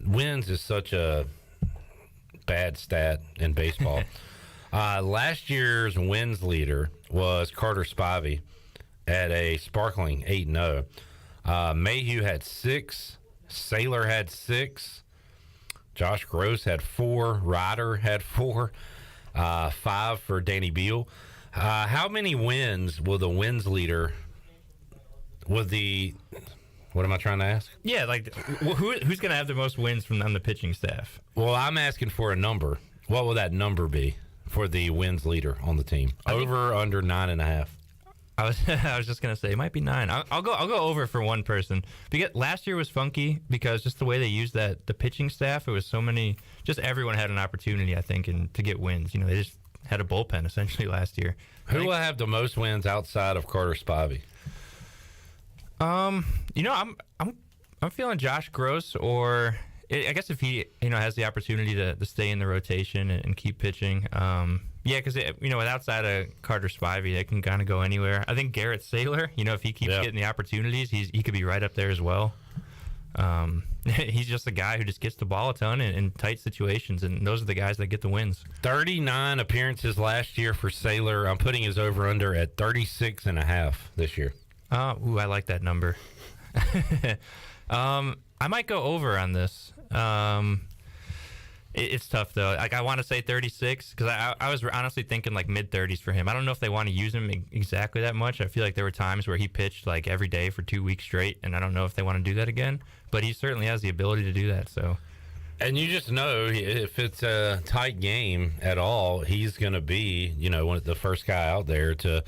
S3: Wins is such a bad stat in baseball. Last year's wins leader was Carter Spivey at a sparkling 8-0. Mayhew had 6. Saylor had 6. Josh Gross had 4. Ryder had 4. 5 for Danny Beal. How many wins will the wins leader what am I trying to ask?
S2: Yeah, like who's going to have the most wins on the pitching staff?
S3: Well, I'm asking for a number. What will that number be for the wins leader on the team? Over, under 9.5.
S2: I was just gonna say it might be 9. I'll go over for one person because last year was funky because just the way they used the pitching staff. It was so many. Just everyone had an opportunity, I think, to get wins. They had a bullpen essentially last year.
S3: Who will have the most wins outside of Carter Spivey?
S2: I'm feeling Josh Gross, or I guess if he has the opportunity to stay in the rotation and keep pitching. Because with outside of Carter Spivey, they can kind of go anywhere. I think Garrett Saylor, if he keeps getting the opportunities, he could be right up there as well. He's just a guy who just gets the ball a ton in tight situations, and those are the guys that get the wins. 39 appearances last year for Saylor. I'm putting his over-under at 36.5 this year. I like that number. I might go over on this. It's tough, though. I want to say 36 because I was honestly thinking like mid-30s for him. I don't know if they want to use him exactly that much. I feel like there were times where he pitched like every day for 2 weeks straight, and I don't know if they want to do that again. But he certainly has the ability to do that. So,
S3: and you just know if it's a tight game at all, he's going to be one of the first guy out there to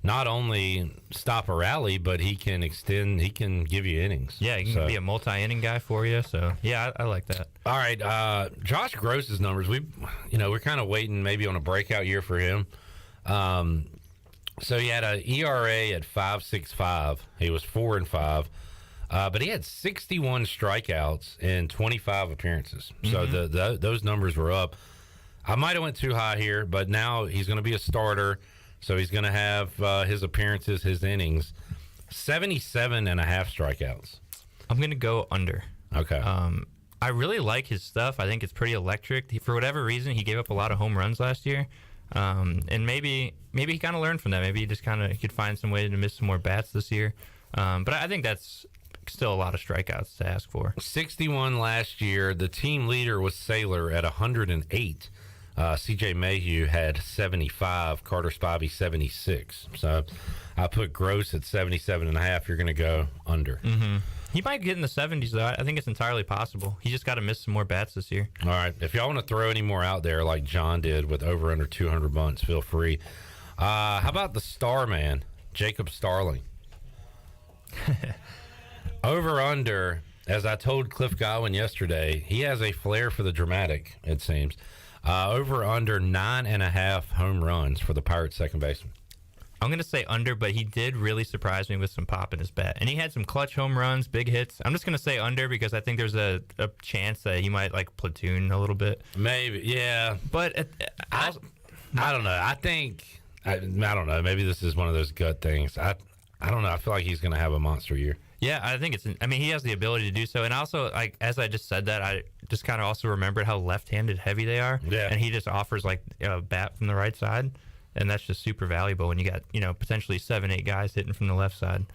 S3: not only stop a rally, but he can give you innings.
S2: Yeah, he can be a multi-inning guy for you. So, yeah, I like that.
S3: All right, Josh Gross's numbers. We're kind of waiting maybe on a breakout year for him. So he had an ERA at 5.65. He was 4-5. But he had 61 strikeouts in 25 appearances. So those numbers were up. I might have went too high here, but now he's going to be a starter. So he's going to have his appearances, his innings, 77.5 strikeouts.
S2: I'm going to go under.
S3: Okay.
S2: I really like his stuff. I think it's pretty electric. For whatever reason, he gave up a lot of home runs last year. And maybe he kind of learned from that. Maybe he just he could find some way to miss some more bats this year. But I think that's still a lot of strikeouts to ask for.
S3: 61 last year. The team leader was Saylor at 108. C.J. Mayhew had 75, Carter Spivey 76. So I put Gross at 77.5. You're going to go under.
S2: Mm-hmm. He might get in the 70s, though. I think it's entirely possible. He just got to miss some more bats this year.
S3: All right. If y'all want to throw any more out there like John did with over under 200 bunts, feel free. How about the star man, Jacob Starling? Over under, as I told Cliff Godwin yesterday, he has a flair for the dramatic, it seems. Over under 9.5 home runs for the Pirates second baseman.
S2: I'm going to say under, but he did really surprise me with some pop in his bat. And he had some clutch home runs, big hits. I'm just going to say under because I think there's a chance that he might platoon a little bit.
S3: Maybe, yeah.
S2: But
S3: I don't know. I don't know. Maybe this is one of those gut things. I don't know. I feel like he's going to have a monster year.
S2: Yeah, I think he has the ability to do so. And also, as I just said that, I just kind of also remembered how left-handed heavy they are.
S3: Yeah.
S2: And he just offers, a bat from the right side. And that's just super valuable when you got, potentially 7-8 guys hitting from the left side.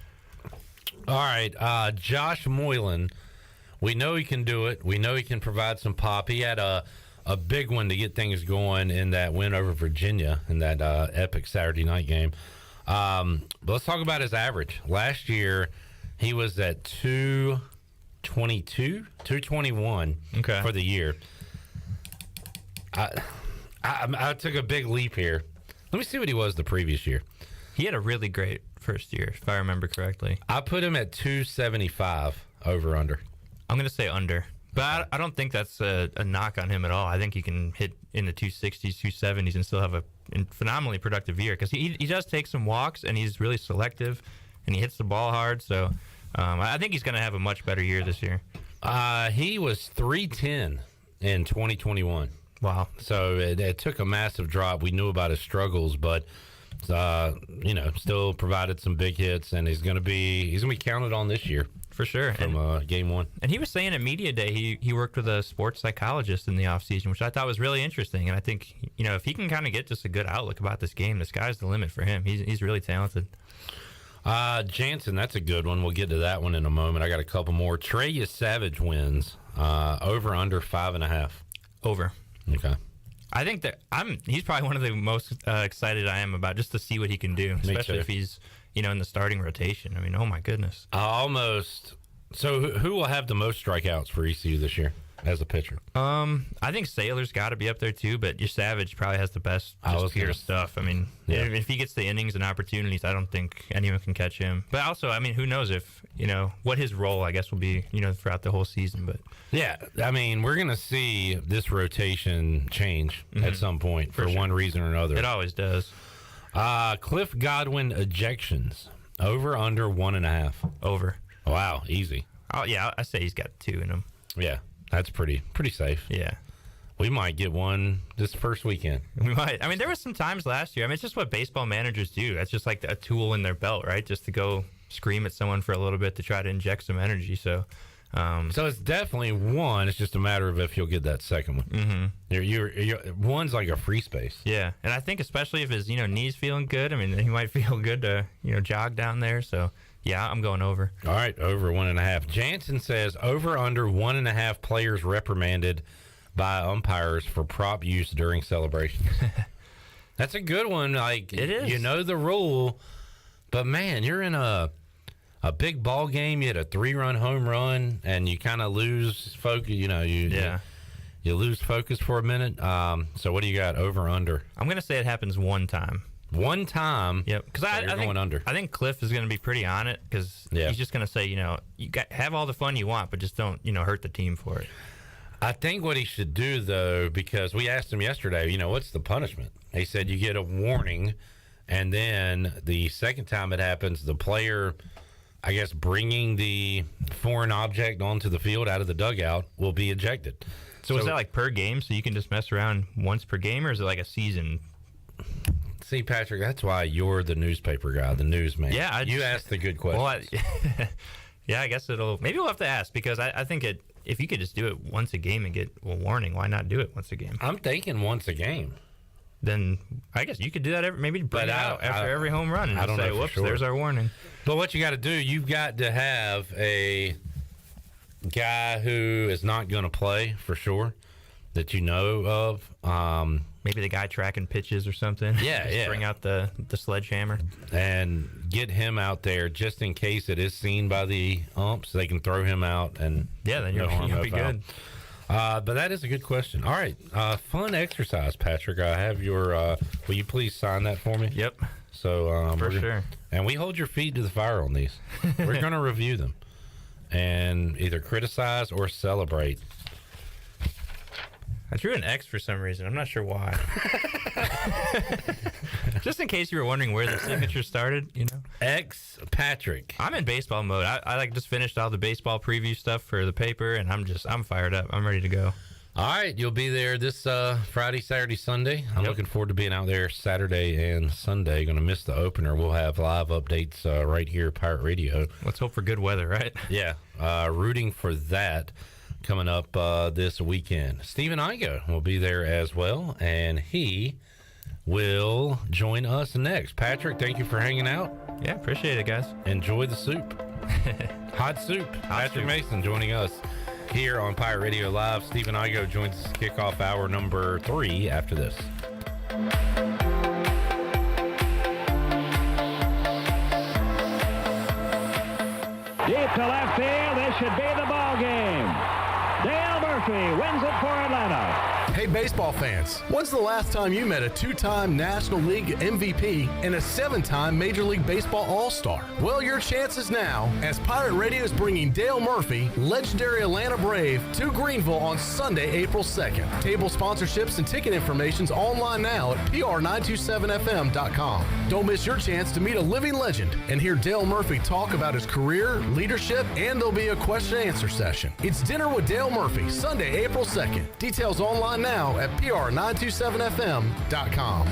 S3: All right. Josh Moylan, we know he can do it. We know he can provide some pop. He had a big one to get things going in that win over Virginia in that epic Saturday night game. But let's talk about his average. Last year, he was at 221 for the year. I took a big leap here. Let me see what he was the previous year.
S2: He had a really great first year, if I remember correctly.
S3: I put him at 275 over under.
S2: I'm going to say under. But I don't think that's a knock on him at all. I think he can hit in the 260s, 270s and still have a phenomenally productive year because he does take some walks and he's really selective and he hits the ball hard. So I think he's going to have a much better year this year.
S3: He was 310 in 2021.
S2: Wow.
S3: So it took a massive drop. We knew about his struggles, but still provided some big hits, and he's going to be counted on this year
S2: for sure
S3: from game one.
S2: And he was saying at media day he worked with a sports psychologist in the offseason, which I thought was really interesting. And I think if he can kind of get just a good outlook about this game, the sky's the limit for him. He's really talented.
S3: Jansen, that's a good one. We'll get to that one in a moment. I got a couple more. Trey Savage wins over under 5.5.
S2: Over.
S3: Okay.
S2: I think that he's probably one of the most excited I am about just to see what he can do, especially if he's in the starting rotation. I mean, oh my goodness.
S3: So who will have the most strikeouts for ECU this year? as a pitcher?
S2: I think Saylor's got to be up there too, but your Savage probably has the best just pure stuff. I mean, if he gets the innings and opportunities, I don't think anyone can catch him. But also, I mean, who knows if, what his role, I guess, will be, throughout the whole season. But
S3: yeah, I mean, we're going to see this rotation change at some point for one reason or another.
S2: It always does.
S3: Cliff Godwin ejections. Over, under 1.5.
S2: Over.
S3: Wow, easy.
S2: Oh, yeah, I say he's got 2 in him.
S3: Yeah, that's pretty safe.
S2: Yeah.
S3: We might get one this first weekend.
S2: We might. I mean, there was some times last year. I mean, it's just what baseball managers do. That's just like a tool in their belt, right? Just to go scream at someone for a little bit to try to inject some energy. So
S3: it's definitely one. It's just a matter of if you'll get that second one. Mm-hmm. One's like a free space.
S2: Yeah, and I think especially if his knees feeling good. I mean, he might feel good to jog down there. So yeah, I'm going over.
S3: All right, over 1.5. Jansen says over under 1.5 players reprimanded by umpires for prop use during celebrations. That's a good one. Like,
S2: it is.
S3: You know the rule, but man, you're in a big ball game. You had a 3-run home run, and you kind of lose focus. You lose focus for a minute. So what do you got? Over, under?
S2: I'm gonna say it happens one time.
S3: One time.
S2: Yep. Because I think
S3: under.
S2: I think Cliff is going to be pretty on it because he's just going to say, you have all the fun you want, but just don't, hurt the team for it.
S3: I think what he should do, though, because we asked him yesterday, what's the punishment? He said you get a warning, and then the second time it happens, the player, I guess, bringing the foreign object onto the field out of the dugout will be ejected.
S2: So is that like per game, so you can just mess around once per game, or is it like a season?
S3: See, Patrick, that's why you're the newspaper guy, the newsman.
S2: Yeah,
S3: you asked the good questions.
S2: Well, yeah, I guess maybe we'll have to ask because I think if you could just do it once a game and get a warning, why not do it once a game?
S3: I'm thinking once a game.
S2: Then I guess you could do that maybe bring it out after every home run and just say, whoops, there's our warning.
S3: But what you got to do, you've got to have a guy who is not going to play for sure that you know of.
S2: Maybe the guy tracking pitches or something.
S3: Yeah,
S2: Bring out the sledgehammer.
S3: And get him out there just in case it is seen by the umps. They can throw him out. And
S2: then you'll be good.
S3: But that is a good question. All right. Fun exercise, Patrick. I have your will you please sign that for me?
S2: Yep.
S3: So
S2: for sure.
S3: And we hold your feet to the fire on these. We're going to review them and either criticize or celebrate.
S2: I drew an X for some reason. I'm not sure why. Just in case you were wondering where the signature started,
S3: X Patrick.
S2: I'm in baseball mode. I just finished all the baseball preview stuff for the paper, and I'm fired up. I'm ready to go.
S3: All right, you'll be there this Friday, Saturday, Sunday. I'm looking forward to being out there Saturday and Sunday. Going to miss the opener. We'll have live updates right here at Pirate Radio.
S2: Let's hope for good weather, right?
S3: Yeah, rooting for that. Coming up this weekend. Stephen Igoe will be there as well, and he will join us next. Patrick, thank you for hanging out.
S2: Yeah, appreciate it, guys.
S3: Enjoy the soup. Hot soup. Patrick Mason joining us here on Pirate Radio Live. Stephen Igoe joins us kickoff hour number 3 after this.
S4: Deep to left field. This should be the ball game. Dale Murphy wins it for Atlanta.
S1: Hey, baseball fans, when's the last time you met a 2-time National League MVP and a 7-time Major League Baseball All-Star? Well, your chance is now, as Pirate Radio is bringing Dale Murphy, legendary Atlanta Brave, to Greenville on Sunday, April 2nd. Table sponsorships and ticket information's online now at pr927fm.com. Don't miss your chance to meet a living legend and hear Dale Murphy talk about his career, leadership, and there'll be a question-and-answer session. It's Dinner with Dale Murphy, Sunday, April 2nd. Details online now at pr927fm.com.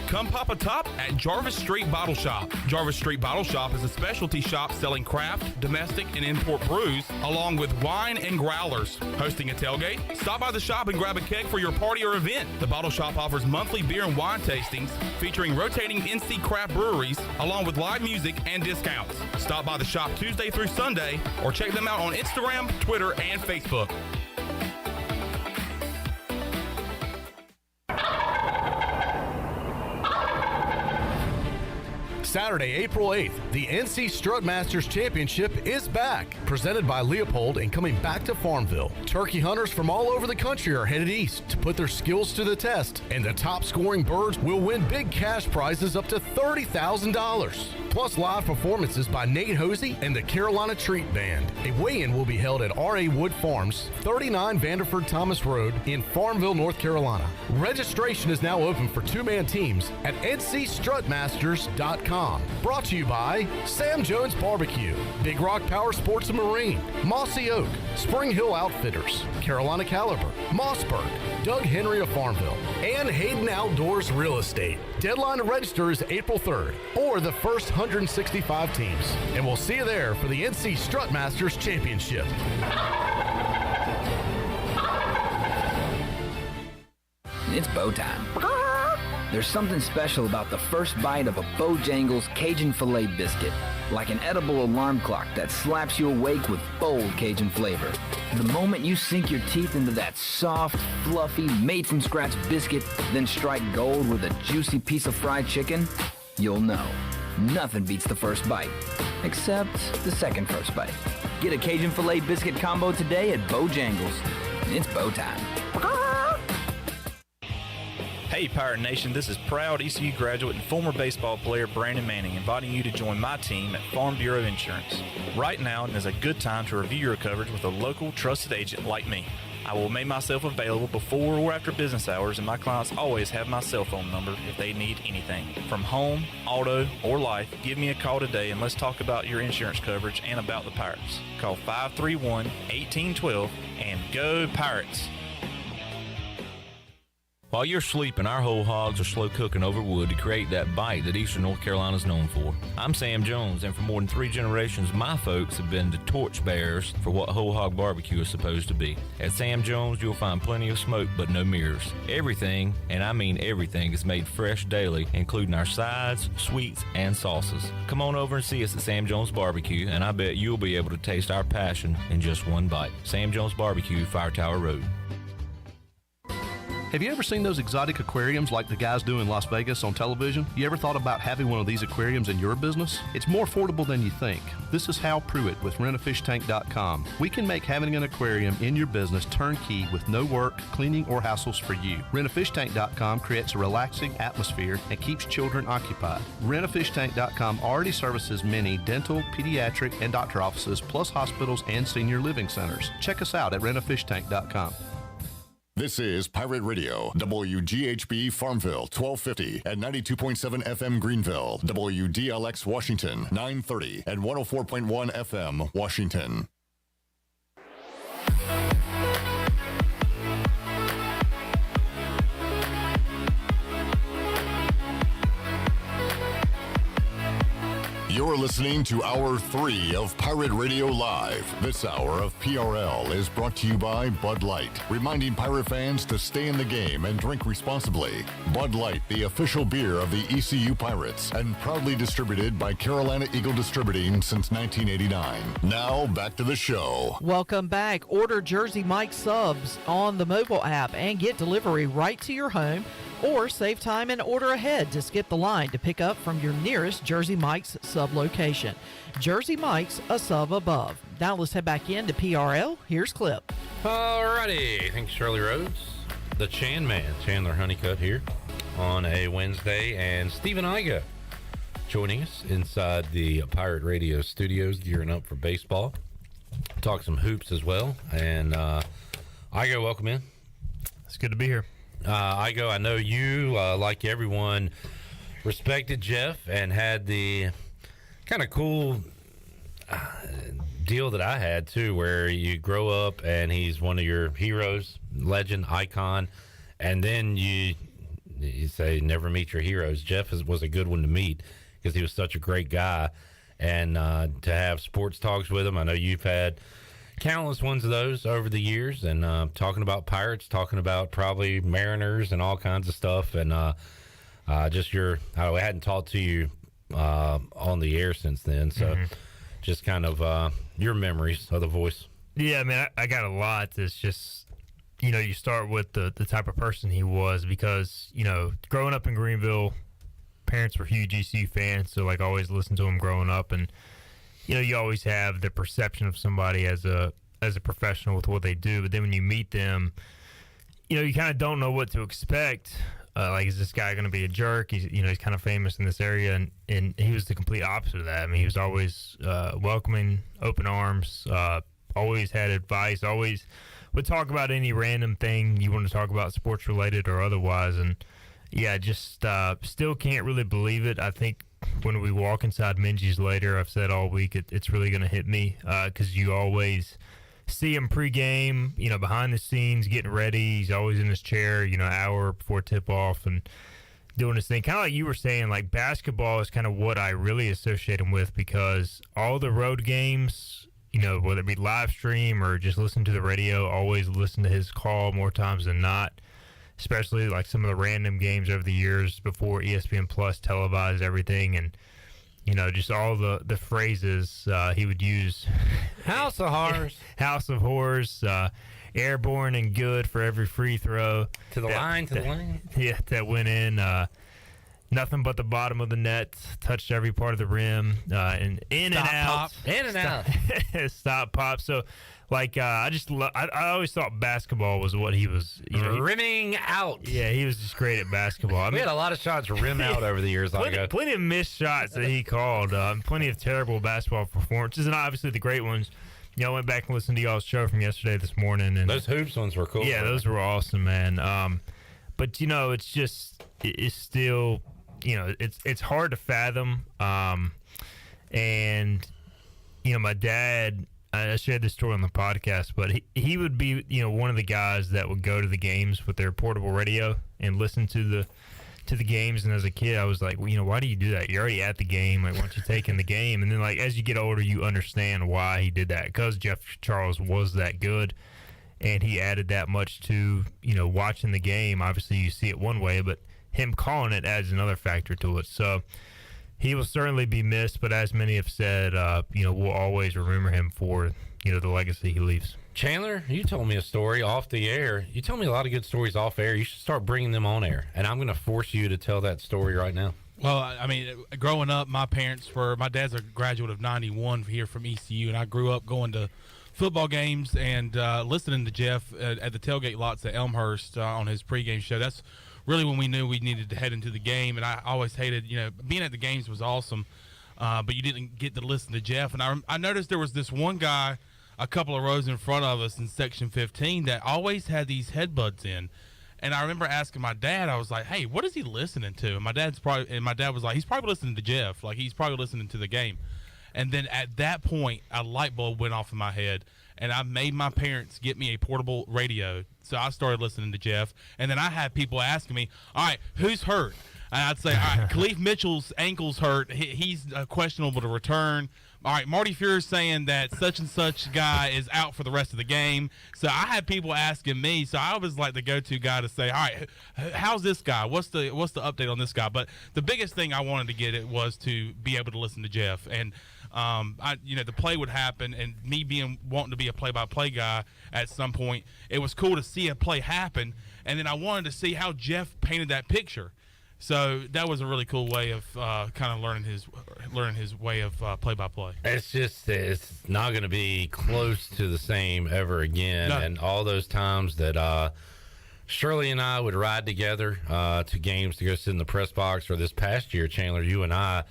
S11: Come pop a top at Jarvis Street Bottle Shop. Jarvis Street Bottle Shop is a specialty shop selling craft, domestic, and import brews, along with wine and growlers. Hosting a tailgate? Stop by the shop and grab a keg for your party or event. The Bottle Shop offers monthly beer and wine tastings, featuring rotating NC craft breweries, along with live music and discounts. Stop by the shop Tuesday through Sunday, or check them out on Instagram, Twitter, and Facebook.
S1: Saturday, April 8th, the NC Strutmasters Championship is back, presented by Leopold and coming back to Farmville. Turkey hunters from all over the country are headed east to put their skills to the test, and the top scoring birds will win big cash prizes up to $30,000. Plus live performances by Nate Hosey and the Carolina Treat Band. A weigh-in will be held at R.A. Wood Farms, 39 Vanderford Thomas Road in Farmville, North Carolina. Registration is now open for two-man teams at ncstrutmasters.com. Brought to you by Sam Jones Barbecue, Big Rock Power Sports and Marine, Mossy Oak, Spring Hill Outfitters, Carolina Caliber, Mossberg, Doug Henry of Farmville, and Hayden Outdoors Real Estate. Deadline to register is April 3rd, or the first 165 teams. And we'll see you there for the NC Strutmasters Championship.
S5: It's bow time. There's something special about the first bite of a Bojangles Cajun Filet biscuit. Like an edible alarm clock that slaps you awake with bold Cajun flavor. The moment you sink your teeth into that soft, fluffy, made-from-scratch biscuit, then strike gold with a juicy piece of fried chicken, you'll know. Nothing beats the first bite, except the second first bite. Get a Cajun Filet biscuit combo today at Bojangles. It's bow time.
S7: Hey Pirate Nation, this is proud ECU graduate and former baseball player Brandon Manning inviting you to join my team at Farm Bureau Insurance. Right now is a good time to review your coverage with a local trusted agent like me. I will make myself available before or after business hours, and my clients always have my cell phone number if they need anything. From home, auto, or life, give me a call today and let's talk about your insurance coverage and about the Pirates. Call 531-1812 and go Pirates!
S18: While you're sleeping, our whole hogs are slow cooking over wood to create that bite that Eastern North Carolina is known for. I'm Sam Jones, and for more than 3 generations, my folks have been the torchbearers for what whole hog barbecue is supposed to be. At Sam Jones, you'll find plenty of smoke, but no mirrors. Everything, and I mean everything, is made fresh daily, including our sides, sweets, and sauces. Come on over and see us at Sam Jones Barbecue, and I bet you'll be able to taste our passion in just one bite. Sam Jones Barbecue, Fire Tower Road.
S19: Have you ever seen those exotic aquariums like the guys do in Las Vegas on television? You ever thought about having one of these aquariums in your business? It's more affordable than you think. This is Hal Pruitt with rentafishtank.com. We can make having an aquarium in your business turnkey with no work, cleaning, or hassles for you. Rentafishtank.com creates a relaxing atmosphere and keeps children occupied. Rentafishtank.com already services many dental, pediatric, and doctor offices, plus hospitals and senior living centers. Check us out at rentafishtank.com.
S6: This is Pirate Radio, WGHB Farmville, 1250 and 92.7 FM Greenville, WDLX Washington, 930 and 104.1 FM Washington. You're listening to Hour 3 of Pirate Radio Live. This hour of PRL is brought to you by Bud Light, reminding Pirate fans to stay in the game and drink responsibly. Bud Light, the official beer of the ECU Pirates, and proudly distributed by Carolina Eagle Distributing since 1989. Now, back to the show.
S10: Welcome back. Order Jersey Mike subs on the mobile app and get delivery right to your home, or save time and order ahead to skip the line to pick up from your nearest Jersey Mike's sub location. Jersey Mike's, a sub above. Now let's head back into PRL. Here's Clip.
S3: Alrighty. Thanks, Shirley Rhodes. The Chan Man, Chandler Honeycutt here on a Wednesday, and Stephen Igoe joining us inside the Pirate Radio studios, gearing up for baseball. Talk some hoops as well. And Igoe, welcome in.
S22: It's good to be here.
S3: Igoe, I know you, like everyone, respected Jeff and had the kind of cool deal that I had, too, where you grow up and he's one of your heroes, legend, icon, and then you say never meet your heroes. Jeff was a good one to meet because he was such a great guy, and to have sports talks with him, I know you've had countless ones of those over the years, and talking about Pirates, talking about probably Mariners and all kinds of stuff, and just I hadn't talked to you on the air since then, so just kind of your memories of the voice.
S22: Yeah, I mean, I got a lot. It's just, you start with the type of person he was, because, growing up in Greenville, parents were huge ECU fans, so like always listened to them growing up, and you always have the perception of somebody as a professional with what they do, but then when you meet them, you kind of don't know what to expect. Like, is this guy going to be a jerk? He's kind of famous in this area, and he was the complete opposite of that. I mean, he was always welcoming, open arms, always had advice, always would talk about any random thing you want to talk about, sports related or otherwise. And yeah, just still can't really believe it. I think when we walk inside Minji's later, I've said all week, it's really going to hit me because you always see him pregame, behind the scenes, getting ready. He's always in his chair, an hour before tip-off and doing his thing. Kind of like you were saying, like basketball is kind of what I really associate him with because all the road games, whether it be live stream or just listen to the radio, always listen to his call more times than not, especially like some of the random games over the years before ESPN Plus televised everything. And just all the phrases he would use.
S3: House of Horrors.
S22: House of Horrors. Airborne and good for every free throw.
S3: To the lane.
S22: Yeah, that went in. Nothing but the bottom of the net. Touched every part of the rim. And in
S3: Stop,
S22: and out.
S3: pop. In and out.
S22: Stop, pop. So, like, I always thought basketball was what he was.
S3: Rimming out.
S22: Yeah, he was just great at basketball. I
S3: We
S22: mean,
S3: had a lot of shots rim out over the years.
S22: Plenty of missed shots that he called. Plenty of terrible basketball performances, and obviously the great ones. I went back and listened to y'all's show from yesterday, this morning, and
S3: those hoops ones were cool.
S22: Yeah, those were awesome, man. But it's just it's still it's hard to fathom. And my dad. I shared this story on the podcast, but he would be, one of the guys that would go to the games with their portable radio and listen to the games. And as a kid, I was like, well, why do you do that? You're already at the game. Like, why don't you take in the game? And then, like, as you get older, you understand why he did that, because Jeff Charles was that good, and he added that much to, watching the game. Obviously, you see it one way, but him calling it adds another factor to it. So he will certainly be missed, but as many have said, we'll always remember him for, the legacy he leaves.
S3: Chandler, you told me a story off the air. You told me a lot of good stories off air. You should start bringing them on air, and I'm going to force you to tell that story right now.
S11: Well, I mean, growing up, my dad's a graduate of 91 here from ECU, and I grew up going to football games and listening to Jeff at the tailgate lots at Elmhurst on his pregame show. That's really when we knew we needed to head into the game, and I always hated, being at the games was awesome, but you didn't get to listen to Jeff. And I noticed there was this one guy a couple of rows in front of us in section 15 that always had these headbuds in. And I remember asking my dad, I was like, hey, what is he listening to? And my dad was like, he's probably listening to Jeff. Like, he's probably listening to the game. And then at that point, a light bulb went off in my head, and I made my parents get me a portable radio. So I started listening to Jeff, and then I had people asking me, all right, who's hurt? And I'd say, all right, Khalif Mitchell's ankle's hurt. He's questionable to return. All right, Marty Fuhr's saying that such and such guy is out for the rest of the game. So I had people asking me. So I was like the go-to guy to say, all right, how's this guy? What's the update on this guy? But the biggest thing I wanted to get it was to be able to listen to Jeff. And the play would happen, and me wanting to be a play-by-play guy at some point, it was cool to see a play happen, and then I wanted to see how Jeff painted that picture. So that was a really cool way of kind of learning his way of play-by-play.
S3: It's not going to be close to the same ever again. No. And all those times that Shirley and I would ride together to games to go sit in the press box, or this past year, Chandler, you and I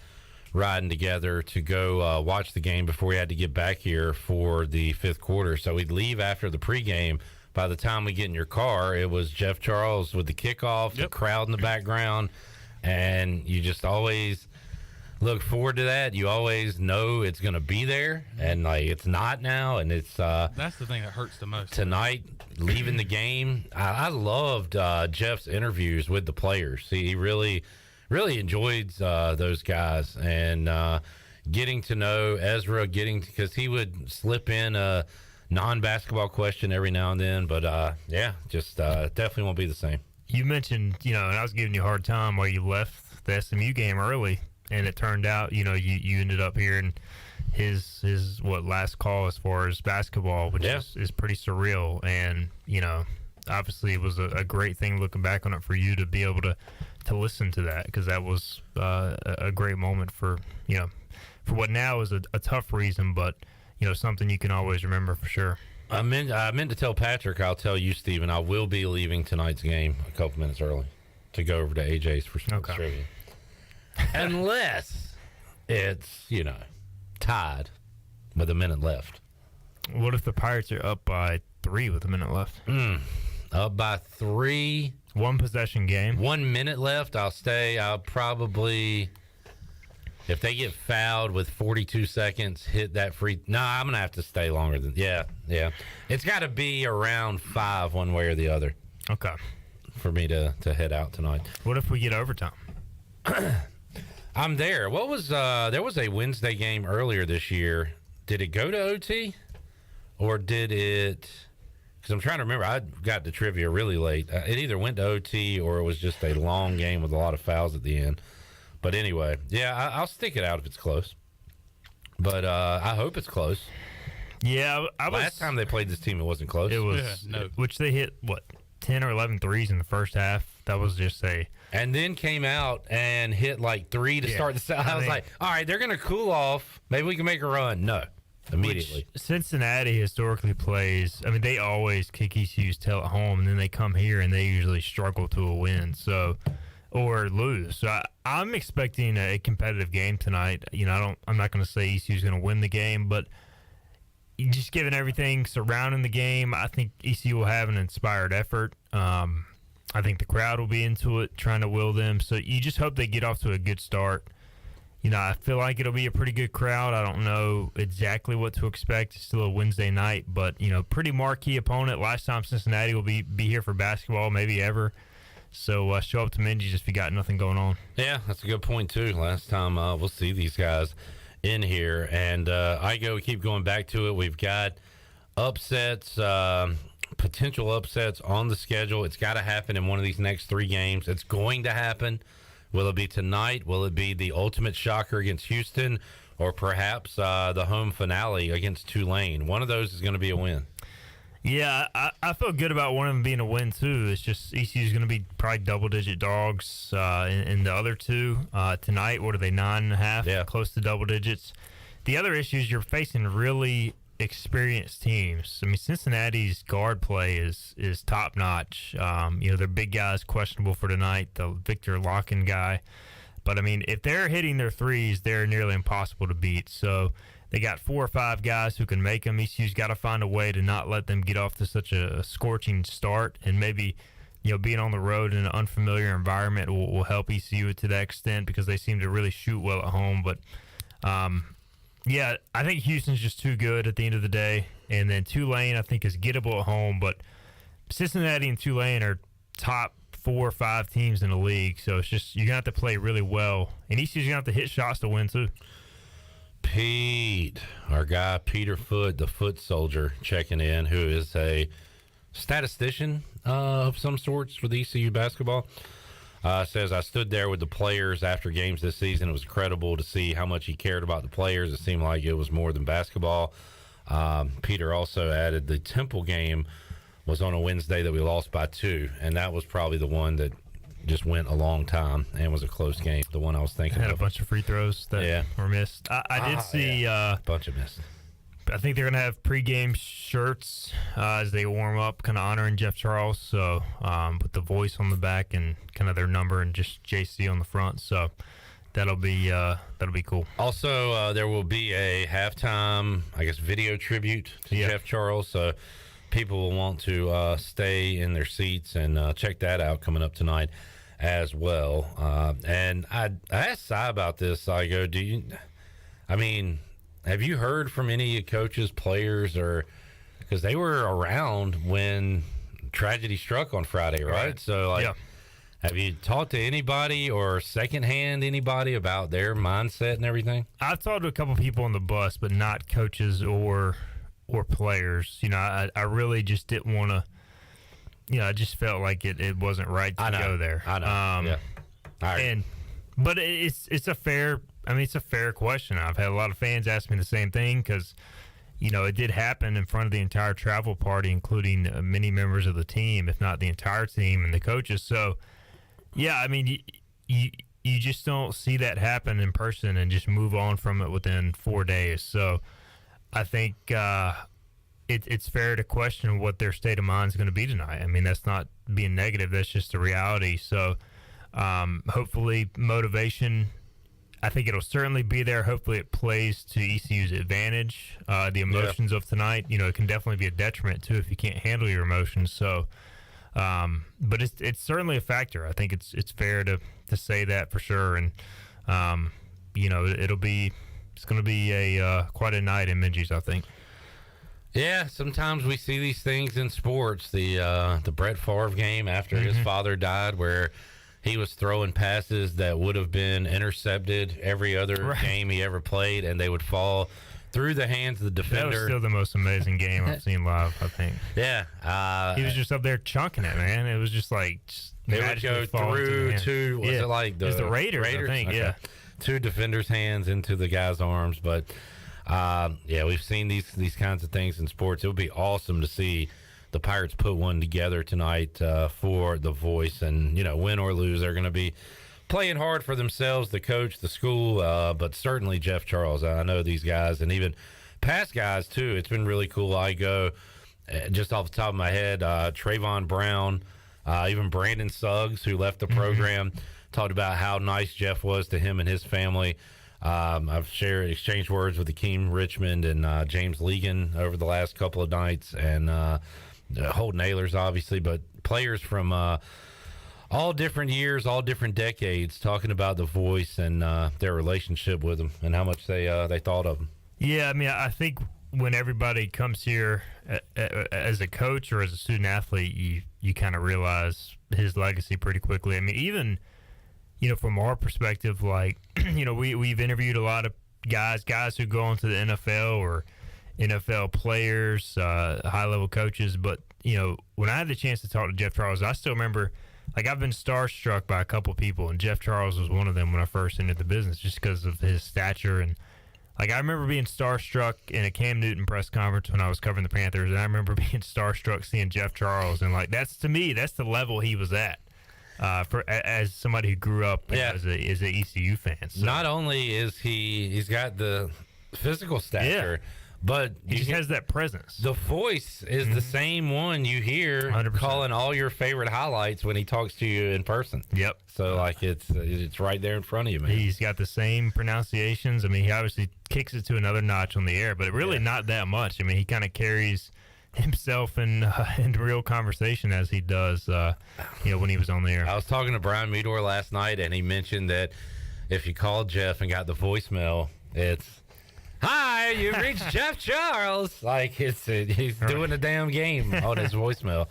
S3: riding together to go watch the game before we had to get back here for the fifth quarter. So we'd leave after the pregame. By the time we get in your car, it was Jeff Charles with the kickoff, the crowd in the background, and you just always look forward to that. You always know it's going to be there, and like it's not now, and it's
S11: that's the thing that hurts the most.
S3: Tonight, leaving the game, I loved Jeff's interviews with the players. He really enjoyed those guys, and getting to know Ezra, because he would slip in a non-basketball question every now and then, but definitely won't be the same.
S22: You mentioned, and I was giving you a hard time while you left the SMU game early, and it turned out, you ended up hearing his last call as far as basketball, which is pretty surreal. And obviously it was a great thing looking back on it for you to be able to listen to that, because that was a great moment for what now is a tough reason, but something you can always remember for sure.
S3: I meant to tell Patrick, I'll tell you, Stephen, I will be leaving tonight's game a couple minutes early to go over to AJ's for some trivia. Unless it's, tied with a minute left.
S22: What if the Pirates are up by 3 with a minute left?
S3: Up by 3.
S22: 1 possession game.
S3: 1 minute left. I'll stay. I'll probably, if they get fouled with 42 seconds, hit that free. No, I'm going to have to stay longer than. Yeah. It's got to be around 5 one way or the other.
S22: Okay.
S3: For me to head out tonight.
S22: What if we get overtime?
S3: I'm there. What was there was a Wednesday game earlier this year. Did it go to OT? Or did it, because I'm trying to remember, I got to trivia really late. It either went to OT or it was just a long game with a lot of fouls at the end. But anyway, yeah, I'll stick it out if it's close. But I hope it's close.
S22: Yeah,
S3: last time they played this team, it wasn't close.
S22: It was, which they hit, 10 or 11 threes in the first half. That was just
S3: and then came out and hit like 3 to start the set. I was like, all right, they're going to cool off. Maybe we can make a run. No. Immediately.
S22: Which Cincinnati historically plays, they always kick ECU's tail at home, and then they come here and they usually struggle to a win, or lose. So I'm expecting a competitive game tonight. I'm not going to say ECU's going to win the game, but just given everything surrounding the game, I think ECU will have an inspired effort. I think the crowd will be into it, trying to will them. So you just hope they get off to a good start. I feel like it'll be a pretty good crowd. I don't know exactly what to expect. It's still a Wednesday night, but, pretty marquee opponent. Last time Cincinnati will be here for basketball, maybe ever. So show up to Mindy's if you got nothing going on.
S3: Yeah, that's a good point, too. Last time we'll see these guys in here. And Igoe, we keep going back to it. We've got upsets, potential upsets on the schedule. It's got to happen in one of these next 3 games. It's going to happen. Will it be tonight? Will it be the ultimate shocker against Houston? Or perhaps the home finale against Tulane? One of those is going to be a win.
S22: Yeah, I feel good about one of them being a win, too. It's just ECU's going to be probably double-digit dogs in the other 2. Tonight, what are they, 9.5?
S3: Yeah.
S22: Close to double digits. The other issue is you're facing really experienced teams. Cincinnati's guard play is top notch. Their big guys questionable for tonight, the Victor Locken guy. But if they're hitting their threes, they're nearly impossible to beat. So they got 4 or 5 guys who can make them. ECU's got to find a way to not let them get off to such a scorching start, and maybe being on the road in an unfamiliar environment will help ECU to that extent, because they seem to really shoot well at home. But yeah, I think Houston's just too good at the end of the day. And then Tulane, I think, is gettable at home. But Cincinnati and Tulane are top 4 or 5 teams in the league. So it's just, you're going to have to play really well. And ECU's going to have to hit shots to win, too.
S3: Pete, our guy Peter Foote, the foot soldier, checking in, who is a statistician of some sorts for the ECU basketball. Says, I stood there with the players after games this season. It was incredible to see how much he cared about the players. It seemed like it was more than basketball. Peter also added the Temple game was on a Wednesday that we lost by 2, and that was probably the one that just went a long time and was a close game. The one I was thinking
S22: had
S3: of.
S22: A bunch of free throws that were missed. I did see
S3: a bunch of missed.
S22: I think they're going to have pregame shirts as they warm up, kind of honoring Jeff Charles. So with the voice on the back and kind of their number and just JC on the front. So that'll be cool.
S3: Also, there will be a halftime, video tribute to Jeff Charles. So people will want to stay in their seats and check that out coming up tonight as well. And I asked Cy about this. I go, have you heard from any coaches, players, or because they were around when tragedy struck on Friday, right? So, have you talked to anybody or secondhand anybody about their mindset and everything?
S22: I've talked to a couple people on the bus, but not coaches or players. I really just didn't want to. I just felt like it wasn't right to go there.
S3: I know.
S22: But it's a fair. It's a fair question. I've had a lot of fans ask me the same thing because, it did happen in front of the entire travel party, including many members of the team, if not the entire team and the coaches. So, yeah, I mean, you just don't see that happen in person and just move on from it within 4 days. So I think it's fair to question what their state of mind is going to be tonight. I mean, that's not being negative. That's just the reality. So hopefully motivation, I think it'll certainly be there. Hopefully it plays to ECU's advantage. The emotions of tonight, it can definitely be a detriment too if you can't handle your emotions. So, but it's certainly a factor. I think it's fair to say that for sure. And it's going to be a quite a night in Minges, I think.
S3: Yeah, sometimes we see these things in sports. The Brett Favre game after his father died, where he was throwing passes that would have been intercepted every other game he ever played, and they would fall through the hands of the defender.
S22: That was still the most amazing game I've seen live, I think.
S3: Yeah.
S22: He was just up there chunking it, man. It was just like...
S3: It would go through two, was it like
S22: the Raiders, I think,
S3: okay.
S22: Yeah.
S3: Two defenders' hands into the guy's arms. But, we've seen these kinds of things in sports. It would be awesome to see the Pirates put one together tonight for the Voice. And, win or lose, they're going to be playing hard for themselves, the coach, the school, but certainly Jeff Charles. I know these guys, and even past guys, too. It's been really cool. Igoe, just off the top of my head, Trayvon Brown, even Brandon Suggs, who left the program, talked about how nice Jeff was to him and his family. I've exchanged words with Akeem Richmond and James Legan over the last couple of nights, and Holden Ahlers, obviously, but players from all different years, all different decades, talking about the Voice and their relationship with them and how much they thought of them.
S22: Yeah, I mean, I think when everybody comes here as a coach or as a student athlete, you kind of realize his legacy pretty quickly. I mean, even, from our perspective, like, we've interviewed a lot of guys who go into the NFL or NFL players, high-level coaches. But, when I had the chance to talk to Jeff Charles, I still remember, like, I've been starstruck by a couple people, and Jeff Charles was one of them when I first entered the business just because of his stature. And, like, I remember being starstruck in a Cam Newton press conference when I was covering the Panthers, and I remember being starstruck seeing Jeff Charles. And, like, that's the level he was at. As somebody who grew up as a ECU fan. So.
S3: Not only is he's got the physical stature, but
S22: he just has that presence.
S3: The voice is the same one you hear 100%. Calling all your favorite highlights when he talks to you in person.
S22: Yep.
S3: So like it's right there in front of you, man.
S22: He's got the same pronunciations. I mean, he obviously kicks it to another notch on the air, but really not that much. I mean, he kind of carries himself in real conversation as he does, when he was on the air.
S3: I was talking to Brian Meador last night, and he mentioned that if you called Jeff and got the voicemail, it's, "Hi, you reached Jeff Charles." Like he's doing a damn game on his voicemail,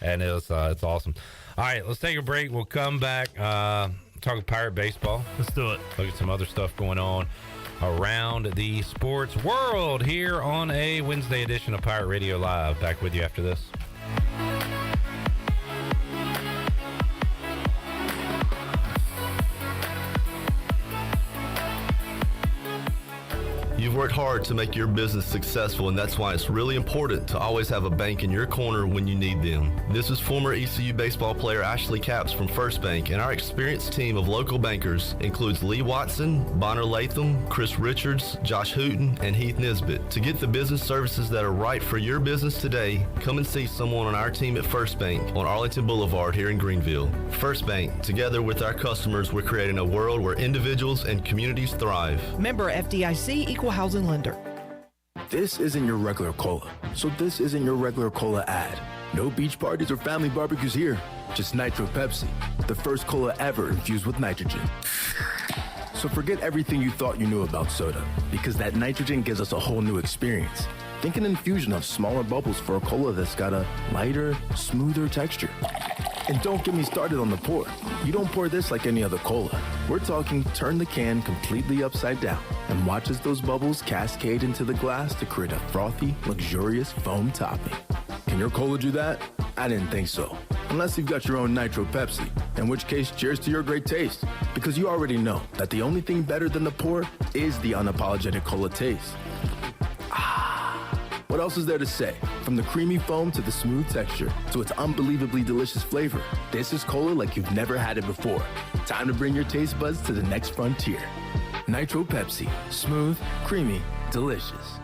S3: and it's awesome. All right, let's take a break. We'll come back, talk Pirate baseball.
S22: Let's do it.
S3: Look at some other stuff going on around the sports world here on a Wednesday edition of Pirate Radio Live. Back with you after this.
S9: You've worked hard to make your business successful, and that's why it's really important to always have a bank in your corner when you need them. This is former ECU baseball player Ashley Capps from First Bank, and our experienced team of local bankers includes Lee Watson, Bonner Latham, Chris Richards, Josh Hooten, and Heath Nisbet. To get the business services that are right for your business today, come and see someone on our team at First Bank on Arlington Boulevard here in Greenville. First Bank, together with our customers, we're creating a world where individuals and communities thrive.
S10: Member FDIC, Equal Housing Lender.
S12: This isn't your regular cola, so this isn't your regular cola ad. No beach parties or family barbecues here, just Nitro Pepsi, the first cola ever infused with nitrogen. So forget everything you thought you knew about soda, because that nitrogen gives us a whole new experience. Think an infusion of smaller bubbles for a cola that's got a lighter, smoother texture. And don't get me started on the pour. You don't pour this like any other cola. We're talking turn the can completely upside down and watch as those bubbles cascade into the glass to create a frothy, luxurious foam topping. Can your cola do that? I didn't think so. Unless you've got your own Nitro Pepsi, in which case cheers to your great taste. Because you already know that the only thing better than the pour is the unapologetic cola taste. What else is there to say? From the creamy foam to the smooth texture to its unbelievably delicious flavor, this is cola like you've never had it before. Time to bring your taste buds to the next frontier. Nitro Pepsi. Smooth, creamy, delicious.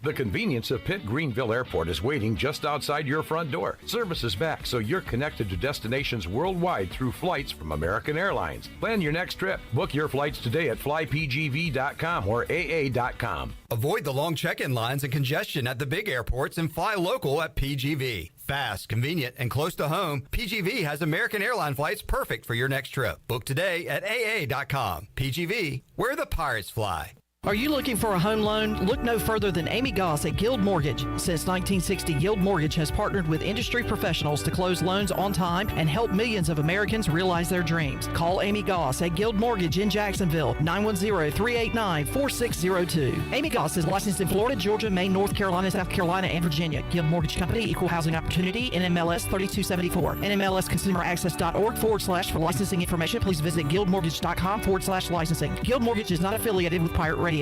S8: The convenience of Pitt Greenville Airport is waiting just outside your front door. Service is back, so you're connected to destinations worldwide through flights from American Airlines. Plan your next trip. Book your flights today at flypgv.com or aa.com.
S21: Avoid the long check-in lines and congestion at the big airports and fly local at PGV. Fast, convenient, and close to home, PGV has American Airline flights perfect for your next trip. Book today at aa.com. PGV, where the pirates fly.
S10: Are you looking for a home loan? Look no further than Amy Goss at Guild Mortgage. Since 1960, Guild Mortgage has partnered with industry professionals to close loans on time and help millions of Americans realize their dreams. Call Amy Goss at Guild Mortgage in Jacksonville, 910-389-4602. Amy Goss is licensed in Florida, Georgia, Maine, North Carolina, South Carolina, and Virginia. Guild Mortgage Company, Equal Housing Opportunity, NMLS 3274. NMLSconsumeraccess.org/for licensing information. Please visit guildmortgage.com/licensing. Guild Mortgage is not affiliated with Pirate Radio.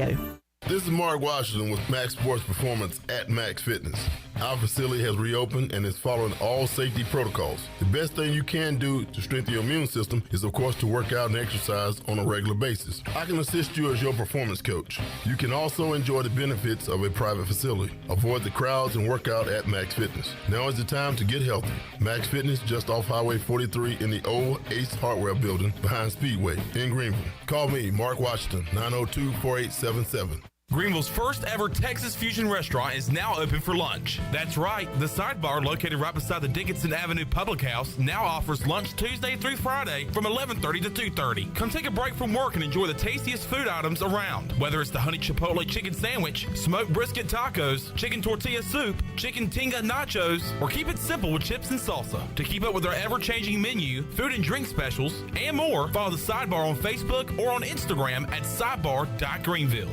S23: This is Mark Washington with Max Sports Performance at Max Fitness. Our facility has reopened and is following all safety protocols. The best thing you can do to strengthen your immune system is, of course, to work out and exercise on a regular basis. I can assist you as your performance coach. You can also enjoy the benefits of a private facility. Avoid the crowds and work out at Max Fitness. Now is the time to get healthy. Max Fitness, just off Highway 43 in the old Ace Hardware building behind Speedway in Greenville. Call me, Mark Washington, 902-4877.
S24: Greenville's first ever Texas Fusion restaurant is now open for lunch. That's right, the Sidebar, located right beside the Dickinson Avenue Public House, now offers lunch Tuesday through Friday from 11:30 to 2:30. Come take a break from work and enjoy the tastiest food items around. Whether it's the honey chipotle chicken sandwich, smoked brisket tacos, chicken tortilla soup, chicken tinga nachos, or keep it simple with chips and salsa. To keep up with our ever-changing menu, food and drink specials, and more, follow the Sidebar on Facebook or on Instagram at sidebar.greenville.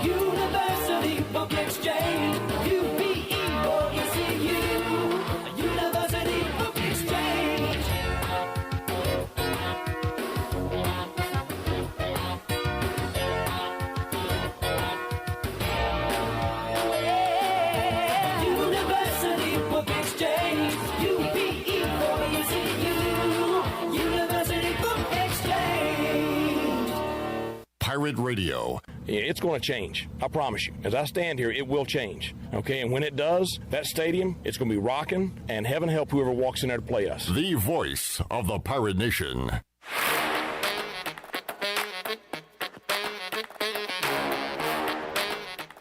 S4: University Book Exchange, UPE-ECU, University Book Exchange. University Book Exchange, UPE-ECU, University Book Exchange.
S6: Pirate Radio.
S25: It's going to change. I promise you. As I stand here, it will change. Okay, and when it does, that stadium, it's going to be rocking, and heaven help whoever walks in there to play us.
S6: The voice of the Pirate Nation.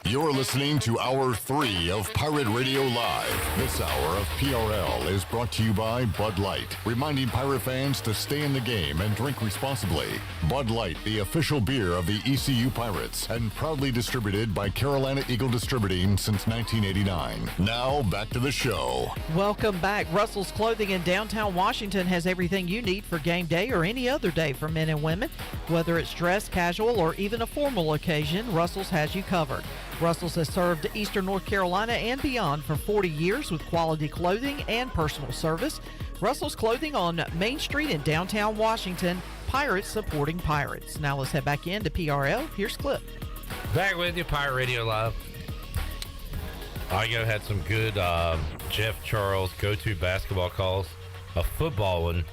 S6: You're listening to Hour 3 of Pirate Radio Live. This hour of PRL is brought to you by Bud Light, reminding Pirate fans to stay in the game and drink responsibly. Bud Light, the official beer of the ECU Pirates, and proudly distributed by Carolina Eagle Distributing since 1989. Now, back to the show.
S10: Welcome back. Russell's Clothing in downtown Washington has everything you need for game day or any other day for men and women. Whether it's dress, casual, or even a formal occasion, Russell's has you covered. Russell's has served Eastern North Carolina and beyond for 40 years with quality clothing and personal service. Russell's Clothing on Main Street in downtown Washington. Pirates supporting Pirates. Now let's head back into PRL. Here's Clip.
S3: Back with you, Pirate Radio Live. Igoe had some good Jeff Charles go-to basketball calls. A football one,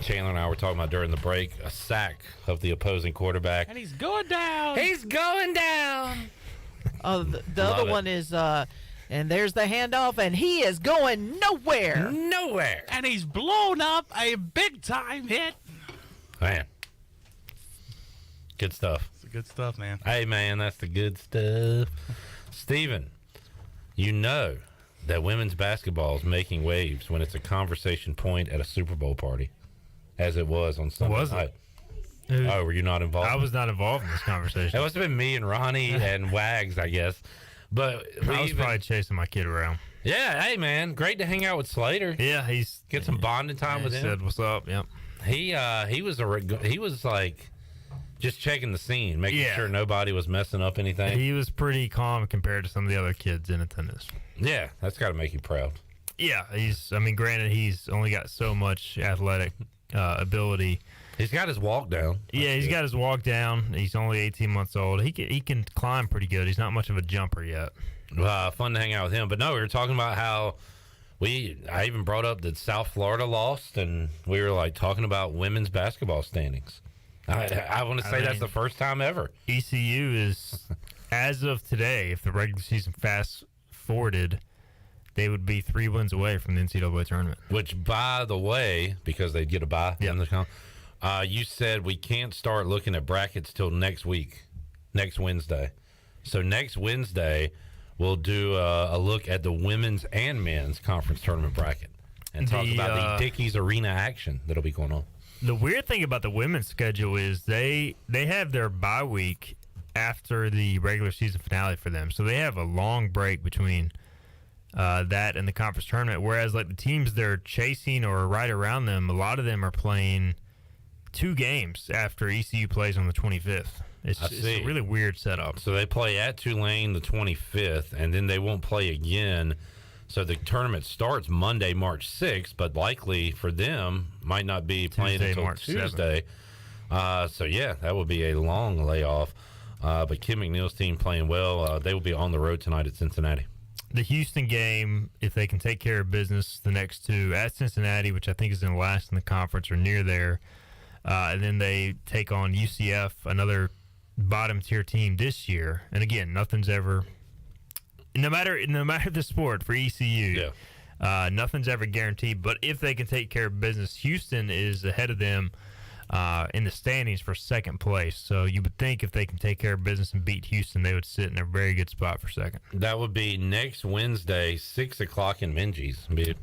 S3: Chandler and I were talking about during the break, a sack of the opposing quarterback.
S11: And he's going down.
S3: He's going down.
S10: The other one is, and there's the handoff, and he is going nowhere.
S3: Nowhere.
S11: And he's blown up a big-time hit.
S3: Man. Good stuff.
S11: It's good stuff, man.
S3: Hey, man, that's the good stuff. Steven, you know that women's basketball is making waves when it's a conversation point at a Super Bowl party, as it was on Sunday night. Oh, were you not involved?
S22: I was not involved in this conversation.
S3: It must have been me and Ronnie and Wags, I guess. But
S22: I was probably chasing my kid around.
S3: Yeah, hey, man, great to hang out with Slater.
S22: Yeah,
S3: get some bonding time with him.
S22: Said what's up. Yep.
S3: He was like just checking the scene, making sure nobody was messing up anything.
S22: He was pretty calm compared to some of the other kids in attendance.
S3: Yeah, that's got to make you proud.
S22: Yeah, granted, he's only got so much athletic ability.
S3: He's got his walk down.
S22: He's got his walk down. He's only 18 months old. He can climb pretty good. He's not much of a jumper yet.
S3: Fun to hang out with him. But no, we were talking about how I even brought up that South Florida lost, and we were like talking about women's basketball standings. I want to say that's the first time ever.
S22: ECU is, as of today, if the regular season fast forwarded, they would be 3 wins away from the NCAA tournament.
S3: Which, by the way, because they'd get a bye, you said we can't start looking at brackets till next week, next Wednesday. So next Wednesday, we'll do a look at the women's and men's conference tournament bracket and talk about the Dickies Arena action that'll be going on.
S22: The weird thing about the women's schedule is they have their bye week after the regular season finale for them. So they have a long break between that and the conference tournament, whereas like the teams they're chasing or right around them, a lot of them are playing 2 games after ECU plays on the 25th. It's a really weird setup.
S3: So they play at Tulane the 25th, and then they won't play again. So the tournament starts Monday, March 6th, but likely for them might not be playing until
S22: March
S3: Tuesday. So, yeah, that would be a long layoff. But Kim McNeil's team playing well. They will be on the road tonight at Cincinnati.
S22: The Houston game, if they can take care of business, the next 2 at Cincinnati, which I think is in last in the conference or near there. And then they take on UCF, another bottom-tier team this year. And, again, nothing's ever – no matter the sport for ECU, nothing's ever guaranteed. But if they can take care of business, Houston is ahead of them in the standings for second place. So you would think if they can take care of business and beat Houston, they would sit in a very good spot for second.
S3: That would be next Wednesday, 6 o'clock in Minges.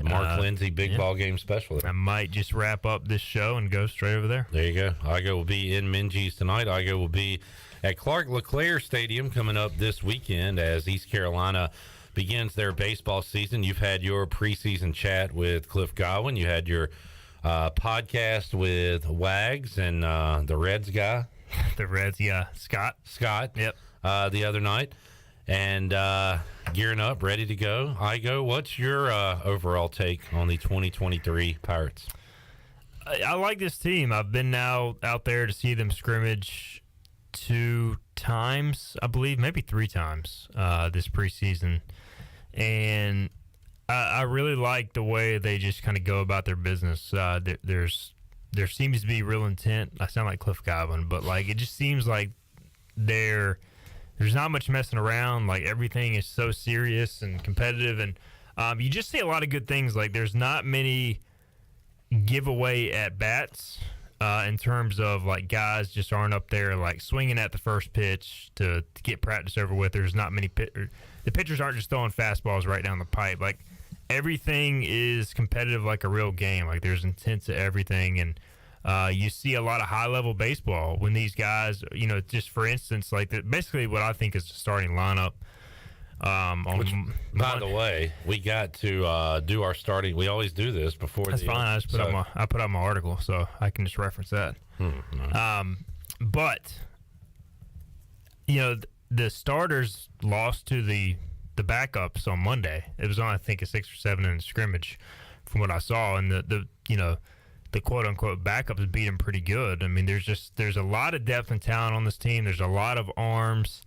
S3: Mark Lindsay big ball game special.
S22: I might just wrap up this show and go straight over there.
S3: There you go. Igoe will be in Minges tonight. Igoe will be at Clark LeClaire Stadium coming up this weekend as East Carolina begins their baseball season. You've had your preseason chat with Cliff Godwin. You had your podcast with Wags and the Reds guy.
S22: The Reds, yeah. Scott.
S3: Yep. The other night. And gearing up, ready to go. Igoe, what's your overall take on the 2023 Pirates?
S22: I like this team. I've been now out there to see them scrimmage 2 times, I believe, maybe 3 times this preseason. And I really like the way they just kind of go about their business. There seems to be real intent. I sound like Cliff Godwin, but like it just seems like there's not much messing around. Like everything is so serious and competitive, and you just see a lot of good things. Like there's not many giveaway at bats in terms of like guys just aren't up there like swinging at the first pitch to get practice over with. There's not many the pitchers aren't just throwing fastballs right down the pipe. Like everything is competitive like a real game. Like there's intent to everything, and you see a lot of high-level baseball when these guys, just for instance, like basically what I think is the starting lineup.
S3: By the way, we got to do our starting. We always do this before.
S22: That's fine. I just put out my article, so I can just reference that. But the starters lost to the backups on Monday. It was on, I think, a 6 or 7 in scrimmage, from what I saw, and the quote-unquote backups beat him pretty good. I mean, there's a lot of depth and talent on this team. There's a lot of arms.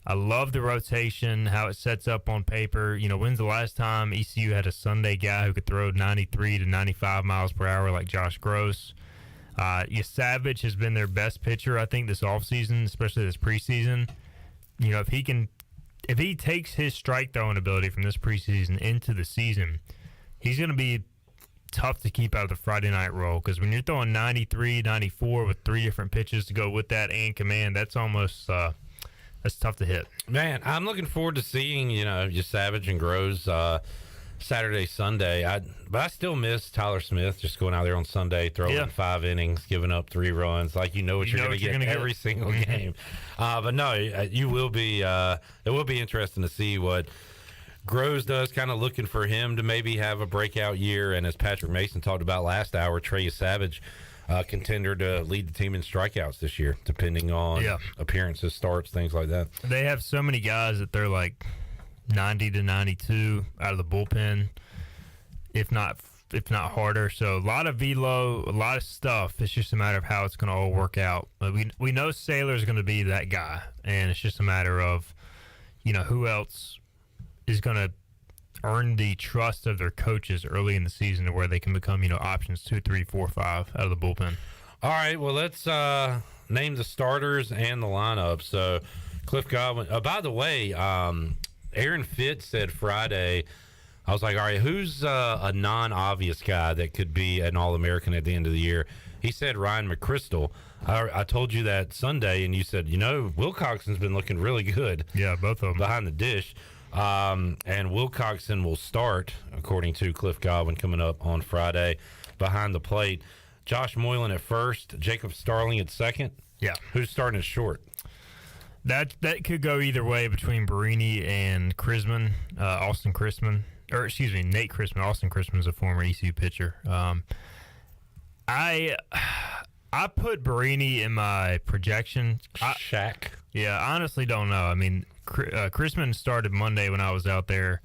S22: I love the rotation, how it sets up on paper. When's the last time ECU had a Sunday guy who could throw 93 to 95 miles per hour like Josh Gross? Savage has been their best pitcher, I think, this offseason, especially this preseason. If he takes his strike throwing ability from this preseason into the season, he's going to be tough to keep out of the Friday night roll, because when you're throwing 93, 94 with 3 different pitches to go with that and command, that's almost that's tough to hit.
S3: Man, I'm looking forward to seeing just Savage and Groves Saturday, Sunday. But I still miss Tyler Smith just going out there on Sunday, throwing 5 innings, giving up 3 runs. Like what you're going to get every single game. But no, you will be. It will be interesting to see what Groves does. Kind of looking for him to maybe have a breakout year, and as Patrick Mason talked about last hour, Trey Savage, contender to lead the team in strikeouts this year, depending on appearances, starts, things like that.
S22: They have so many guys that they're like 90 to 92 out of the bullpen, if not if not harder. So a lot of velo, a lot of stuff. It's just a matter of how it's going to all work out. But we know Saylor's going to be that guy, and it's just a matter of, who else is going to earn the trust of their coaches early in the season to where they can become, options 2, 3, 4, 5 out of the bullpen.
S3: All right, well, let's name the starters and the lineup. So Cliff Godwin. By the way, Aaron Fitz said Friday, I was like, all right, who's a non-obvious guy that could be an All-American at the end of the year? He said Ryan McChrystal. I told you that Sunday, and you said, Wilcoxon's been looking really good.
S22: Yeah, both of them.
S3: Behind the dish. And Wilcoxon will start, according to Cliff Godwin, coming up on Friday behind the plate. Josh Moylan at first, Jacob Starling at second.
S22: Yeah.
S3: Who's starting at short?
S22: That could go either way between Barini and Nate Chrisman. Austin Chrisman's a former ECU pitcher. I put Barini in my projection.
S3: Shaq.
S22: Yeah, I honestly don't know. I mean, Chrisman started Monday when I was out there,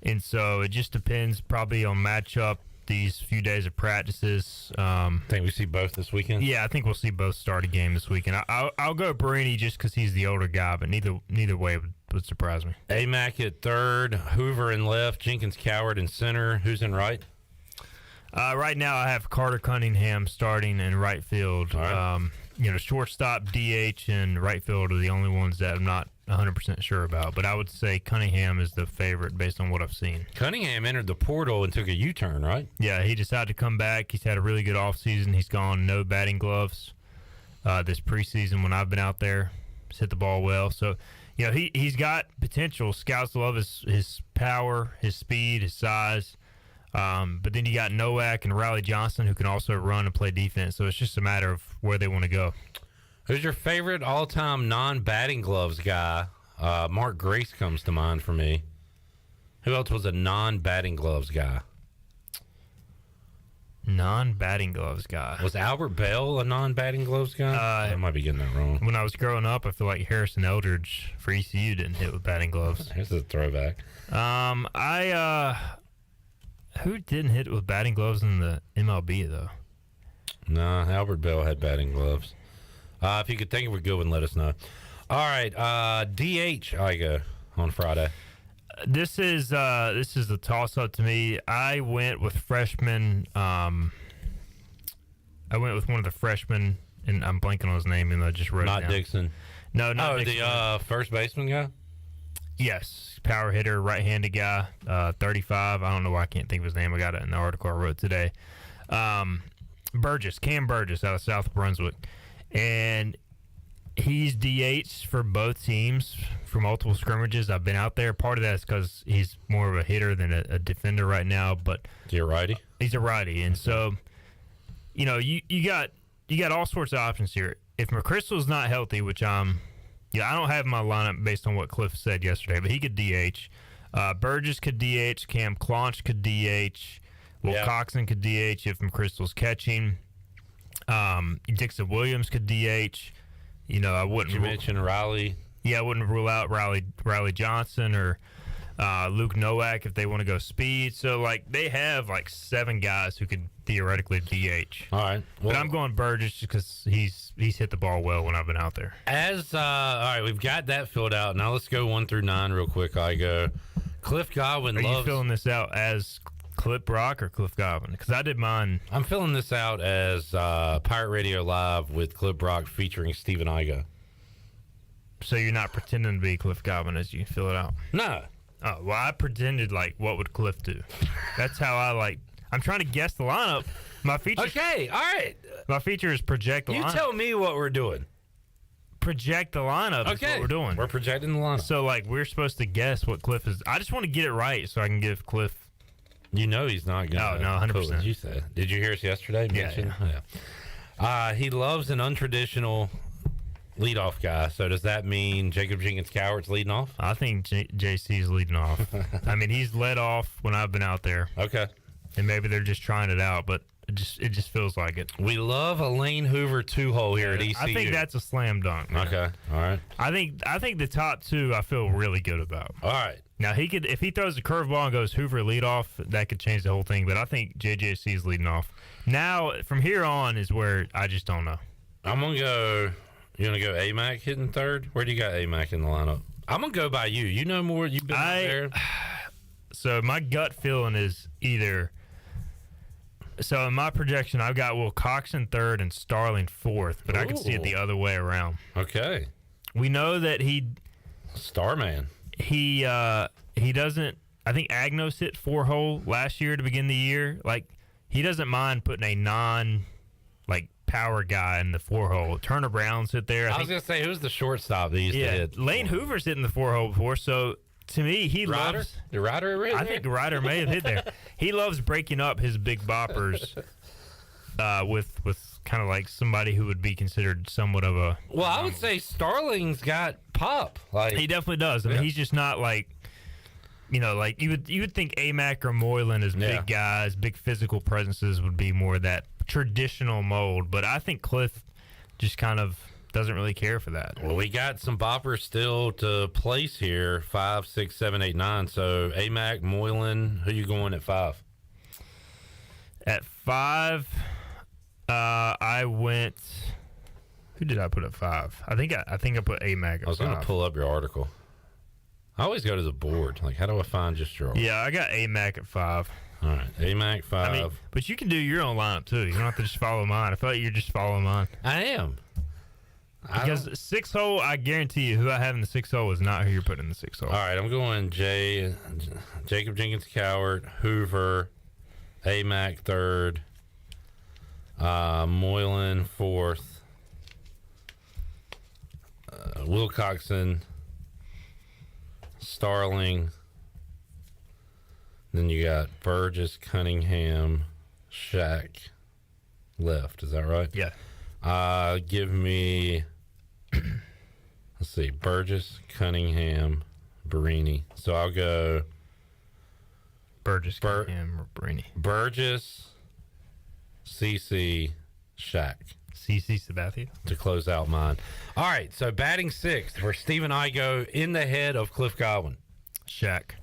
S22: and so it just depends probably on matchup. These few days of practices.
S3: Think we see both this weekend?
S22: Yeah, I think we'll see both start a game this weekend. I'll go Barini just because he's the older guy, but neither way would surprise me.
S3: Amack at third, Hoover in left, Jenkins Coward in center. Who's in right?
S22: Right now I have Carter Cunningham starting in right field.
S3: Right.
S22: Shortstop, DH, and right field are the only ones that I'm not 100% sure about, but I would say Cunningham is the favorite based on what I've seen.
S3: Cunningham entered the portal and took a U-turn, right?
S22: Yeah, he decided to come back. He's had a really good offseason. He's gone no batting gloves this preseason when I've been out there. He's hit the ball well. So, he's got potential. Scouts love his power, his speed, his size. But then you got Nowak and Riley Johnson who can also run and play defense. So it's just a matter of where they want to go.
S3: Who's your favorite all-time non-batting gloves guy? Mark Grace comes to mind for me. Who else was a non-batting gloves guy?
S22: Non-batting gloves guy.
S3: Was Albert Bell a non-batting gloves guy? I might be getting that wrong.
S22: When I was growing up, I feel like Harrison Eldridge for ECU didn't hit with batting gloves.
S3: Here's a throwback.
S22: Who didn't hit with batting gloves in the MLB, though?
S3: No, Albert Bell had batting gloves. If you could think of a good one, let us know. All right, DH Igoe on Friday.
S22: This is a toss-up to me. I went with freshman. I went with one of the freshmen, and I'm blanking on his name, and I just wrote it down.
S3: Not Dixon.
S22: No, not Dixon.
S3: The first baseman guy?
S22: Yes, power hitter, right-handed guy, 35. I don't know why I can't think of his name. I got it in the article I wrote today. Cam Burgess out of South Brunswick. And he's DH for both teams for multiple scrimmages. I've been out there. Part of that is because he's more of a hitter than a defender right now. But
S3: is he a righty?
S22: He's a righty, and so you got all sorts of options here. If McChrystal's not healthy, which I don't have my lineup based on what Cliff said yesterday, but he could DH. Burgess could DH. Cam Clonch could DH. Wilcoxon could DH if McChrystal's catching. Dixon Williams could DH. I wouldn't.
S3: You mentioned Riley.
S22: Yeah, I wouldn't rule out Riley Johnson or Luke Nowak if they want to go speed. So they have 7 guys who could theoretically DH.
S3: All right,
S22: but I'm going Burgess just because he's hit the ball well when I've been out there.
S3: All right, we've got that filled out. Now let's go 1 through 9 real quick. Cliff Godwin.
S22: Are you filling this out as Clip Brock or Cliff Godwin? Because I did mine.
S3: I'm filling this out as Pirate Radio Live with Clip Brock featuring Stephen Igoe.
S22: So you're not pretending to be Cliff Godwin as you fill it out?
S3: No.
S22: Oh, well, I pretended what would Cliff do? That's how I'm trying to guess the lineup. My feature.
S3: Okay, all right.
S22: My feature is project the lineup.
S3: You tell me what we're doing.
S22: Project the lineup is what we're doing.
S3: We're projecting the lineup.
S22: So, we're supposed to guess what Cliff is. I just want to get it right so I can give Cliff.
S3: He's not going to.
S22: Oh, no, 100%.
S3: What you said. Did you hear us yesterday? Yeah. He loves an untraditional leadoff guy. So does that mean Jacob Jenkins Coward's leading off?
S22: I think JC's leading off. I mean, he's led off when I've been out there.
S3: Okay.
S22: And maybe they're just trying it out, but it just feels like it.
S3: We love a Lane Hoover 2-hole here at ECU.
S22: I think that's a slam dunk. Man.
S3: Okay. All right.
S22: I think the top 2 I feel really good about.
S3: All right.
S22: Now, if he throws a curveball and goes Hoover leadoff, that could change the whole thing. But I think JJC is leading off. Now, from here on is where I just don't know.
S3: I'm going to go – you want to go AMAC hitting third? Where do you got AMAC in the lineup? I'm going to go by you. You know more. You've been there.
S22: So, my gut feeling is either – so, in my projection, I've got Will Cox in third and Starling fourth, but I can see it the other way around.
S3: Okay.
S22: We know that
S3: Starman.
S22: He doesn't. I think Agnos hit 4-hole last year to begin the year. Like, he doesn't mind putting a power guy in the 4-hole. Turner Brown's hit there.
S3: I was going to say, who's the shortstop that used to hit?
S22: Lane Hoover's hitting the 4-hole before. So to me, he loves
S3: the Ryder.
S22: I think Ryder may have hit there. He loves breaking up his big boppers with kind of like somebody who would be considered somewhat of a.
S3: Well, I would say Starling's got pop. Like
S22: he definitely does. I mean, he's just not like, like you would think AMAC or Moylan as big guys, big physical presences would be more that traditional mold. But I think Cliff just kind of doesn't really care for that.
S3: Well, we got some boppers still to place here: 5, 6, 7, 8, 9. So AMAC, Moylan, who you going at 5?
S22: At 5. I went. Who did I put at 5? I think I put AMAC at 5.
S3: I was going to pull up your article. I always go to the board. Like, how do I find just your?
S22: Yeah, I got AMAC at 5.
S3: All right, AMAC 5.
S22: I mean, but you can do your own lineup too. You don't have to just follow mine. I feel like you're just following mine.
S3: I am.
S22: Because 6-hole, I guarantee you, who I have in the 6-hole is not who you're putting in the 6-hole.
S3: All right, I'm going Jacob Jenkins Cowart, Hoover, AMAC third. Moylan fourth, Wilcoxon, Starling, then you got Burgess, Cunningham, Shack left. Is that right?
S22: Yeah.
S3: Give me, let's see, Burgess, Cunningham, Barini. So I'll go
S22: Burgess, Cunningham, or Barini.
S3: Burgess, CC, Shack.
S22: CC Sabathia.
S3: To close out mine. All right, so batting sixth for Stephen Igoe in the head of Cliff Godwin.
S22: Shack.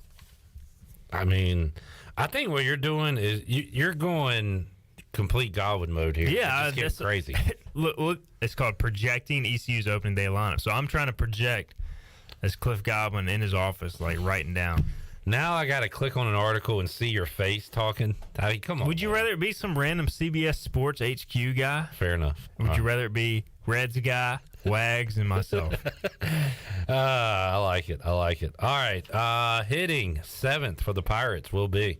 S3: I mean, I think what you're doing is you're going complete Godwin mode here.
S22: Yeah,
S3: that's crazy.
S22: Look, it's called projecting ECU's opening day lineup. So I'm trying to project as Cliff Godwin in his office, like writing down.
S3: Now I got to click on an article and see your face talking. I mean, come on.
S22: Would you rather it be some random CBS Sports HQ guy?
S3: Fair enough.
S22: Would you rather it be Reds guy, Wags, and myself?
S3: I like it. All right. Hitting seventh for the Pirates will be.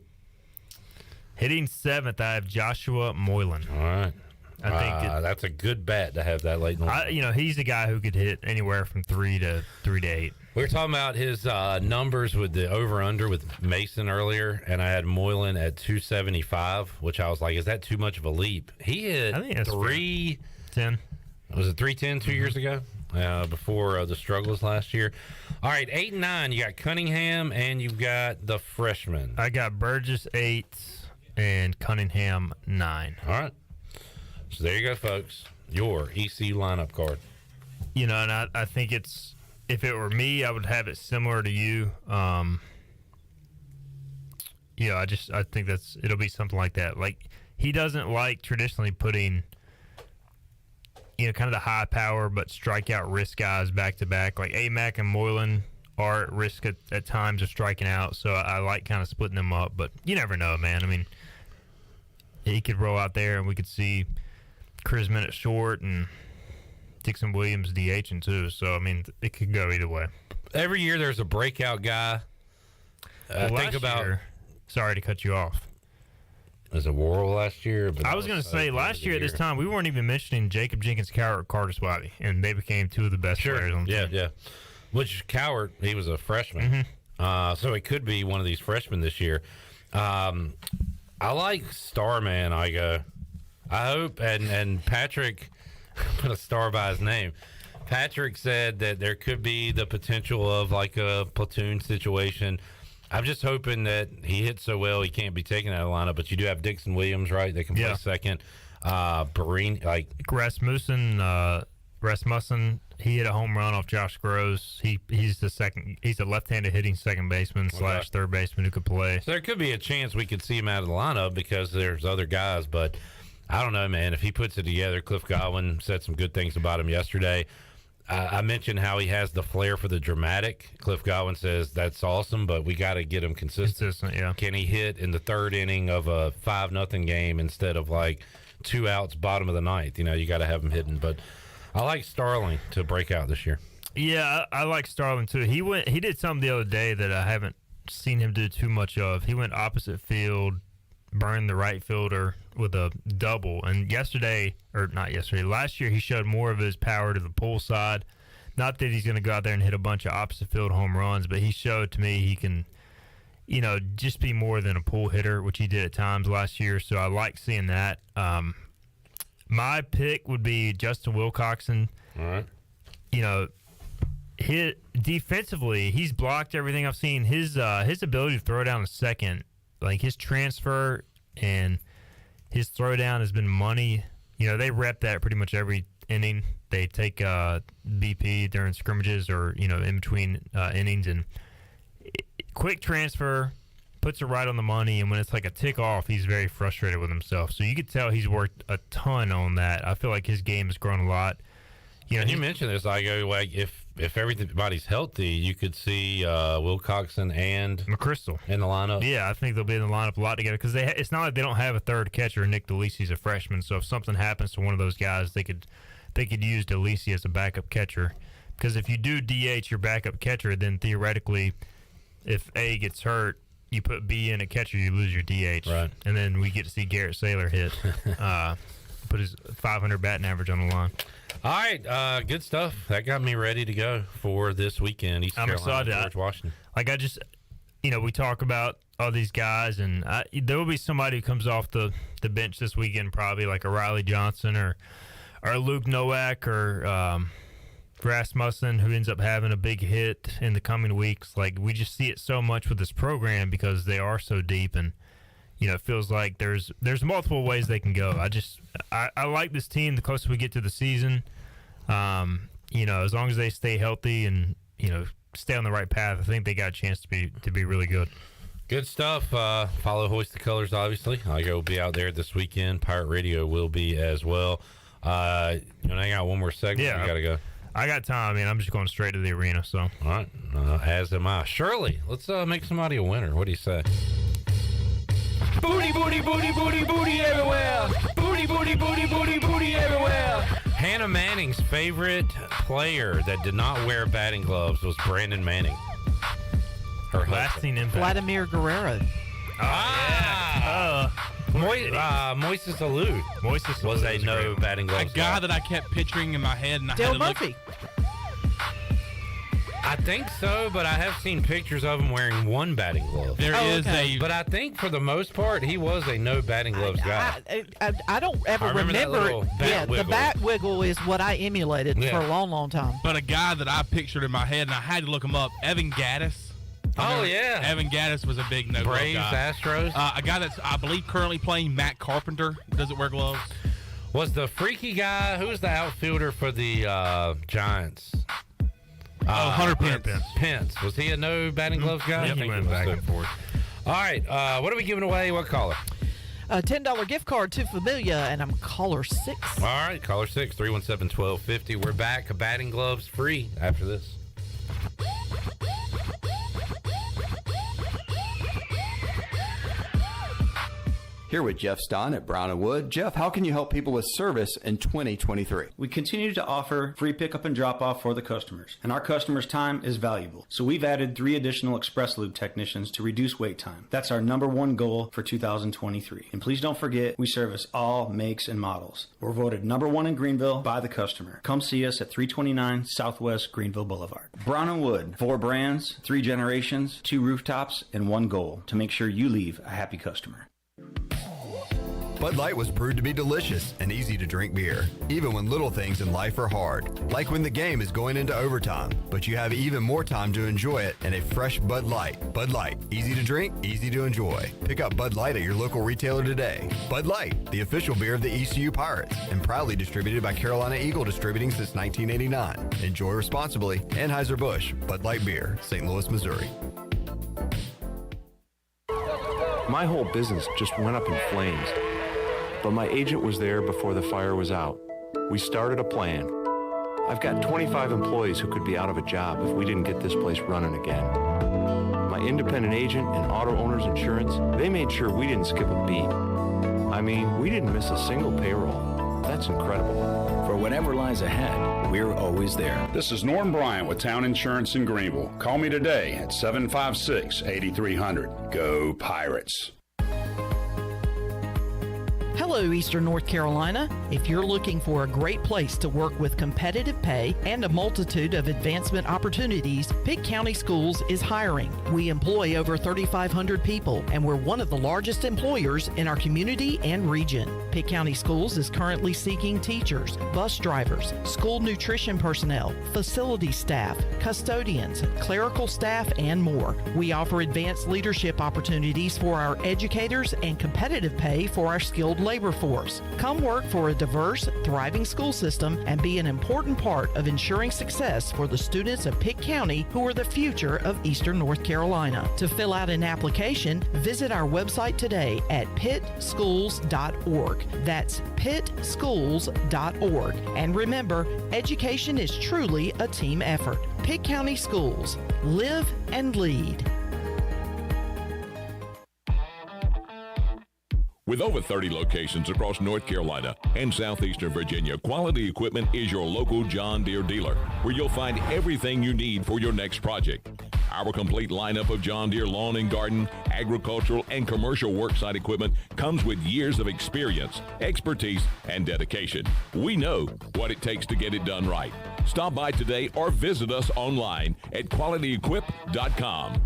S22: Hitting seventh, I have Joshua Moylan.
S3: All right.
S22: I think
S3: that's a good bet to have that late in the lineup.
S22: He's a guy who could hit anywhere from 3 to 8.
S3: We were talking about his numbers with the over-under with Mason earlier, and I had Moylan at 275, which I was like, is that too much of a leap? He hit 310. Was it 310 2 years ago? Before the struggles last year. All right, 8 and 9. You got Cunningham, and you've got the freshman.
S22: I got Burgess 8 and Cunningham 9.
S3: All right. So there you go, folks. Your ECU lineup card.
S22: And I think it's, if it were me, I would have it similar to you. I think it'll be something like that. Like, he doesn't like traditionally putting, kind of the high power but strikeout risk guys back to back. Like AMAC and Moylan are at risk at times of striking out, so I like kind of splitting them up. But you never know, man. I mean, he could roll out there and we could see Chris Minute short and Dixon Williams DHing too. So, I mean, it could go either way.
S3: Every year there's a breakout guy. Think about.
S22: Sorry to cut you off.
S3: Was it Worrell last year?
S22: But I was going to say, last year at this time, we weren't even mentioning Jacob Jenkins Cowart or Carter Swabby, and they became two of the best players on the team.
S3: Yeah. Which Cowart, he was a freshman. Mm-hmm. So it could be one of these freshmen this year. I like Starman, Igoe. I hope, and Patrick put a star by his name. Patrick said that there could be the potential of like a platoon situation. I'm just hoping that he hits so well he can't be taken out of the lineup. But you do have Dixon Williams, right? They can play second. Barini, like
S22: Rasmussen, He hit a home run off Josh Gross. He's the left-handed hitting second baseman / third baseman who could play.
S3: So there could be a chance we could see him out of the lineup because there's other guys, but I don't know, man. If he puts it together, Cliff Godwin said some good things about him yesterday. I mentioned how he has the flair for the dramatic. Cliff Godwin says that's awesome, but we got to get him consistent.
S22: Yeah.
S3: Can he hit in the third inning of a 5-0 game instead of like 2 outs, bottom of the ninth? You got to have him hitting. But I like Starling to break out this year.
S22: Yeah, I like Starling too. He did something the other day that I haven't seen him do too much of. He went opposite field, burned the right fielder with a double. And last year he showed more of his power to the pull side. Not that he's going to go out there and hit a bunch of opposite field home runs, but he showed to me he can, just be more than a pull hitter, which he did at times last year. So I like seeing that. My pick would be Justin Wilcoxon.
S3: All right.
S22: Defensively, he's blocked everything I've seen. His ability to throw down a second, like his transfer and his throwdown has been money. They rep that pretty much every inning. They take BP during scrimmages or, in between innings. And quick transfer, puts it right on the money. And when it's like a tick off, he's very frustrated with himself. So you could tell he's worked a ton on that. I feel like his game has grown a lot.
S3: And you mentioned this, Igoe, like if everybody's healthy, you could see Wilcoxon and
S22: McChrystal
S3: in the lineup.
S22: Yeah, I think they'll be in the lineup a lot together because it's not like they don't have a third catcher. Nick DeLisi's a freshman, so if something happens to one of those guys, they could use DeLisi as a backup catcher. Because if you do DH your backup catcher, then theoretically, if A gets hurt, you put B in at catcher, you lose your DH.
S3: Right.
S22: And then we get to see Garrett Saylor hit, put his 500 batting average on the line.
S3: All right, good stuff. That got me ready to go for this weekend. East Carolina,
S22: excited.
S3: George Washington.
S22: We talk about all these guys, and there will be somebody who comes off the bench this weekend, probably like a Riley Johnson or Luke Nowak or Rasmussen, who ends up having a big hit in the coming weeks. Like, we just see it so much with this program because they are so deep, and it feels like there's multiple ways they can go. I like this team the closer we get to the season. As long as they stay healthy and, stay on the right path, I think they got a chance to be really good.
S3: Good stuff. Follow Hoist the Colors, obviously. Igoe will be out there this weekend. Pirate Radio will be as well. I got one more segment.
S22: Yeah,
S3: You got to go.
S22: I got time, man. I'm just going straight to the arena. So,
S3: all right. As am I. Shirley, let's make somebody a winner. What do you say?
S4: Booty, booty, booty, booty, booty everywhere. Booty, booty, booty, booty, booty everywhere.
S3: Hannah Manning's favorite player that did not wear batting gloves was Brandon Manning. Her
S22: lasting impact.
S10: Vladimir Guerrero.
S3: Moises Alou was a no batting gloves
S11: A guy that I kept picturing in my head, and I
S10: Dale
S11: had to
S10: Murphy.
S11: look.
S3: I think so, but I have seen pictures of him wearing one batting glove. But I think for the most part, he was a no batting gloves guy.
S10: I don't ever remember it. Yeah, the bat wiggle is what I emulated for a long, long time.
S11: But a guy that I pictured in my head, and I had to look him up, Evan Gaddis.
S3: Oh, yeah.
S11: Evan Gaddis was a big no-glove
S3: Braves,
S11: guy.
S3: Astros.
S11: A guy that's, I believe, currently playing, Matt Carpenter, doesn't wear gloves.
S3: Was the freaky guy, who's the outfielder for the Giants?
S11: Hunter Pence.
S3: Pence. Was he a no batting gloves guy?
S22: Yep,
S3: I think
S22: he went
S3: was
S22: back
S3: too.
S22: and forth.
S3: All right. What are we giving away? What caller?
S10: A $10 gift card to Familia, and I'm caller 6.
S3: All right. Caller 6, 317-1250. We're back. Batting gloves free after this.
S13: Here with Jeff Stein at Brown & Wood. Jeff, how can you help people with service in 2023?
S14: We continue to offer free pickup and drop-off for the customers, and our customers' time is valuable. So we've added 3 additional Express Lube technicians to reduce wait time. That's our #1 goal for 2023. And please don't forget, we service all makes and models. We're voted #1 in Greenville by the customer. Come see us at 329 Southwest Greenville Boulevard. Brown & Wood, 4 brands, 3 generations, 2 rooftops, and 1 goal to make sure you leave a happy customer.
S21: Bud Light was brewed to be delicious and easy to drink beer, even when little things in life are hard, like when the game is going into overtime, but you have even more time to enjoy it in a fresh Bud Light. Bud Light, easy to drink, easy to enjoy. Pick up Bud Light at your local retailer today. Bud Light, the official beer of the ECU Pirates, and proudly distributed by Carolina Eagle Distributing since 1989. Enjoy responsibly. Anheuser-Busch, Bud Light Beer, St. Louis, Missouri.
S2: My whole business just went up in flames, but my agent was there before the fire was out. We started a plan. I've got 25 employees who could be out of a job if we didn't get this place running again. My independent agent and auto owners insurance, they made sure we didn't skip a beat. I mean, we didn't miss a single payroll. That's incredible.
S15: For whatever lies ahead, we're always there.
S16: This is Norm Bryant with Town Insurance in Greenville. Call me today at 756-8300. Go Pirates.
S10: Hello, Eastern North Carolina. If you're looking for a great place to work with competitive pay and a multitude of advancement opportunities, Pitt County Schools is hiring. We employ over 3,500 people, and we're one of the largest employers in our community and region. Pitt County Schools is currently seeking teachers, bus drivers, school nutrition personnel, facility staff, custodians, clerical staff, and more. We offer advanced leadership opportunities for our educators and competitive pay for our skilled labor force. Come work for a diverse, thriving school system and be an important part of ensuring success for the students of Pitt County who are the future of Eastern North Carolina. To fill out an application, visit our website today at pittschools.org. That's pittschools.org. And remember, education is truly a team effort. Pitt County Schools. Live and lead.
S17: With over 30 locations across North Carolina and southeastern Virginia, Quality Equipment is your local John Deere dealer, where you'll find everything you need for your next project. Our complete lineup of John Deere lawn and garden, agricultural, and commercial worksite equipment comes with years of experience, expertise, and dedication. We know what it takes to get it done right. Stop by today or visit us online at qualityequip.com.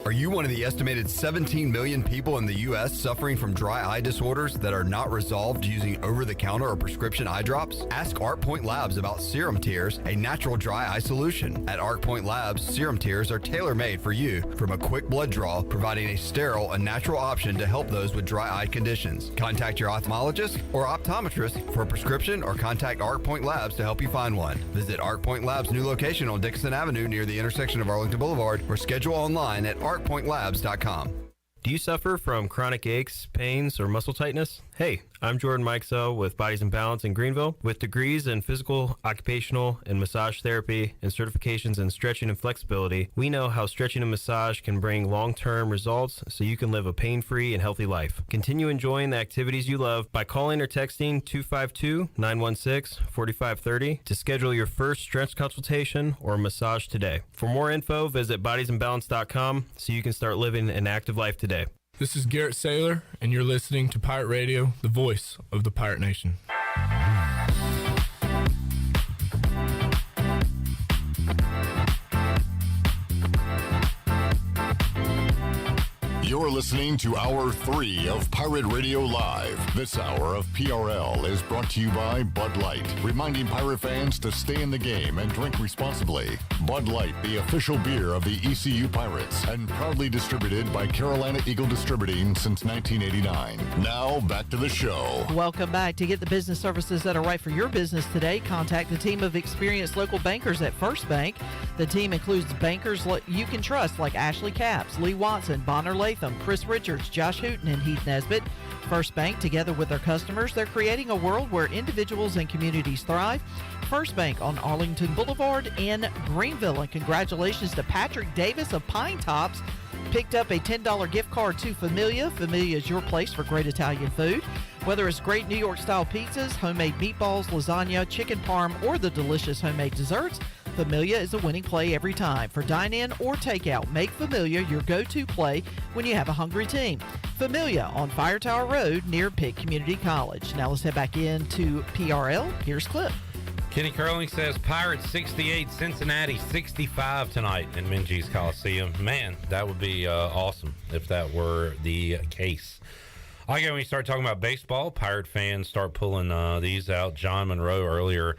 S21: Are you one of the estimated 17 million people in the U.S. suffering from dry eye disorders that are not resolved using over-the-counter or prescription eye drops? Ask ArcPoint Labs about Serum Tears, a natural dry eye solution. At ArcPoint Labs, Serum Tears are tailor-made for you from a quick blood draw, providing a sterile and natural option to help those with dry eye conditions. Contact your ophthalmologist or optometrist for a prescription or contact ArcPoint Labs to help you find one. Visit ArcPoint Labs' new location on Dixon Avenue near the intersection of Arlington Boulevard or schedule online at arcpointlabs.com.
S20: Do you suffer from chronic aches, pains, or muscle tightness? Hey, I'm Jordan Mikesell with Bodies in Balance in Greenville. With degrees in physical, occupational, and massage therapy and certifications in stretching and flexibility, we know how stretching and massage can bring long-term results so you can live a pain-free and healthy life. Continue enjoying the activities you love by calling or texting 252-916-4530 to schedule your first stretch consultation or massage today. For more info, visit bodiesinbalance.com so you can start living an active life today.
S26: This is Garrett Saylor, and you're listening to Pirate Radio, the voice of the Pirate Nation.
S6: You're listening to Hour 3 of Pirate Radio Live. This hour of PRL is brought to you by Bud Light, reminding Pirate fans to stay in the game and drink responsibly. Bud Light, the official beer of the ECU Pirates, and proudly distributed by Carolina Eagle Distributing since 1989. Now, back to the show.
S10: Welcome back. To get the business services that are right for your business today, contact the team of experienced local bankers at First Bank. The team includes bankers you can trust like Ashley Capps, Lee Watson, Bonner Latham, Chris Richards, Josh Hooten, and Heath Nesbitt. First Bank, together with their customers, they're creating a world where individuals and communities thrive. First Bank on Arlington Boulevard in Greenville. And congratulations to Patrick Davis of Pine Tops. Picked up a $10 gift card to Familia. Familia is your place for great Italian food. Whether it's great New York-style pizzas, homemade meatballs, lasagna, chicken parm, or the delicious homemade desserts, Familia is a winning play every time. For dine-in or takeout, make Familia your go-to play when you have a hungry team. Familia on Fire Tower Road near Pitt Community College. Now let's head back into PRL. Here's Cliff.
S3: Kenny Curling says Pirates 68, Cincinnati 65 tonight in Minges Coliseum. Man, that would be awesome if that were the case. Again, when we start talking about baseball, Pirate fans start pulling these out. John Monroe earlier,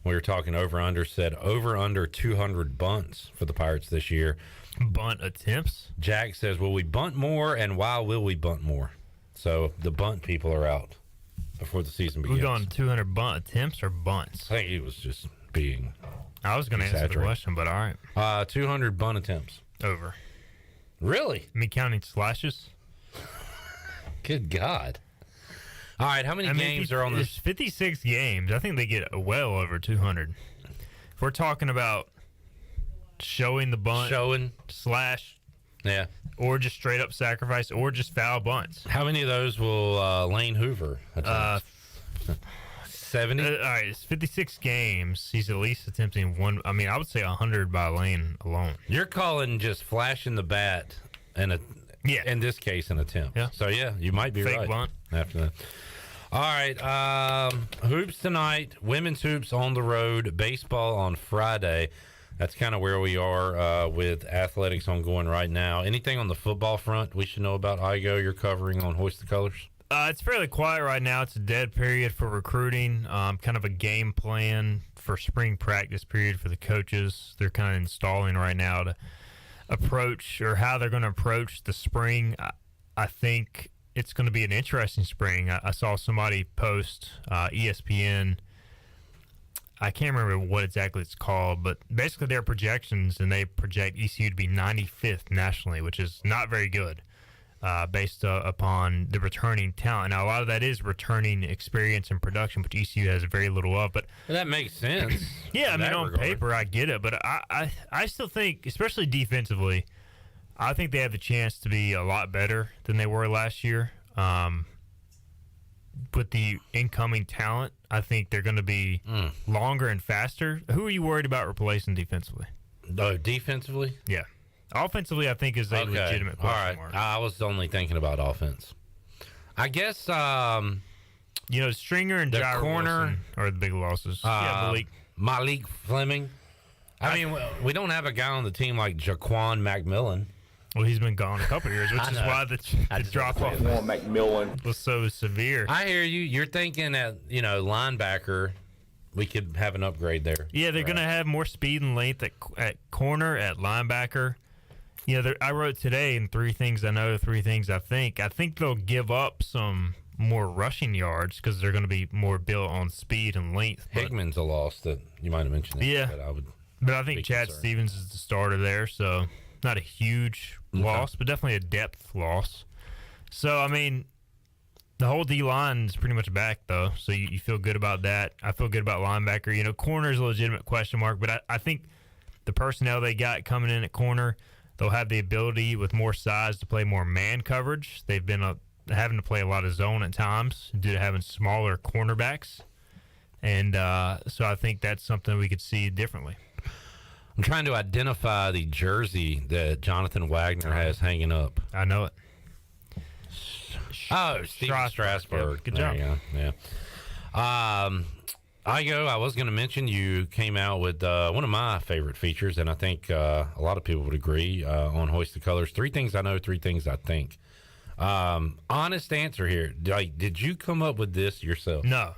S3: we were talking over-under, said over-under 200 bunts for the Pirates this year.
S22: Bunt attempts?
S3: Jack says, will we bunt more, and why will we bunt more? So the bunt people are out before the season begins.
S22: We're going 200 bunt attempts or bunts?
S3: I think he was just being
S22: I was going to answer the question, but all
S3: right. 200 bunt attempts.
S22: Over.
S3: Really?
S22: Me counting slashes?
S3: Good God. All right, how many games are on this?
S22: There's 56 games. I think they get well over 200. If we're talking about showing the bunt, slash,
S3: yeah,
S22: or just straight up sacrifice, or just foul bunts.
S3: How many of those will Lane Hoover attempt? 70?
S22: All right, it's 56 games. He's at least attempting one. I mean, I would say 100 by Lane alone.
S3: You're calling just flashing the bat and in this case, an attempt.
S22: Yeah.
S3: So, yeah, you might be
S22: Fake
S3: right.
S22: bunt.
S3: After that. All right, hoops tonight, women's hoops on the road, baseball on Friday. That's kind of where we are with athletics ongoing right now. Anything on the football front we should know about, Igoe, you're covering on Hoist the Colors?
S22: It's fairly quiet right now. It's a dead period for recruiting, kind of a game plan for spring practice period for the coaches. They're kind of installing right now to approach or how they're going to approach the spring. I think it's going to be an interesting spring. I saw somebody post ESPN. I can't remember what exactly it's called, but basically their projections, and they project ECU to be 95th nationally, which is not very good based upon the returning talent. Now, a lot of that is returning experience and production, which ECU has very little of. But
S3: that makes sense.
S22: Yeah, I mean, on paper, I get it. But I still think, especially defensively, I think they have the chance to be a lot better than they were last year. With the incoming talent, I think they're going to be longer and faster. Who are you worried about replacing defensively?
S3: Defensively?
S22: Yeah. Offensively, I think is a legitimate question mark.
S3: I was only thinking about offense. I guess,
S22: Stringer and Jair
S3: corner
S22: Wilson are the big losses.
S3: Malik Fleming. I mean, we don't have a guy on the team like Jaquan McMillan.
S22: Well, he's been gone a couple of years, which is why the drop-off
S3: McMillan
S22: was so severe.
S3: I hear you. You're thinking that, linebacker, we could have an upgrade there.
S22: Yeah, they're going to have more speed and length at corner, at linebacker. I wrote today in 3 things I know, 3 things I think. I think they'll give up some more rushing yards because they're going to be more built on speed and length.
S3: Hickman's a loss that you might have mentioned.
S22: Yeah,
S3: but
S22: I think Chad Stevens is the starter there, so not a huge loss, but definitely a depth loss. So, I mean, the whole D-line is pretty much back, though, so you feel good about that. I feel good about linebacker. Corner is a legitimate question mark, but I think the personnel they got coming in at corner, they'll have the ability with more size to play more man coverage. They've been having to play a lot of zone at times due to having smaller cornerbacks. And so I think that's something we could see differently.
S3: I'm trying to identify the jersey that Jonathan Wagner has hanging up.
S22: I know it.
S3: Oh, Steven Strasburg.
S22: Yeah, good job.
S3: Yeah. I was going to mention you came out with one of my favorite features, and I think a lot of people would agree on Hoist the Colors. 3 things I know, 3 things I think. Honest answer here. Did you come up with this yourself?
S22: No.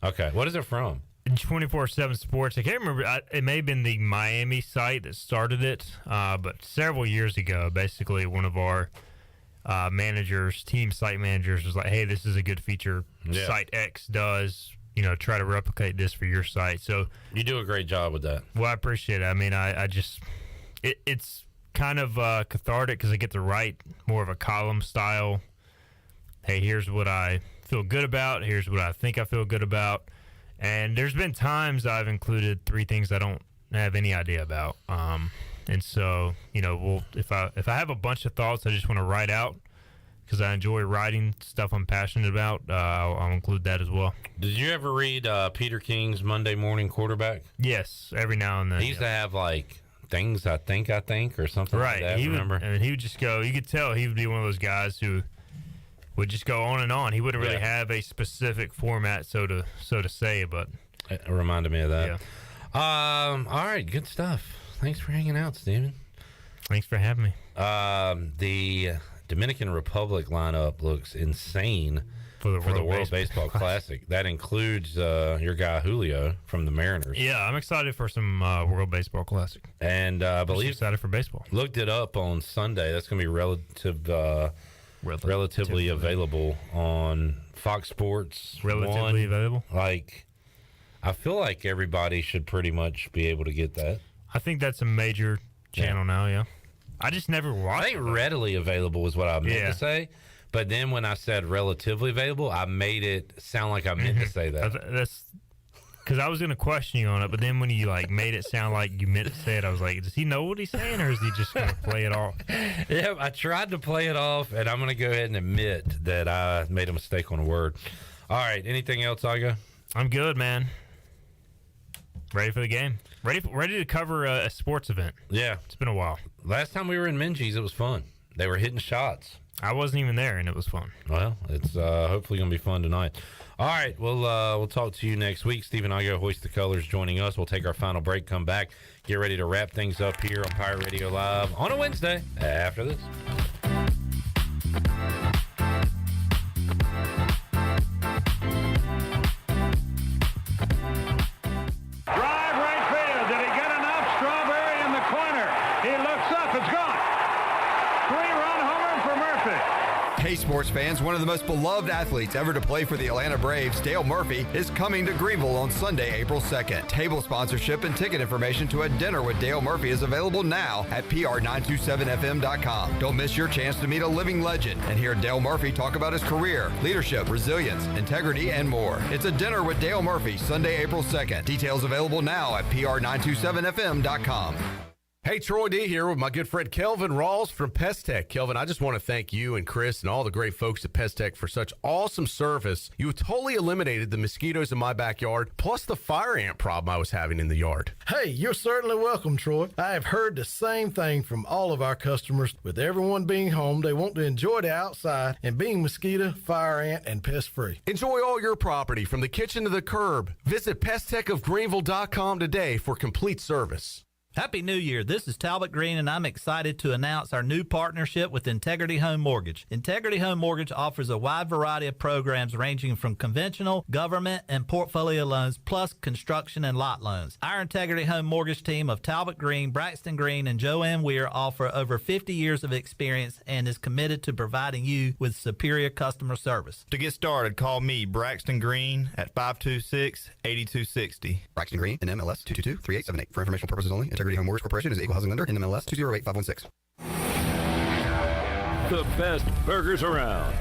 S3: Okay. What is it from?
S22: 24/7 Sports. I can't remember. It may have been the Miami site that started it, but several years ago, basically one of our team site managers was like, hey, this is a good feature.
S3: Yeah.
S22: Site X does, try to replicate this for your site. So
S3: you do a great job with that.
S22: Well, I appreciate it. I mean, I just, it's kind of cathartic because I get to write more of a column style. Hey, here's what I feel good about. Here's what I think I feel good about. And there's been times I've included 3 things I don't have any idea about. And so, if I have a bunch of thoughts I just want to write out because I enjoy writing stuff I'm passionate about, I'll include that as well.
S3: Did you ever read Peter King's Monday Morning Quarterback?
S22: Yes, every now and then.
S3: He used to have things I think, or something like that. Remember?
S22: He would just go, you could tell he would be one of those guys who would just go on and on. He wouldn't really have a specific format, so to say, but
S3: It reminded me of that. Yeah. All right, good stuff. Thanks for hanging out, Steven.
S22: Thanks for having me.
S3: The Dominican Republic lineup looks insane for the World Baseball Classic. That includes your guy Julio from the Mariners.
S22: Yeah, I'm excited for some World Baseball Classic.
S3: And I believe
S22: excited for baseball.
S3: Looked it up on Sunday. That's going to be relatively available on Fox Sports.
S22: Relatively available?
S3: Like, I feel like everybody should pretty much be able to get that.
S22: I think that's a major channel now, yeah. I just never watched
S3: I think readily available is what I meant to say. But then when I said relatively available, I made it sound like I meant to say that.
S22: That's because I was going to question you on it, but then when you made it sound like you meant to say it, I was like, does he know what he's saying, or is he just going to play it off?
S3: Yeah, I tried to play it off, and I'm going to go ahead and admit that I made a mistake on a word. All right, anything else, Igoe?
S22: I'm good, man. Ready for the game. Ready to cover a sports event.
S3: Yeah.
S22: It's been a while.
S3: Last time we were in Minji's, it was fun. They were hitting shots.
S22: I wasn't even there, and it was fun.
S3: Well, it's hopefully going to be fun tonight. All right, we'll talk to you next week. Stephen Igoe, Hoist the Colors, joining us. We'll take our final break, come back, get ready to wrap things up here on Pirate Radio Live on a Wednesday after this.
S21: Hey, sports fans, one of the most beloved athletes ever to play for the Atlanta Braves, Dale Murphy, is coming to Greenville on Sunday, April 2nd. Table sponsorship and ticket information to a dinner with Dale Murphy is available now at pr927fm.com. Don't miss your chance to meet a living legend and hear Dale Murphy talk about his career, leadership, resilience, integrity, and more. It's a dinner with Dale Murphy, Sunday, April 2nd. Details available now at pr927fm.com.
S1: Hey, Troy D here with my good friend Kelvin Rawls from Pest Tech. Kelvin, I just want to thank you and Chris and all the great folks at Pest Tech for such awesome service. You totally eliminated the mosquitoes in my backyard, plus the fire ant problem I was having in the yard.
S5: Hey, you're certainly welcome, Troy. I have heard the same thing from all of our customers. With everyone being home, they want to enjoy the outside and being mosquito, fire ant, and pest-free.
S1: Enjoy all your property from the kitchen to the curb. Visit pesttechofgreenville.com today for complete service.
S7: Happy New Year. This is Talbot Green, and I'm excited to announce our new partnership with Integrity Home Mortgage. Integrity Home Mortgage offers a wide variety of programs ranging from conventional, government, and portfolio loans, plus construction and lot loans. Our Integrity Home Mortgage team of Talbot Green, Braxton Green, and Joanne Weir offer over 50 years of experience and is committed to providing you with superior customer service.
S9: To get started, call me, Braxton Green, at 526-8260.
S21: Braxton Green, NMLS 222-3878. For informational purposes only, Integrity Home Mortgage Corporation is an equal housing lender, NMLS 208516.
S18: The best burgers around.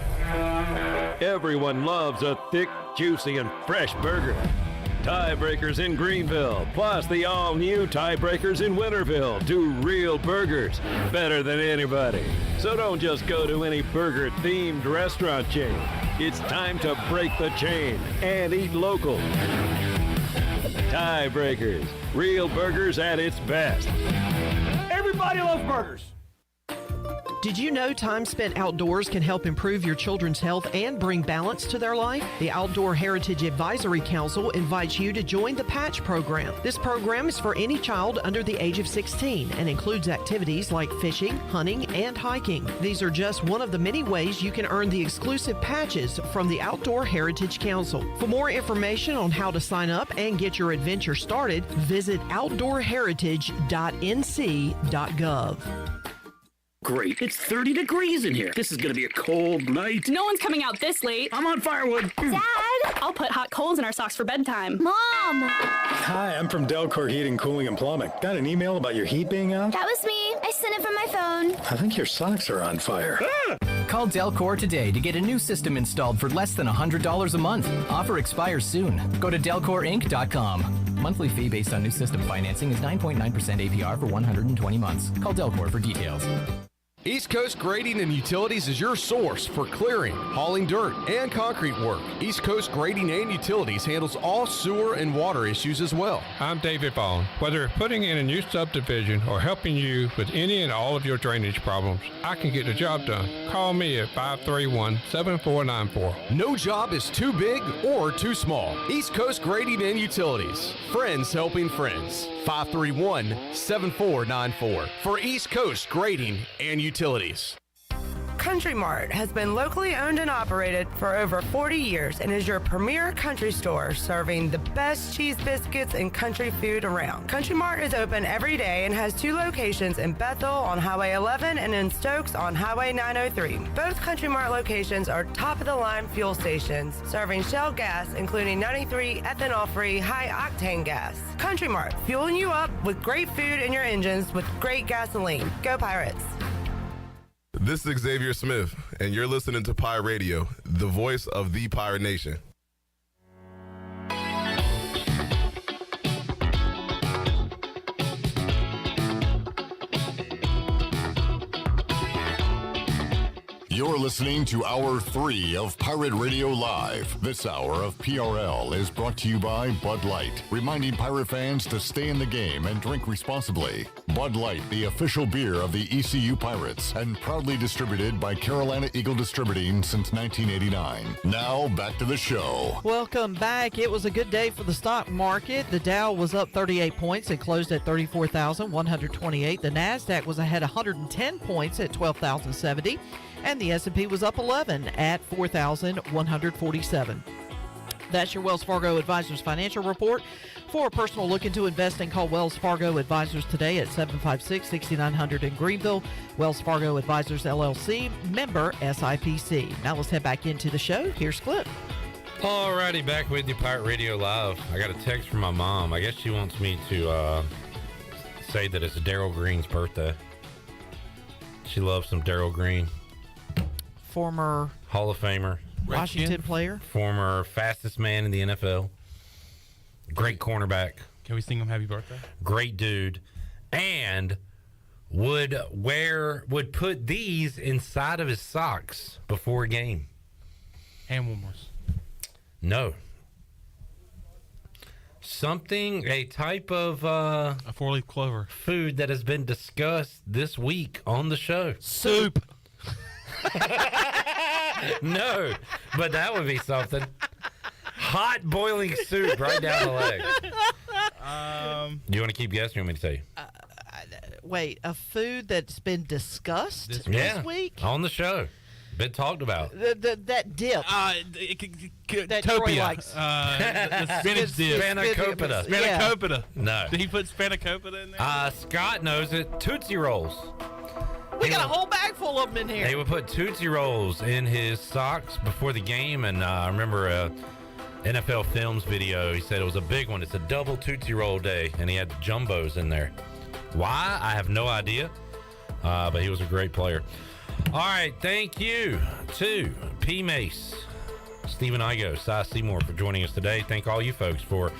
S18: Everyone loves a thick, juicy, and fresh burger. Tiebreakers in Greenville, plus the all-new Tiebreakers in Winterville, do real burgers better than anybody. So don't just go to any burger-themed restaurant chain. It's time to break the chain and eat local. Tiebreakers, real burgers at its best.
S4: Everybody loves burgers.
S10: Did you know time spent outdoors can help improve your children's health and bring balance to their life? The Outdoor Heritage Advisory Council invites you to join the Patch program. This program is for any child under the age of 16 and includes activities like fishing, hunting, and hiking. These are just one of the many ways you can earn the exclusive patches from the Outdoor Heritage Council. For more information on how to sign up and get your adventure started, visit outdoorheritage.nc.gov.
S19: Great. It's 30 degrees in here. This is going to be a cold night.
S27: No one's coming out this late.
S19: I'm on firewood.
S27: Dad! I'll put hot coals in our socks for bedtime. Mom!
S28: Hi, I'm from Delcor Heating, Cooling, and Plumbing. Got an email about your heat being out?
S27: That was me. I sent it from my phone.
S28: I think your socks are on fire.
S29: Call Delcor today to get a new system installed for less than $100 a month. Offer expires soon. Go to delcorinc.com. Monthly fee based on new system financing is 9.9% APR for 120 months. Call Delcor for details.
S1: East Coast Grading and Utilities is your source for clearing, hauling dirt, and concrete work. East Coast Grading and Utilities handles all sewer and water issues as well.
S2: I'm David Vaughn. Whether putting in a new subdivision or helping you with any and all of your drainage problems, I can get the job done. Call me at 531-7494.
S1: No job is too big or too small. East Coast Grading and Utilities. Friends helping friends. 531-7494 for East Coast Grading and Utilities.
S8: Country Mart has been locally owned and operated for over 40 years and is your premier country store serving the best cheese biscuits and country food around. Country Mart is open every day and has 2 locations in Bethel on Highway 11 and in Stokes on Highway 903. Both Country Mart locations are top-of-the-line fuel stations serving Shell gas, including 93 ethanol-free high-octane gas. Country Mart, fueling you up with great food in your engines with great gasoline. Go Pirates!
S11: This is Xavier Smith, and you're listening to Pirate Radio, the voice of the Pirate Nation.
S6: You're listening to Hour 3 of Pirate Radio Live. This hour of PRL is brought to you by Bud Light, reminding Pirate fans to stay in the game and drink responsibly. Bud Light, the official beer of the ECU Pirates, and proudly distributed by Carolina Eagle Distributing since 1989. Now, back to the show.
S10: Welcome back. It was a good day for the stock market. The Dow was up 38 points. It closed at 34,128. The NASDAQ was ahead 110 points at 12,070. And the S&P was up 11 at 4,147. That's your Wells Fargo Advisors Financial Report. For a personal look into investing, call Wells Fargo Advisors today at 756-6900 in Greenville. Wells Fargo Advisors, LLC, member SIPC. Now let's head back into the show. Here's Clip.
S3: Alrighty, back with you, Pirate Radio Live. I got a text from my mom. I guess she wants me to say that it's Darryl Green's birthday. She loves some Darryl Green.
S10: Former
S3: Hall of Famer.
S10: Washington player.
S3: Former fastest man in the NFL. Great cornerback.
S12: Can we sing him happy birthday?
S3: Great dude. And would put these inside of his socks before a game.
S12: Hand warmers.
S3: No. Something, a type of
S12: a 4-leaf clover.
S3: Food that has been discussed this week on the show.
S12: Soup.
S3: No, but that would be something. Hot boiling soup right down the leg. Do you want to keep guessing or want me to tell you?
S10: Wait, a food that's been discussed this week?
S3: On the show. Been talked about.
S10: That dip. That Troy likes.
S12: The spinach dip.
S3: Spanakopita.
S12: Spanakopita.
S3: No.
S12: Did he put spanakopita in there?
S3: Scott knows it. Tootsie Rolls.
S10: We got a whole bag full of them in here.
S3: They would put Tootsie Rolls in his socks before the game, and I remember a NFL Films video. He said it was a big one. It's a double Tootsie Roll day, and he had the jumbos in there. Why? I have no idea, but he was a great player. All right, thank you to P. Mace, Stephen Igoe, Seymour for joining us today. Thank all you folks for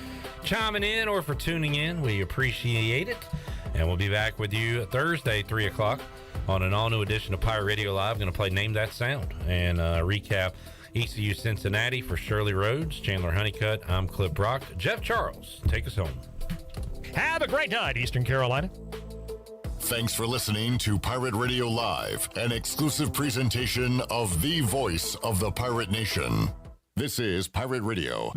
S3: chiming in or for tuning in. We appreciate it, and we'll be back with you Thursday, 3 o'clock. On an all-new edition of Pirate Radio Live. Going to play Name That Sound and recap ECU Cincinnati for Shirley Rhodes, Chandler Honeycutt. I'm Clip Brock. Jeff Charles, take us home.
S13: Have a great night, Eastern Carolina.
S6: Thanks for listening to Pirate Radio Live, an exclusive presentation of the voice of the Pirate Nation. This is Pirate Radio,